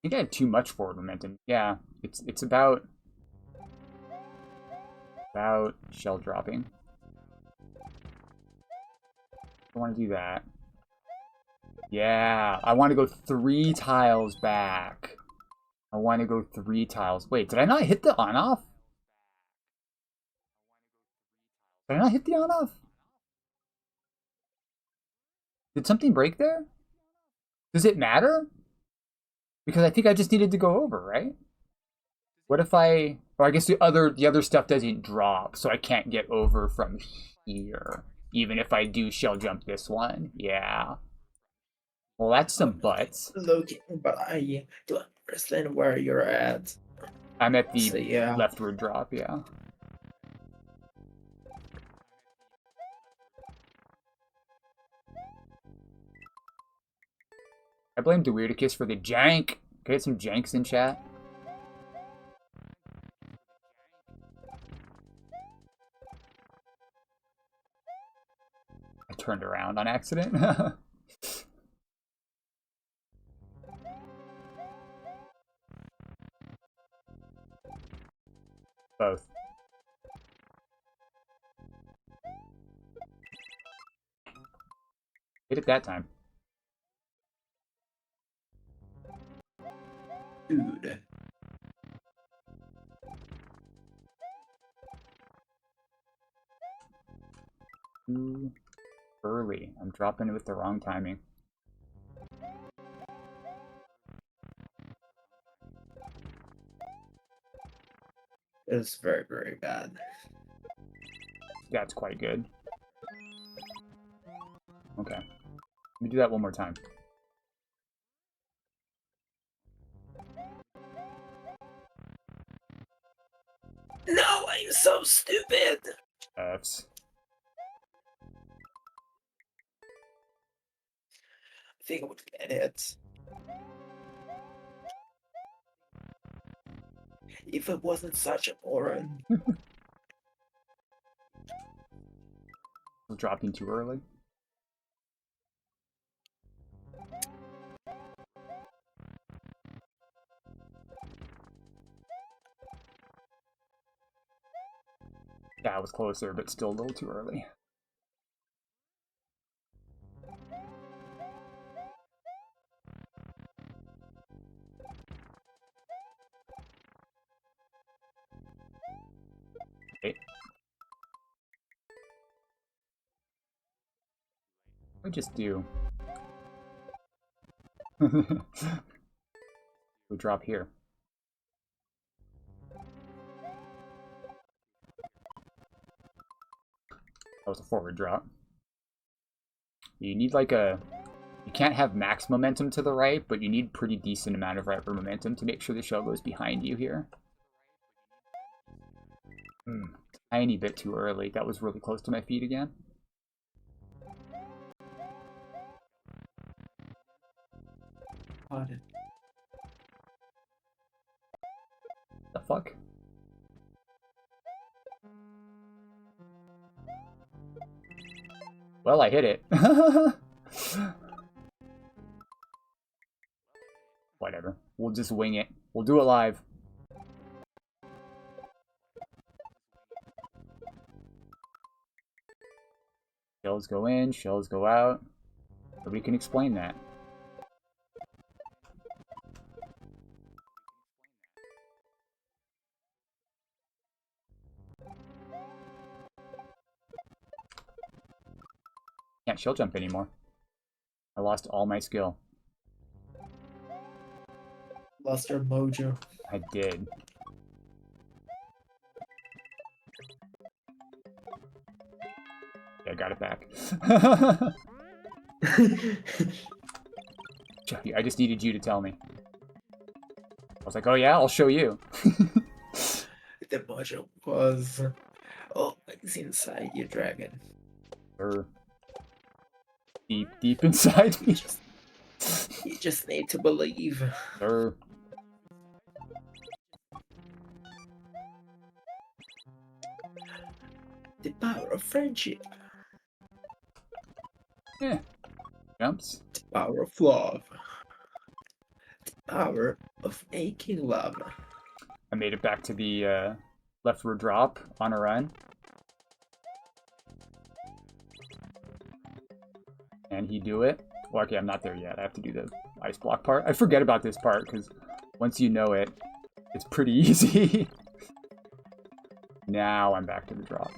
think I have too much forward momentum. Yeah, it's about shell dropping. I want to do that. Yeah, I want to go 3 tiles back. I want to go 3 tiles. Wait, did I not hit the on-off? Did I not hit the on-off? Did something break there? Does it matter? Because I think I just needed to go over, right? What if I... Or I guess the other stuff doesn't drop, so I can't get over from here. Even if I do shell jump this one. Yeah. Well, that's some butts. Looking, but I don't understand where you're at. I'm at the So, yeah. leftward drop, yeah. I blame Dahweirdacus for the jank. Can I get some janks in chat? I turned around on accident. Both. Hit it that time. Dude. Too early. I'm dropping it with the wrong timing. It's very, very bad. That's quite good. Okay. Let me do that one more time. No, I'm so stupid! Fs. I think I would get it. If it wasn't such a moron. Was dropping too early. Yeah, I was closer, but still a little too early. Okay. I just do. We drop here. That was a forward drop. You need like a... You can't have max momentum to the right, but you need pretty decent amount of right momentum to make sure the shell goes behind you here. Tiny bit too early. That was really close to my feet again. Got it. The fuck? Well, I hit it. Whatever. We'll just wing it. We'll do it live. Shells go in, shells go out. Nobody can explain that. Can't shell jump anymore. I lost all my skill. Lost your mojo. I did. Yeah, I got it back. I just needed you to tell me. I was like, oh yeah, I'll show you. The mojo was always inside you, dragon. Or deep, deep inside me. You just need to believe. Or The power of friendship. yeah. Jumps. The power of love. The power of aching love. I made it back to the leftward drop on a run. And he do it. Well, okay, I'm not there yet. I have to do the ice block part. I forget about this part because once you know it, it's pretty easy. Now I'm back to the drop.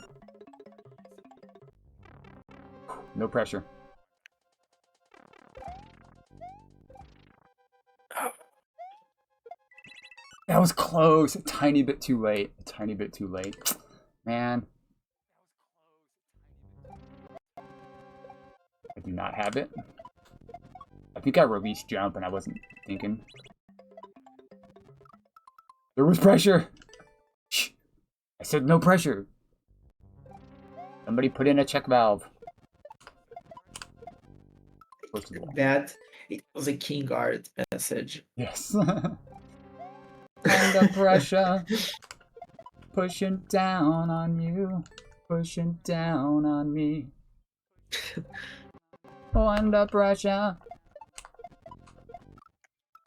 No pressure. That was close. A tiny bit too late. A tiny bit too late. Man. I do not have it. I think I released jump and I wasn't thinking. There was pressure. Shh. I said no pressure. Somebody put in a check valve. Close to the wall. That it was a king art message. Yes. Under pressure. Pushing down on you. Pushing down on me. Under pressure.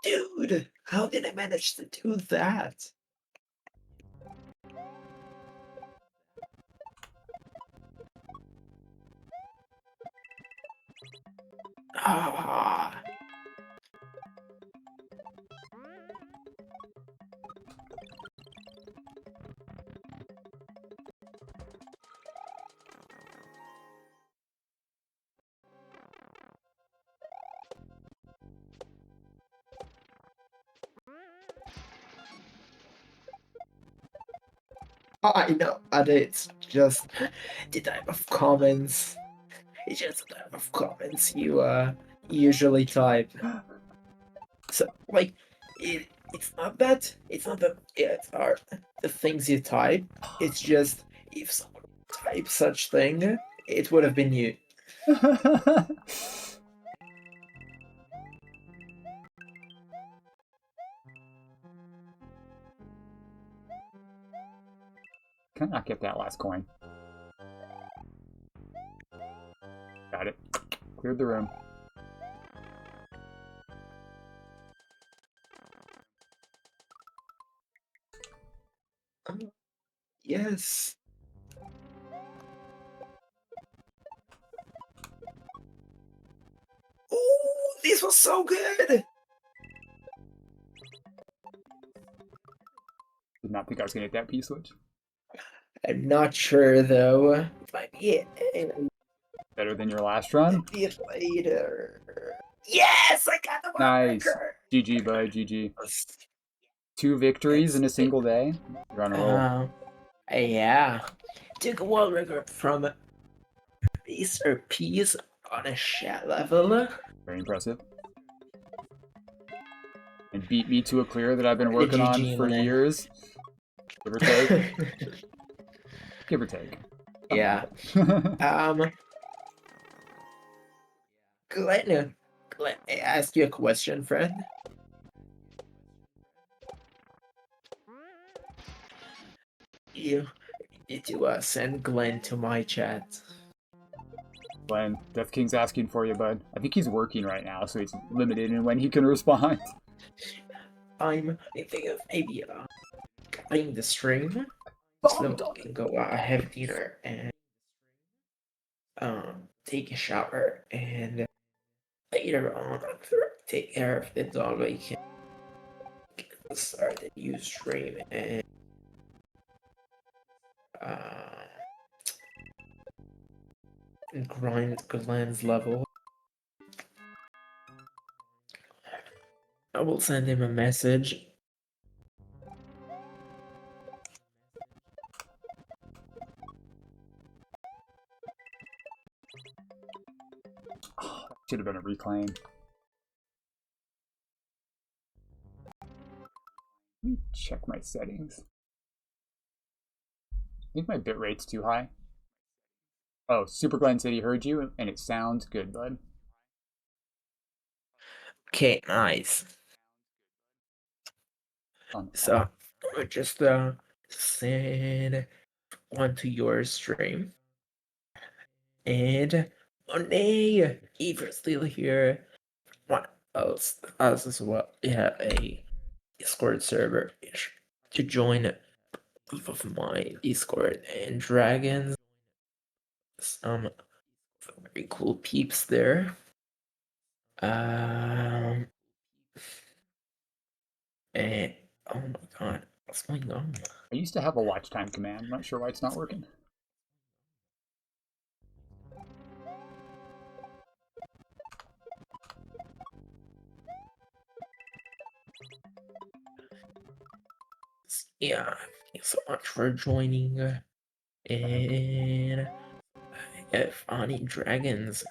Dude, how did I manage to do that? Ah. I know, and it's just the type of comments. It's just the type of comments you usually type. So like, it's not that it's are the things you type. It's just if someone typed such thing, it would have been you. Can I not get that last coin? Got it. Cleared the room. Yes. Oh, this was so good. Did not think I was gonna hit that P switch. I'm not sure though. It might be Better than your last run? it later. Yes, I got the world Nice. record. GG, bud. GG. 2 victories in a single day. You're on a roll. Yeah. Took a world record from Mr. Peas on a chat level. Very impressive. And beat me to a clear that I've been working on GG, for man. years. Give or take. Give or take. Yeah. Glenn, I ask you a question, friend. You need to send Glenn to my chat. Glenn, Death King's asking for you, bud. I think he's working right now, so he's limited in when he can respond. I'm thinking of maybe cutting the stream so we can go have dinner and take a shower, and later on after take care of the dog we can start a new stream and grind Glenn's level. I will send him a message. Oh, that should have been a reclaim. Let me check my settings. I think my bitrate's too high. Oh, Super Glenn City heard you, and it sounds good, bud. Okay, nice. So I just send one to your stream. And Monet, if you're still here, what else as well? Yeah, a Discord server to join both of my Discord and dragons. Some very cool peeps there. And oh my god, what's going on? I used to have a watch time command. I'm not sure why it's not working. Yeah, thank you so much for joining. And funny dragons.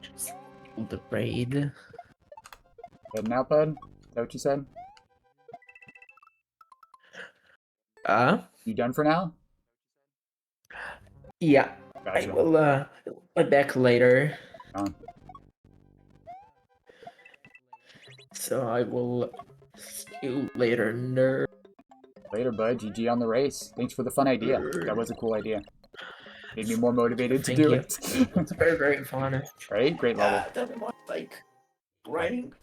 Just the raid. Heading out, bud? Is that what you said? You done for now? Yeah. Gotcha. I will be back later. So I will see you later, nerd. Later, bud. GG on the race. Thanks for the fun idea. That was a cool idea. Made me more motivated to do it. It's very, very fun. Right? Great level. Doesn't want like grinding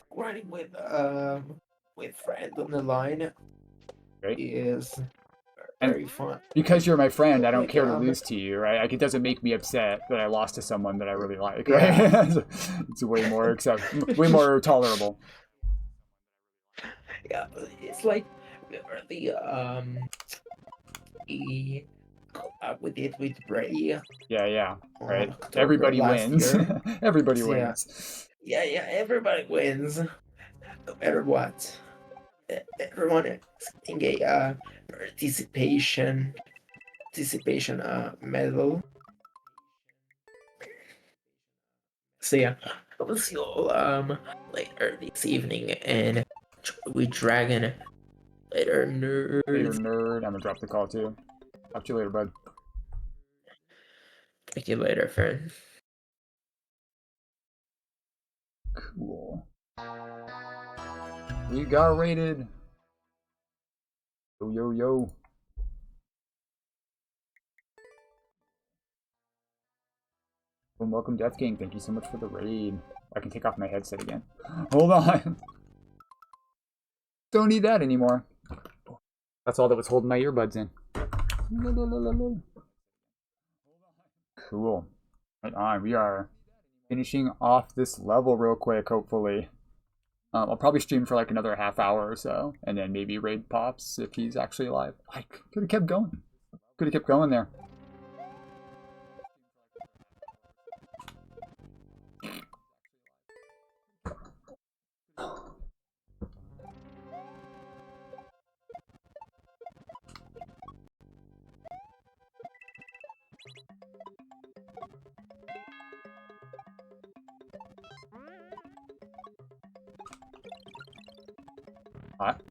with friends on the line Right? is And very fun. because you're my friend, I don't Like, care to lose to you, right? Like, it doesn't make me upset that I lost to someone that I really like, right? Yeah. It's way more way more tolerable. Yeah, it's like the collab we did with Ray. Yeah. Right. October Everybody last wins. year. Everybody So, wins. Yeah, everybody wins, no matter what. Everyone is getting a participation medal. So yeah, I will see you all later this evening, and we dragon later, nerds. Later, nerd. I'm gonna drop the call too. Talk to you later, bud. Talk to you later, friend. Cool. We got rated. Yo. Well, welcome, Death King. Thank you so much for the raid. I can take off my headset again. Hold on. Don't need that anymore. That's all that was holding my earbuds in. Cool. Right on. We are finishing off this level real quick, hopefully. I'll probably stream for like another half hour or so, and then maybe raid pops if he's actually alive. I could have kept going. Could have kept going there. Hot.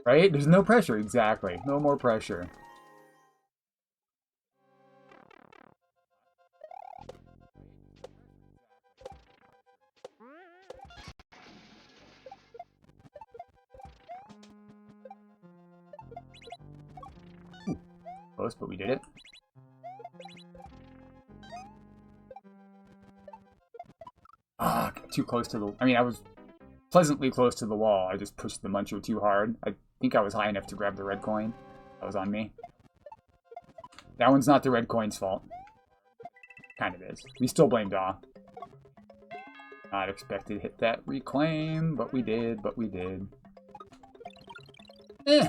Right? There's no pressure. Exactly. No more pressure. Ooh, close, but we did it. Ah, too close to the... I mean, I was pleasantly close to the wall. I just pushed the muncher too hard. I think I was high enough to grab the red coin. That was on me. That one's not the red coin's fault. Kind of is. We still blame Daw. Not expected to hit that reclaim, but we did, Eh!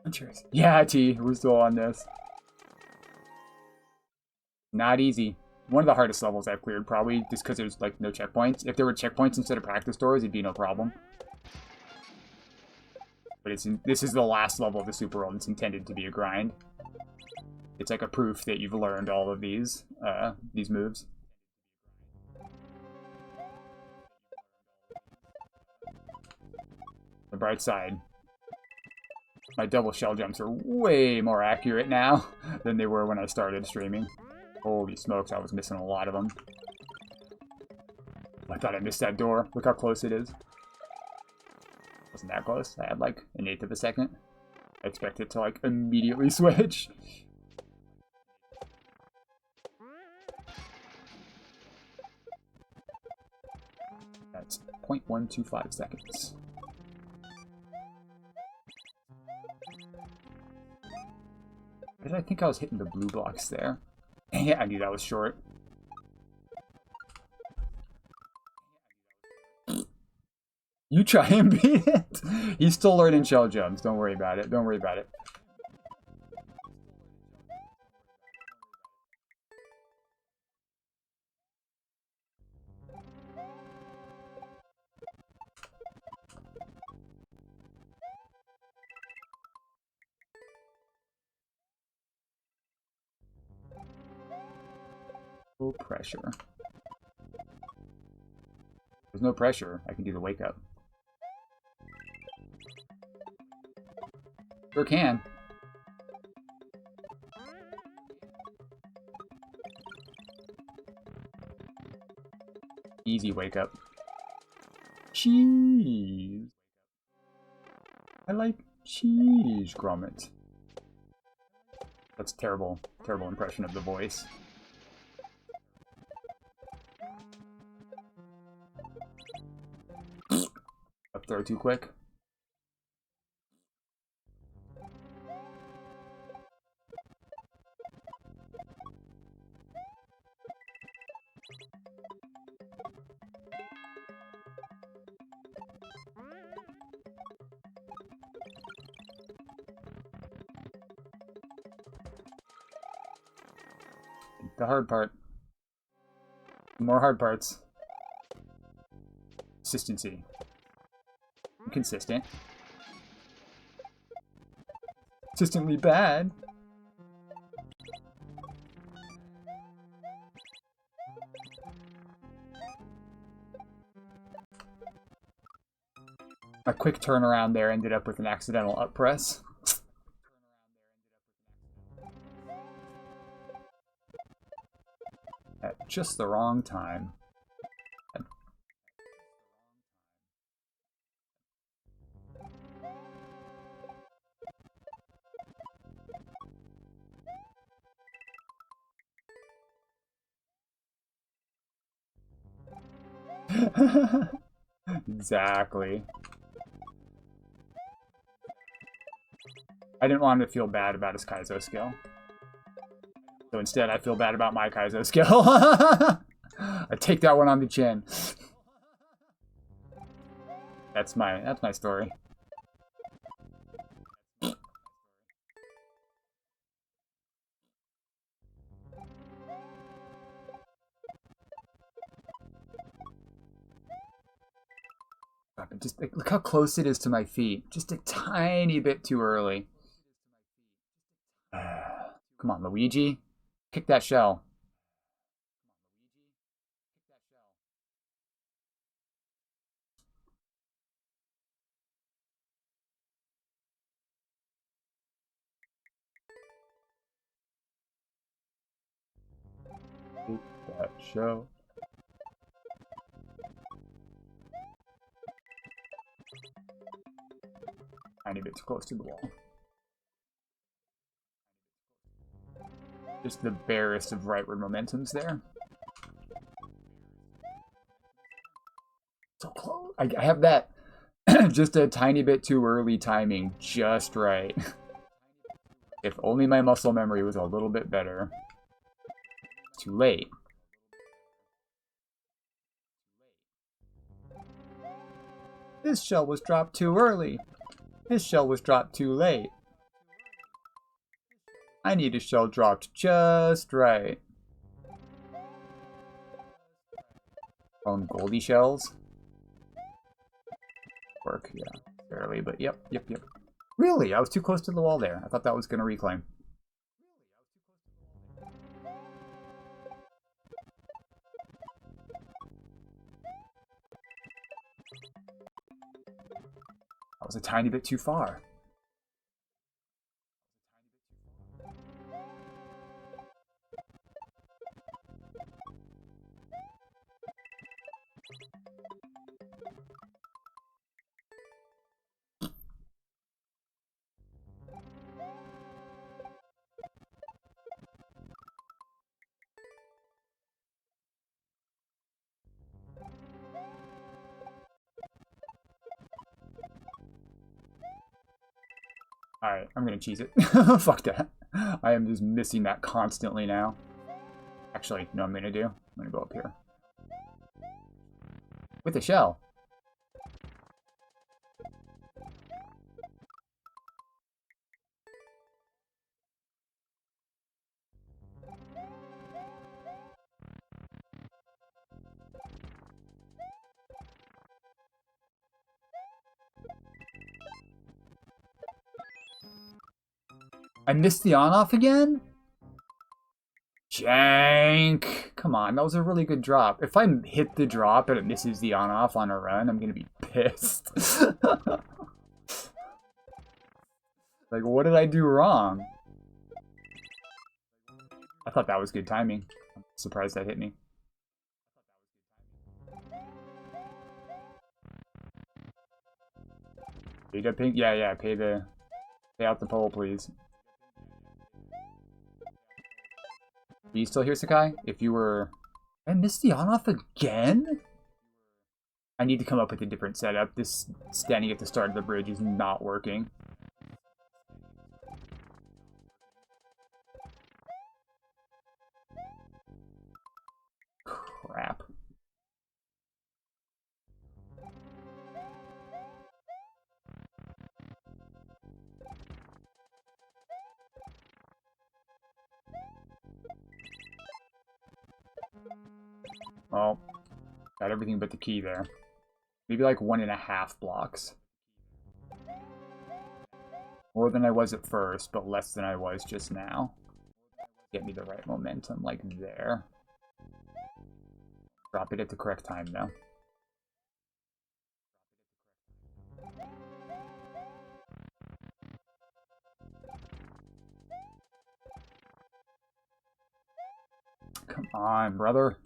Munchers. Yeah, T, we're still on this. Not easy. One of the hardest levels I've cleared, probably, just because there's, like, no checkpoints. If there were checkpoints instead of practice doors, it'd be no problem. But this is the last level of the Super World. It's intended to be a grind. It's like a proof that you've learned all of these moves. The bright side. My double shell jumps are way more accurate now than they were when I started streaming. Holy smokes, I was missing a lot of them. I thought I missed that door. Look how close it is. Wasn't that close. I had like an eighth of a second. I expect it to like immediately switch. 0.125 seconds. Did I think I was hitting the blue blocks there? Yeah, I knew that was short. You try and beat it. He's still learning shell jumps. Don't worry about it. Don't worry about it. No pressure. There's no pressure. I can do the wake up. Sure can. Easy wake up. Cheese. I like cheese, Gromit. That's terrible, terrible impression of the voice. Up throw too quick. The hard part. More hard parts. Consistency. Inconsistent. Consistently bad. A quick turnaround there ended up with an accidental up press. At just the wrong time. Exactly. I didn't want him to feel bad about his kaizo skill. So instead, I feel bad about my kaizo skill. I take that one on the chin. That's my story. Just look how close it is to my feet. Just a tiny bit too early. Come on, Luigi. Kick that shell. Kick that shell. Tiny bit too close to the wall. Just the barest of rightward momentums there. So close. I have that just a tiny bit too early timing, just right. If only my muscle memory was a little bit better. Too late. This shell was dropped too early. This shell was dropped too late. I need a shell dropped just right. Goldie shells. Work, yeah. Barely, but yep. Really? I was too close to the wall there. I thought that was going to reclaim. That was a tiny bit too far. Alright, I'm gonna cheese it. Fuck that. I am just missing that constantly now. Actually, no, I'm gonna do. I'm gonna go up here. With a shell. I missed the on-off again? Jank! Come on, that was a really good drop. If I hit the drop and it misses the on-off on a run, I'm gonna be pissed. Like, what did I do wrong? I thought that was good timing. I'm surprised that hit me. Pay pink? Yeah, pay out the pole, please. Are you still here, Sakai? If you were... I missed the on-off again? I need to come up with a different setup. This standing at the start of the bridge is not working. Crap. Well, got everything but the key there. Maybe like 1.5 blocks. More than I was at first, but less than I was just now. Get me the right momentum, like there. Drop it at the correct time, though. Come on, brother.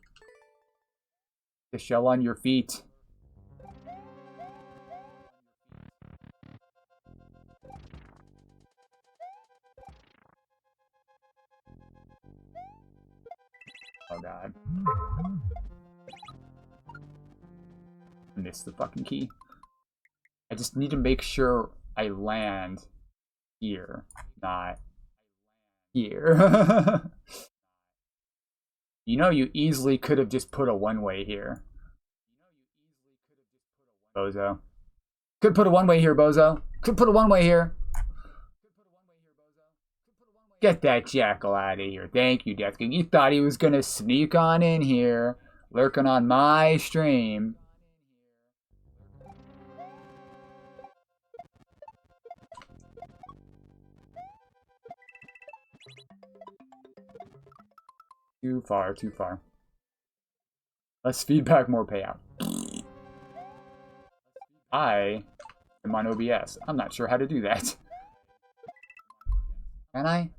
The shell on your feet. Oh god. I missed the fucking key. I just need to make sure I land here, not here. You know, you easily could have just put a one-way here. Bozo. Could put a one-way here, Bozo. Could put a one-way here. Get that jackal out of here. Thank you, Death King. You thought he was gonna sneak on in here, lurking on my stream. Too far, too far. Less feedback, more payout. I am on OBS. I'm not sure how to do that. Can I?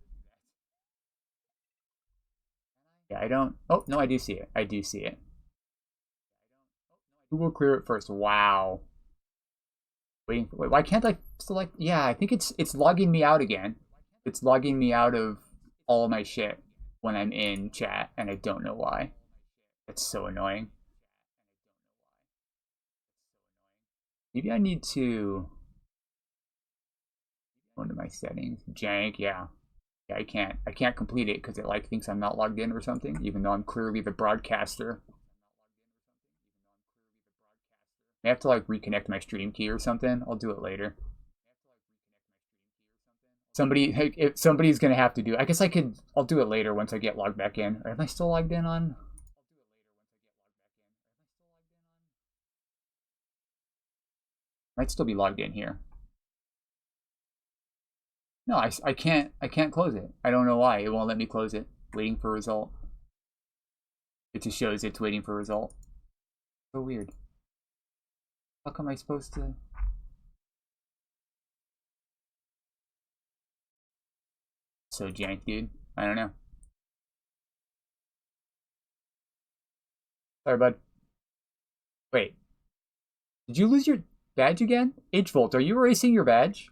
Yeah, I don't... Oh, no, I do see it. I do see it. Who will clear it first? Wow. Waiting for... Wait, why can't I select... Yeah, I think it's logging me out again. It's logging me out of all of my shit when I'm in chat, and I don't know why. That's so annoying. Maybe I need to go into my settings. Jank, yeah. Yeah, I can't complete it because it like thinks I'm not logged in or something, even though I'm clearly the broadcaster. I have to like reconnect my stream key or something. I'll do it later. If somebody's gonna have to do it. I guess I'll do it later once I get logged back in. Or am I still logged in on? Might still be logged in here. No, I can't close it. I don't know why. It won't let me close it. Waiting for a result. It just shows it's waiting for a result. So weird. How come I supposed to? So jank, dude. I don't know. Sorry, bud. Wait. Did you lose your badge again? H-Volt, are you erasing your badge?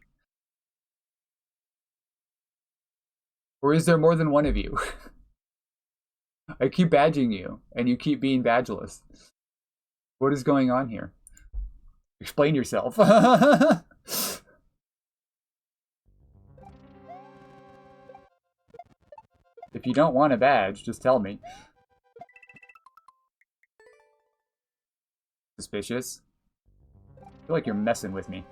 Or is there more than one of you? I keep badging you, and you keep being badgeless. What is going on here? Explain yourself. If you don't want a badge, just tell me. Suspicious. I feel like you're messing with me.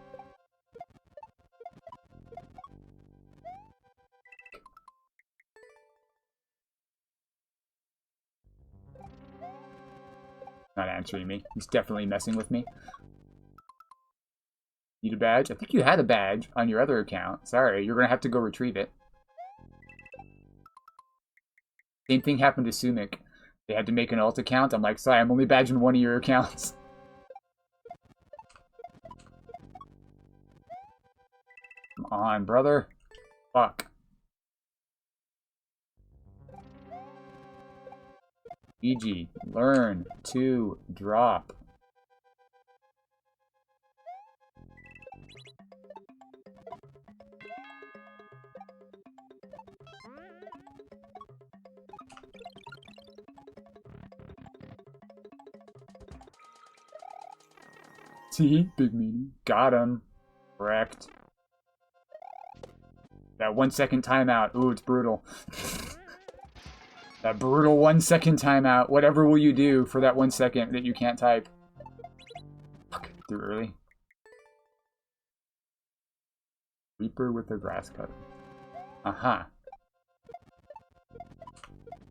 Not answering me. He's definitely messing with me. Need a badge? I think you had a badge on your other account. Sorry, you're gonna have to go retrieve it. Same thing happened to Sumik. They had to make an alt account. I'm like, sorry, I'm only badging one of your accounts. Come on, brother. Fuck. EG, learn to drop. See? Big meaty. Got him. Correct. That 1 second timeout. Ooh, it's brutal. That brutal 1 second timeout. Whatever will you do for that 1 second that you can't type? Fuck, too early. Reaper with a grass cutter. Aha.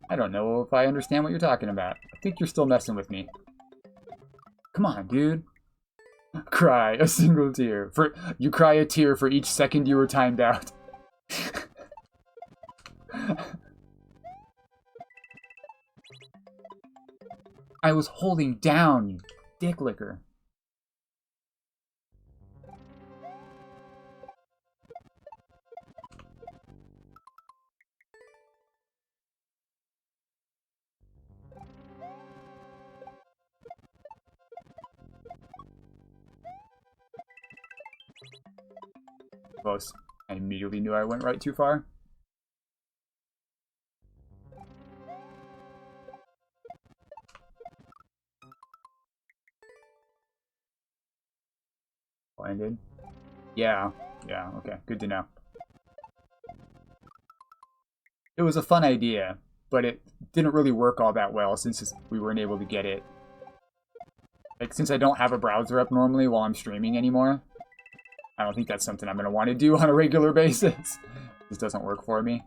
I don't know if I understand what you're talking about. I think you're still messing with me. Come on, dude. Cry a single tear. You cry a tear for each second you were timed out. I was holding down, you dick licker. Close. I immediately knew I went right too far. Ended. Yeah, okay, good to know. It was a fun idea, but it didn't really work all that well since we weren't able to get it. Like, since I don't have a browser up normally while I'm streaming anymore, I don't think that's something I'm going to want to do on a regular basis. This doesn't work for me.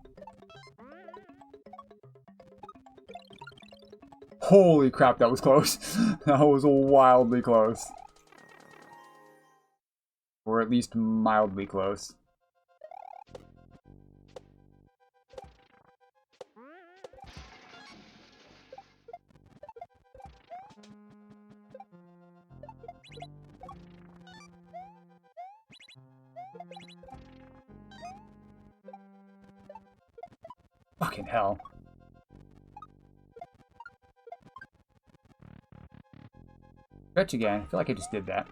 Holy crap, that was close. That was wildly close. Or at least mildly close. Fucking hell. Stretch again. I feel like I just did that.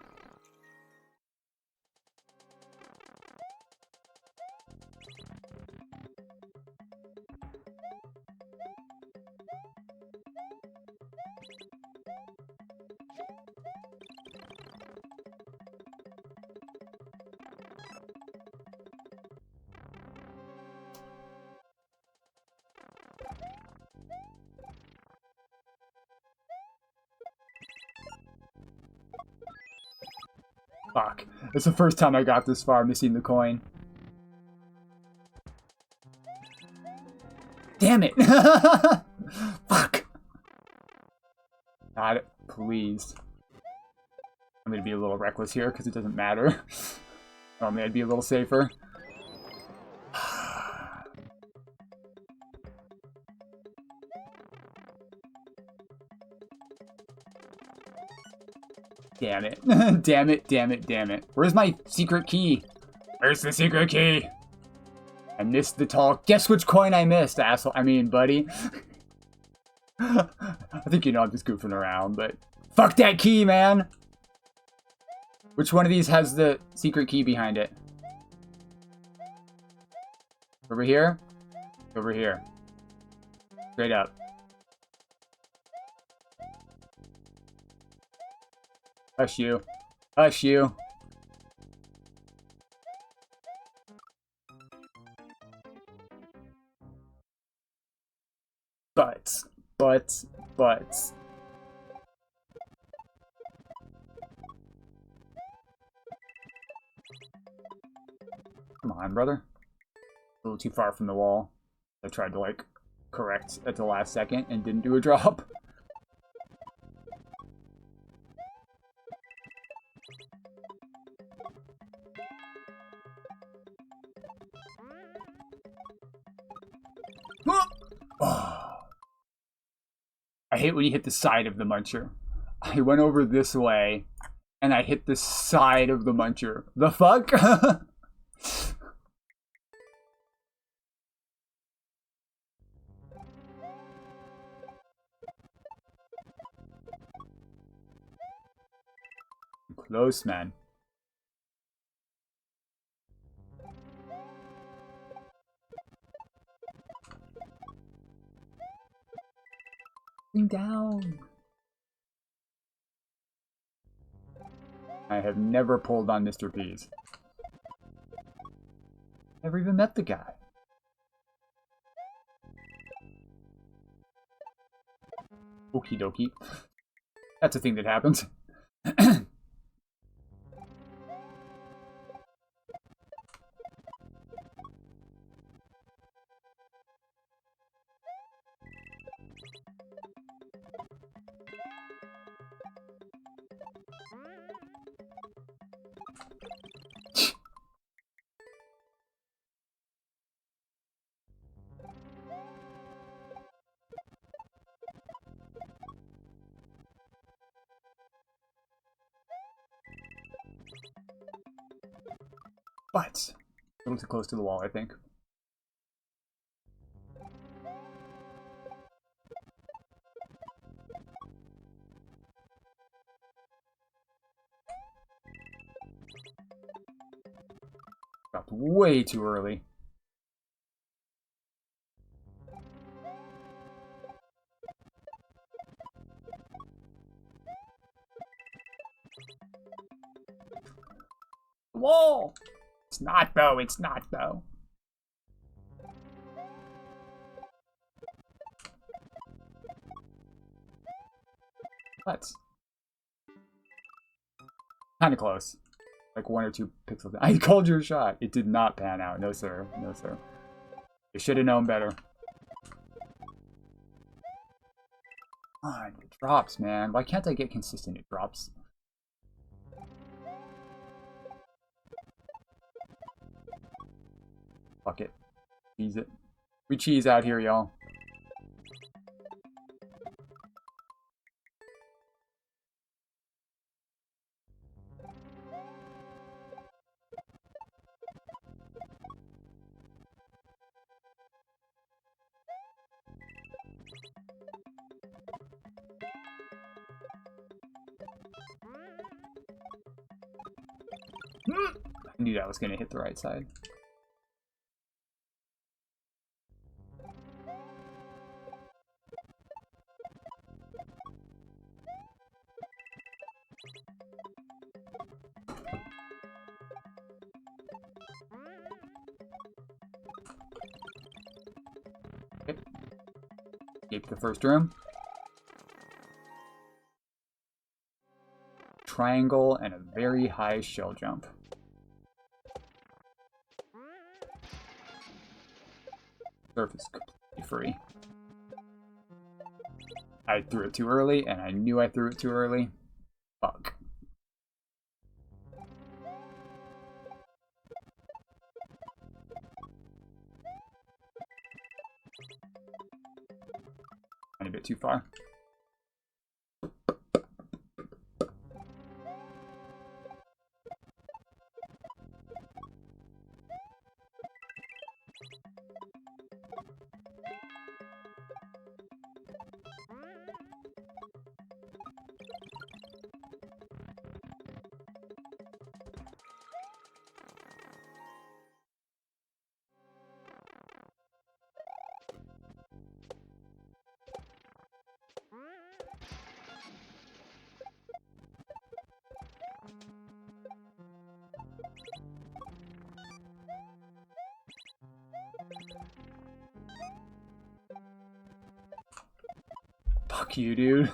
Fuck. It's the first time I got this far missing the coin. Damn it! Fuck! God, please. I'm gonna be a little reckless here because it doesn't matter. Normally I'd be a little safer. Damn it. Damn it, damn it, damn it. Where's my secret key? Where's the secret key? I missed the tall... Guess which coin I missed, asshole. I mean, buddy. I think you know I'm just goofing around, but... Fuck that key, man! Which one of these has the secret key behind it? Over here? Over here. Straight up. Hush you. Hush you. But. Come on, brother. A little too far from the wall. I tried to, like, correct at the last second and didn't do a drop. Oh. I hate when you hit the side of the muncher. I went over this way, and I hit the side of the muncher. The fuck? Close, man. Down. I have never pulled on Mr. P's. Never even met the guy. Okie dokie. That's a thing that happens. But a little too close to the wall, I think. Dropped way too early. Wall! It's not though, it's not though. Let's. Kinda close. Like 1 or 2 pixels. I called your shot. It did not pan out. No, sir. No, sir. You should have known better. Come on, it drops, man. Why can't I get consistent? It drops. Fuck it. Cheese it. We cheese out here, y'all. I knew that was going to hit the right side. Okay. Escape the first room. Triangle and a very high shell jump. Surface completely free. I threw it too early, and I knew I threw it too early. Fuck. A bit too far. Fuck you, dude.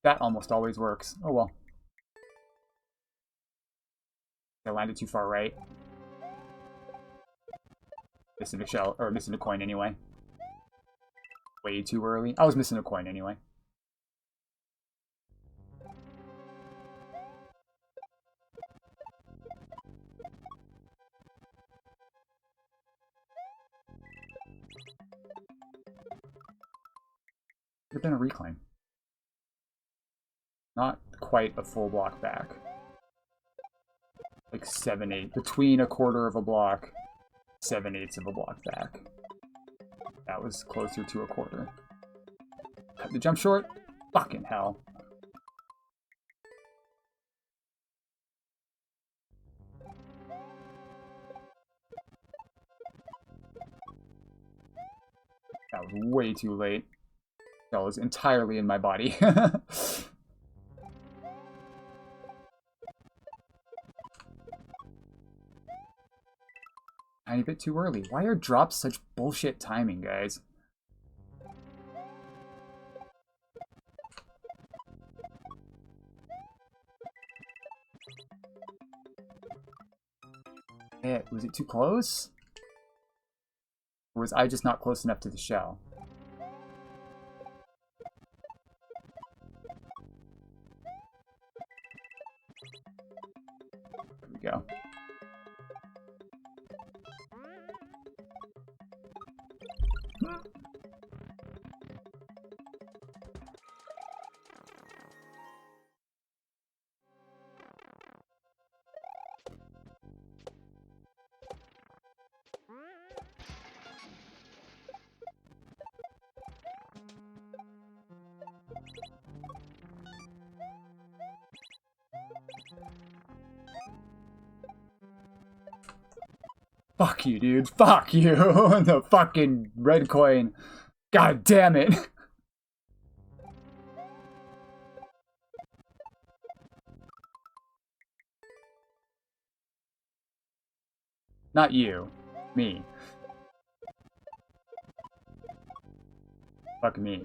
That almost always works. Oh well. I landed too far right. Missing a shell, or missing a coin anyway. Way too early. I was missing a coin anyway. Could have been a reclaim. Not quite a full block back. Like 7/8. Between a quarter of a block, 7/8 of a block back. That was closer to a quarter. Cut the jump short? Fucking hell. That was way too late. That was entirely in my body. Tiny bit too early. Why are drops such bullshit timing, guys? Was it too close? Or was I just not close enough to the shell? There we go. Fuck you, dude. Fuck you. The fucking red coin. God damn it. Not you. Me. Fuck me.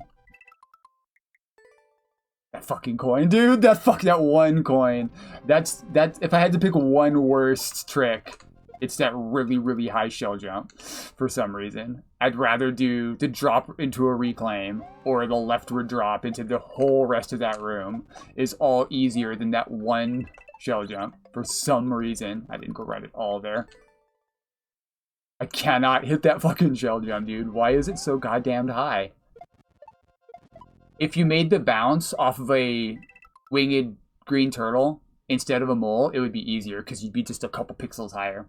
That fucking coin, dude. That one coin. That's if I had to pick one worst trick, it's that really, really high shell jump for some reason. I'd rather do the drop into a reclaim or the leftward drop into the whole rest of that room is all easier than that one shell jump for some reason. I didn't go right at all there. I cannot hit that fucking shell jump, dude. Why is it so goddamn high? If you made the bounce off of a winged green turtle instead of a mole, it would be easier because you'd be just a couple pixels higher.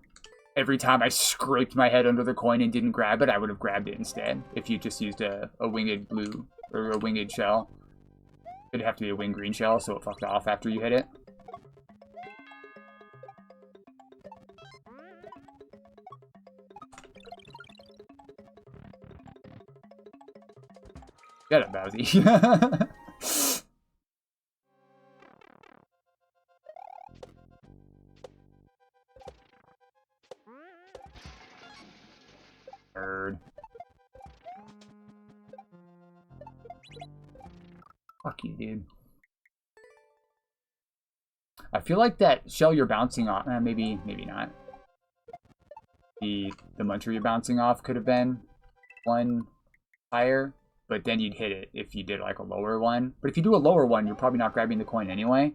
Every time I scraped my head under the coin and didn't grab it, I would have grabbed it instead. If you just used a winged blue or a winged shell. It'd have to be a winged green shell, so it fucked off after you hit it. Get it, Bowsy. Nerd. Fuck you, dude. I feel like that shell you're bouncing off, maybe not. The muncher you're bouncing off could have been one higher, but then you'd hit it if you did like a lower one. But if you do a lower one, you're probably not grabbing the coin anyway.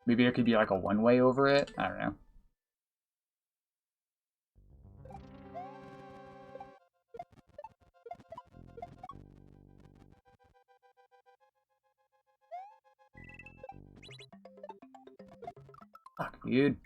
Maybe there could be like a one-way over it. I don't know. Fuck, dude.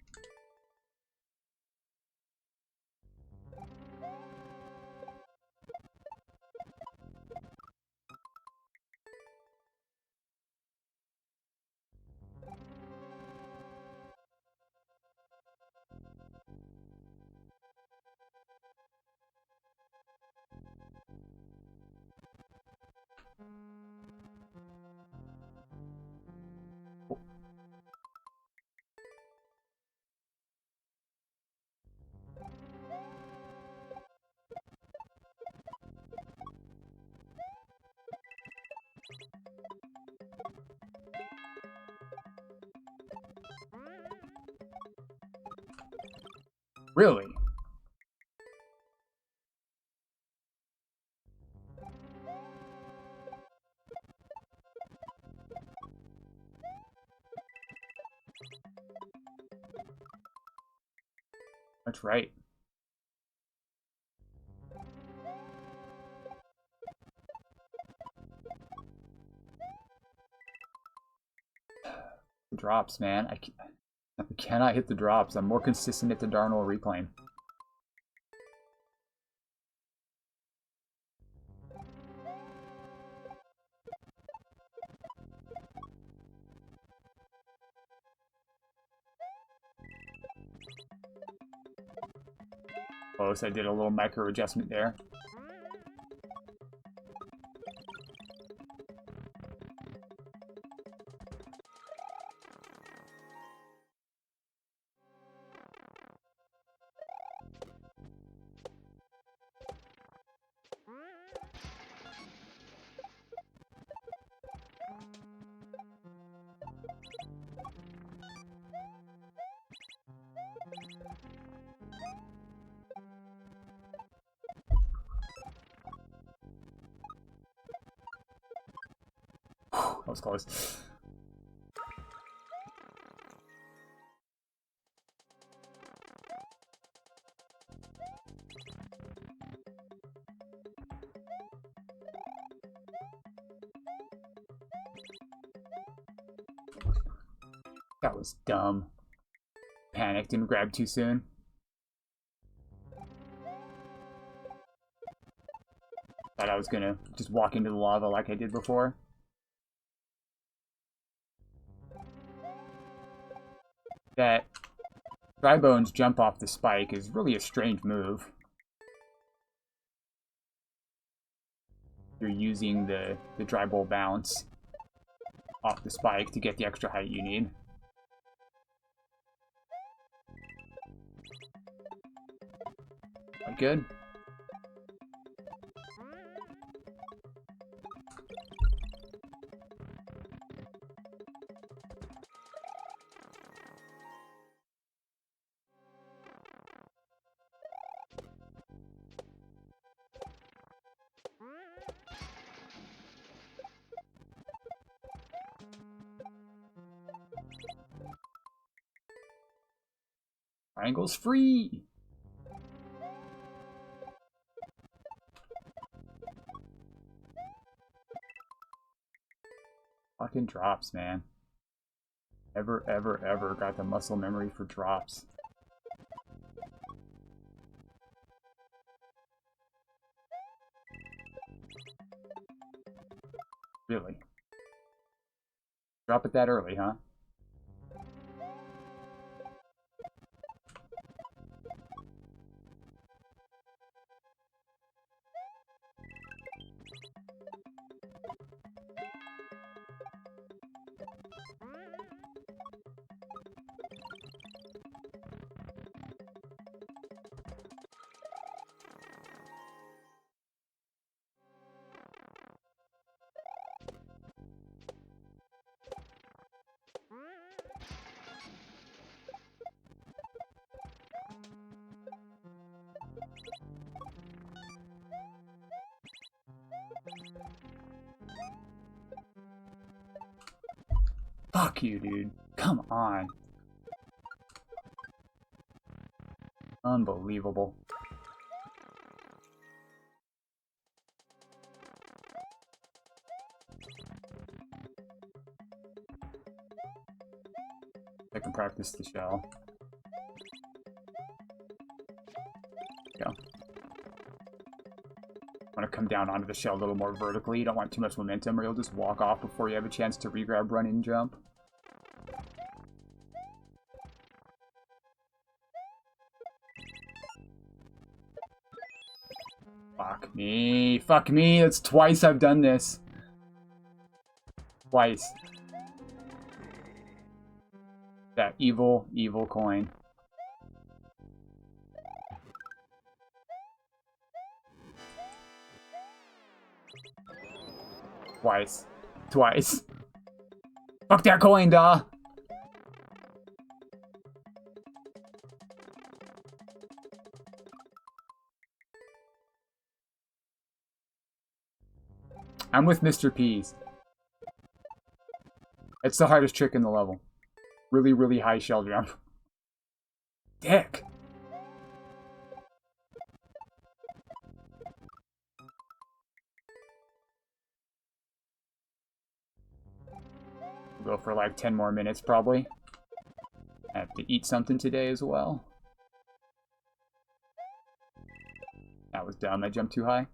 Really? That's right. The drops, man. I cannot hit the drops. I'm more consistent at the Darnell reclaim. Close. I did a little micro adjustment there. That was close. That was dumb. Panicked and grabbed too soon. Thought I was gonna just walk into the lava like I did before. That Dry Bones jump off the spike is really a strange move. You're using the Dry Bowl bounce off the spike to get the extra height you need. Good. Triangle's free! Fucking drops, man. Ever got the muscle memory for drops. Really? Drop it that early, huh? Fuck you, dude. Come on. Unbelievable. I can practice the shell. Go. Want to come down onto the shell a little more vertically. You don't want too much momentum or you'll just walk off before you have a chance to regrab, run, and jump. Fuck me. Fuck me. That's twice I've done this. Twice. That evil, evil coin. Twice. Twice. Fuck that coin, duh! I'm with Mr. Peas. It's the hardest trick in the level. Really, really high shell jump. Dick! We'll go for like 10 more minutes, probably. I have to eat something today as well. That was dumb. I jumped too high.